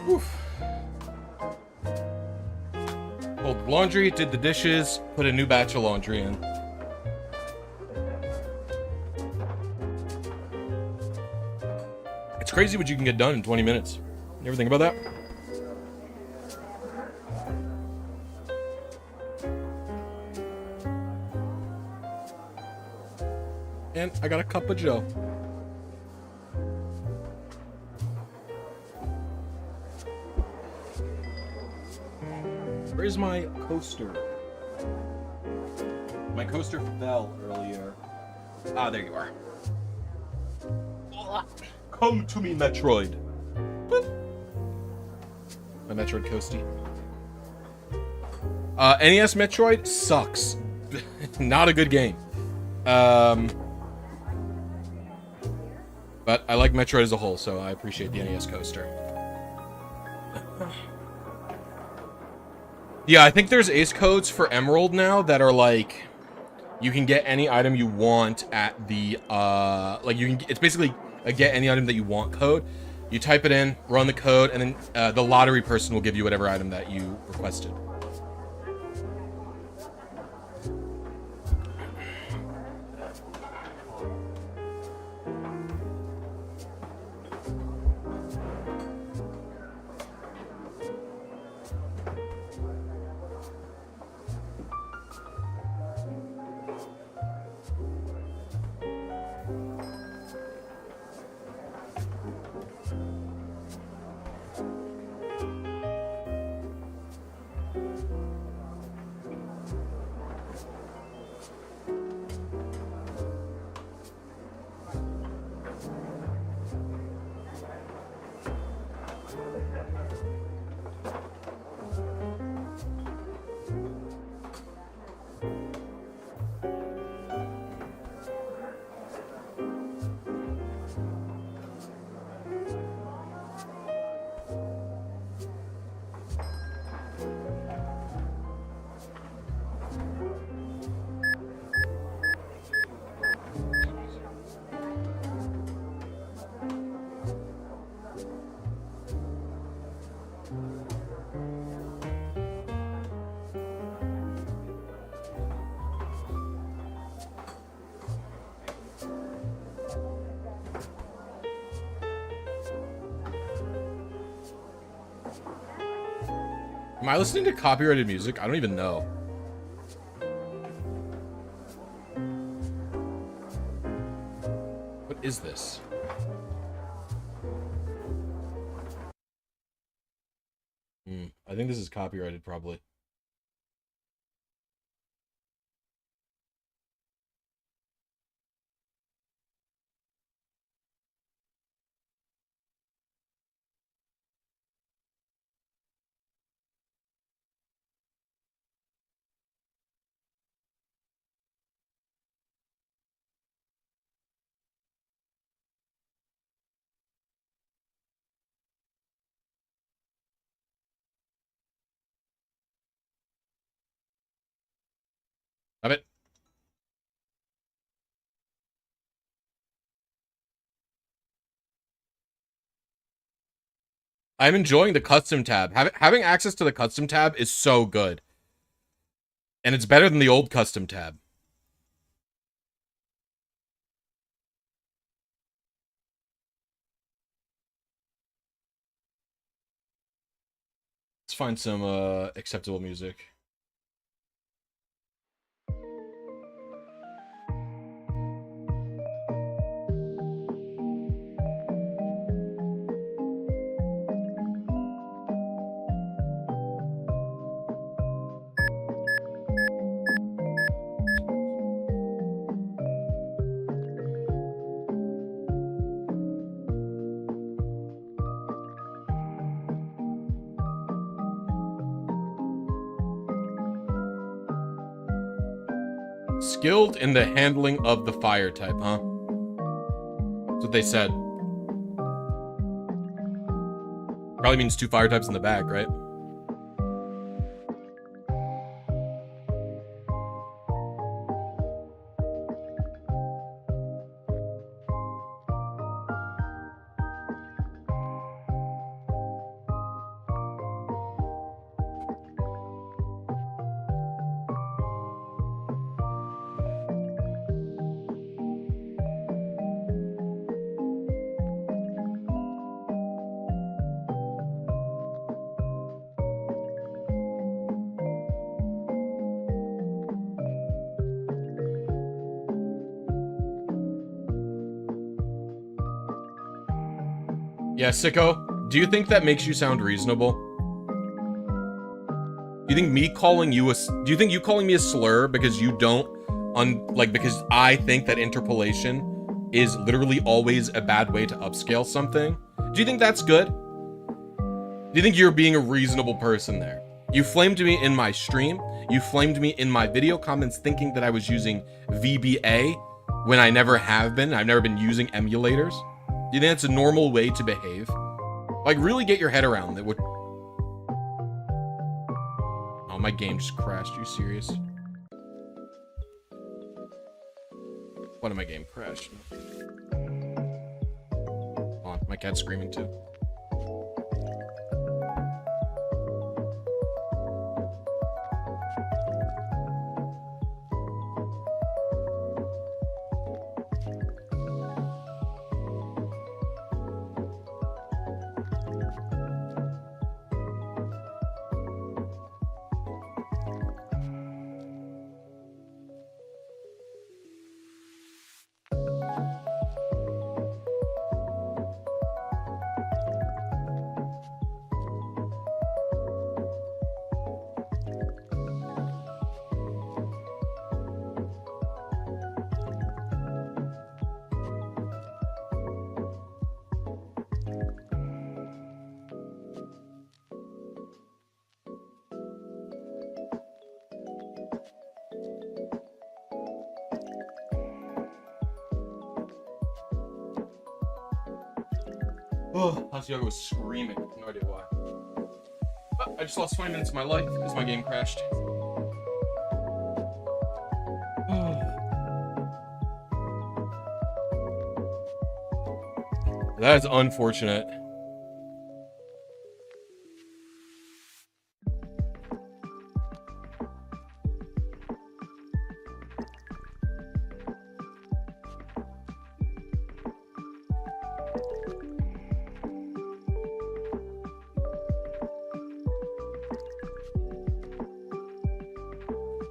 Oof. Folded laundry, did the dishes, put a new batch of laundry in. It's crazy what you can get done in 20 minutes. You ever think about that? And I got a cup of Joe. Where's my coaster? My coaster fell earlier. Ah, there you are. Come to me, Metroid. Boop. My Metroid coasty. NES Metroid sucks. Not a good game. But I like Metroid as a whole, so I appreciate the NES coaster. Yeah, I think there's ace codes for Emerald now that are like, you can get any item you want at the, like you can, it's basically a get any item that you want code. You type it in, run the code, and then the lottery person will give you whatever item that you requested. Am I listening to copyrighted music? I don't even know. What is this? I think this is copyrighted, probably. Have it. I'm enjoying the custom tab. Having access to the custom tab is so good. And it's better than the old custom tab. Let's find some acceptable music. Skilled in the handling of the fire type, huh? That's what they said. Probably means 2 fire types in the back, right? Yeah, Sicko, do you think that makes you sound reasonable? Do you think me calling you do you think you calling me a slur because you don't, because I think that interpolation is literally always a bad way to upscale something? Do you think that's good? Do you think you're being a reasonable person there? You flamed me in my stream. You flamed me in my video comments thinking that I was using VBA when I never have been. I've never been using emulators. Do you think that's a normal way to behave? Like, really get your head around that. Oh, my game just crashed. Are you serious? What did my game crash? Hold on, my cat's screaming too. Oh, Asiago was screaming. No idea why. But I just lost 20 minutes of my life because my game crashed. That is unfortunate.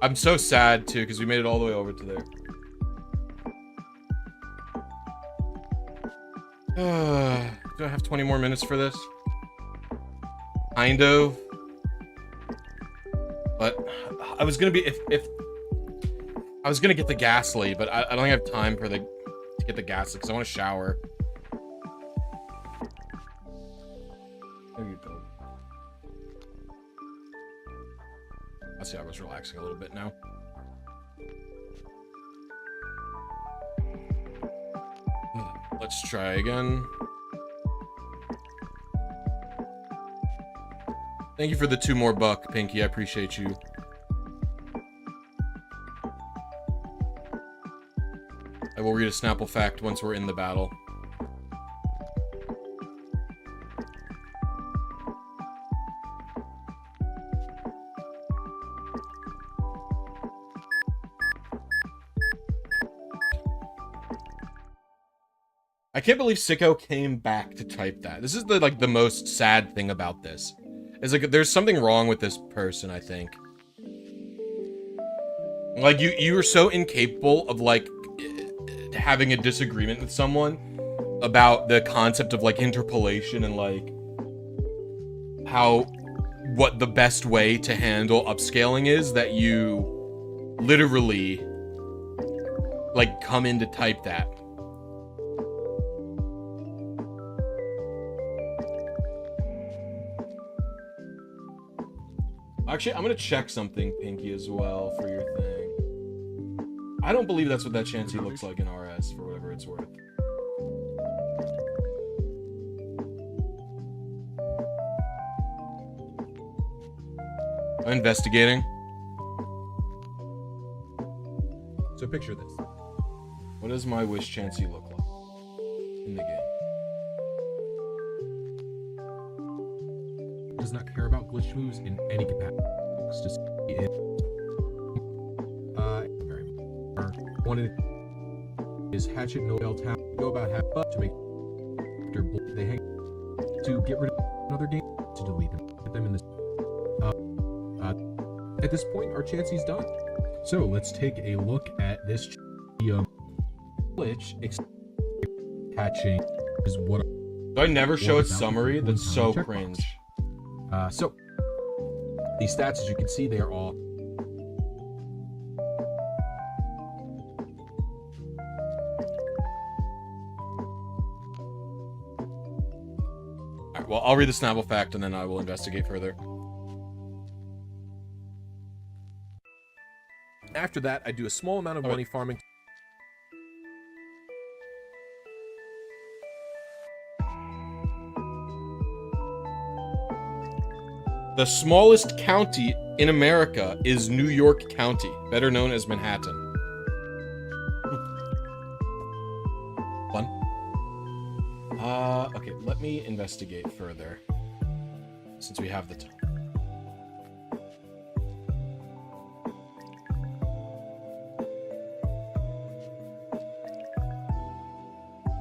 I'm so sad too because we made it all the way over to there. Do I have 20 more minutes for this? Kind of. But I was gonna be if I was gonna get the ghastly, but I don't have time for to get the ghastly because I want to shower. There you go. I see I was relaxing a little bit now. Let's try again. Thank you for the 2 more buck, Pinky. I appreciate you. I will read a Snapple fact once we're in the battle. I can't believe Sicko came back to type that. This is the most sad thing about this. Is like there's something wrong with this person, I think. Like you are so incapable of like having a disagreement with someone about the concept of like interpolation and like what the best way to handle upscaling is, that you literally like come in to type that. Actually, I'm gonna check something, Pinky, as well for your thing. I don't believe that's what that Chansey looks like in RS, for whatever it's worth. I'm investigating. So picture this. What does my Wish Chansey look like in the game? Does not care about glitch moves in any capacity. Just very one is Hatchet no L tap. Go about half up to make they hang to get rid of another game to delete them. Get them in this. At this point, our Chansey's done. So let's take a look at this glitch. Hatching is what Do I never show its without summary? the That's so checkbox. cringe. So these stats, as you can see, they are all Alright, well, I'll read the Snapple fact and then I will investigate further. After that, I do a small amount of money farming. The smallest county in America is New York County, better known as Manhattan. Fun. Okay, let me investigate further, since we have the time.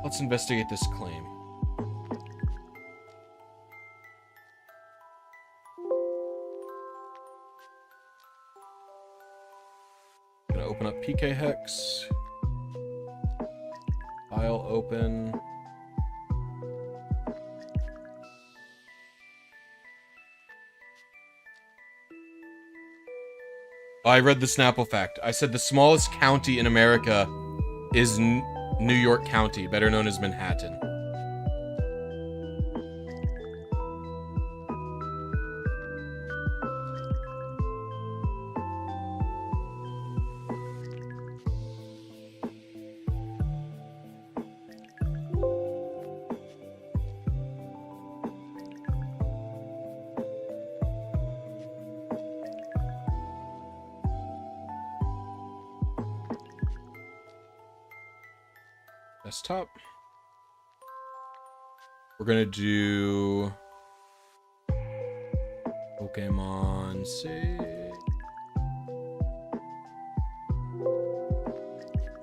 Let's investigate this claim. Gonna open up PK Hex. File open. I read the Snapple fact. I said the smallest county in America is New York County, better known as Manhattan. Desktop. We're gonna do Pokemon save.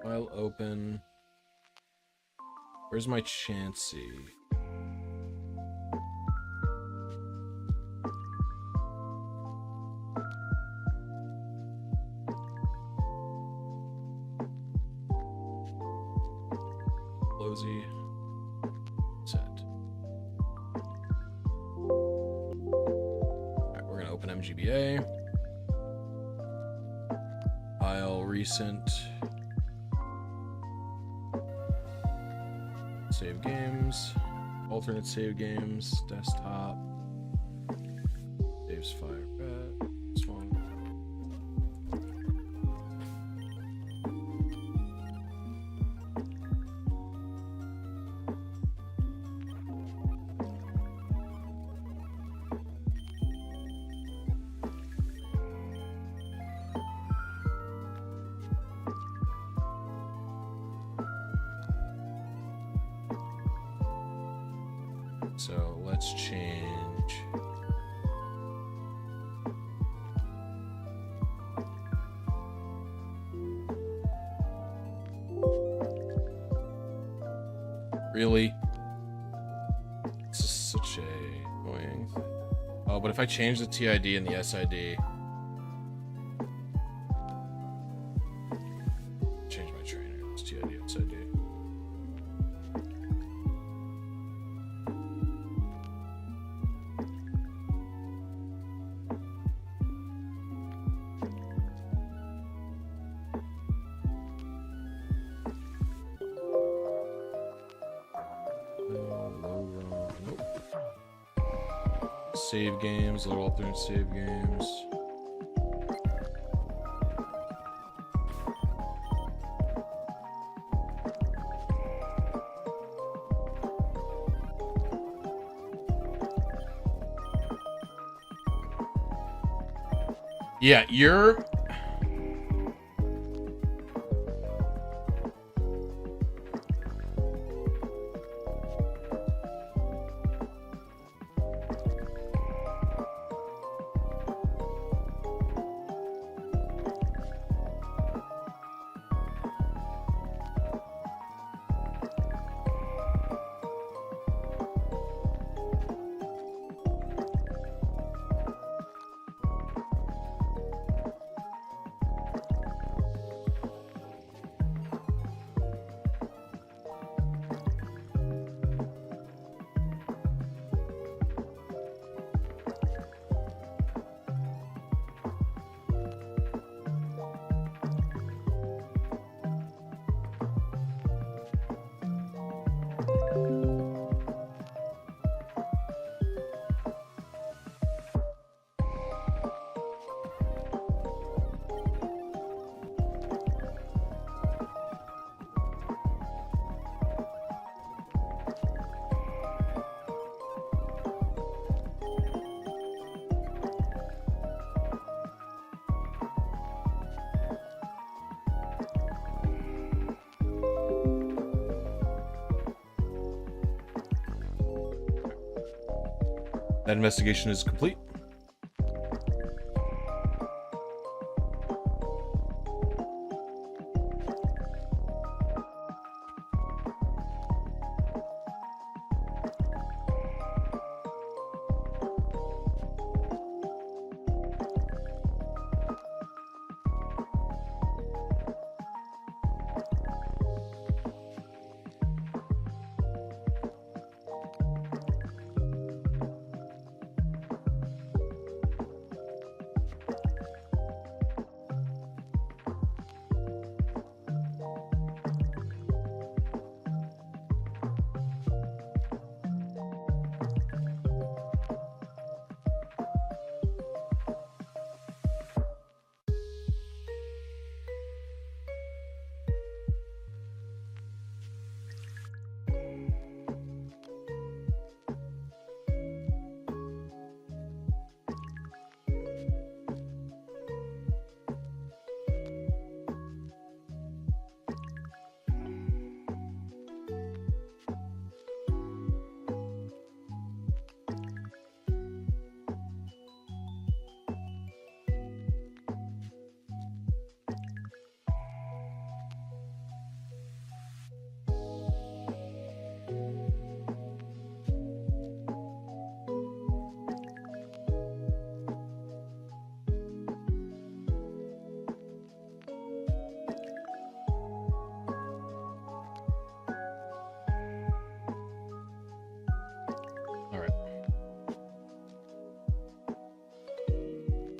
File open. Where's my Chansey? Set. Alright, we're gonna open MGBA. File recent. Save games. Alternate save games. Desktop. Saves fire bet. This one. So let's change. Really? This is such a annoying thing. Oh, but if I change the TID and the SID, change my trainer. It's TID, SID. Save games, little alternate save games. Yeah, you're... That investigation is complete.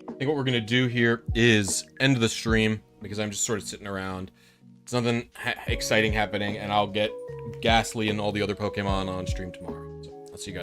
I think what we're going to do here is end the stream because I'm just sort of sitting around. There's nothing exciting happening, and I'll get Ghastly and all the other Pokemon on stream tomorrow. So I'll see you guys.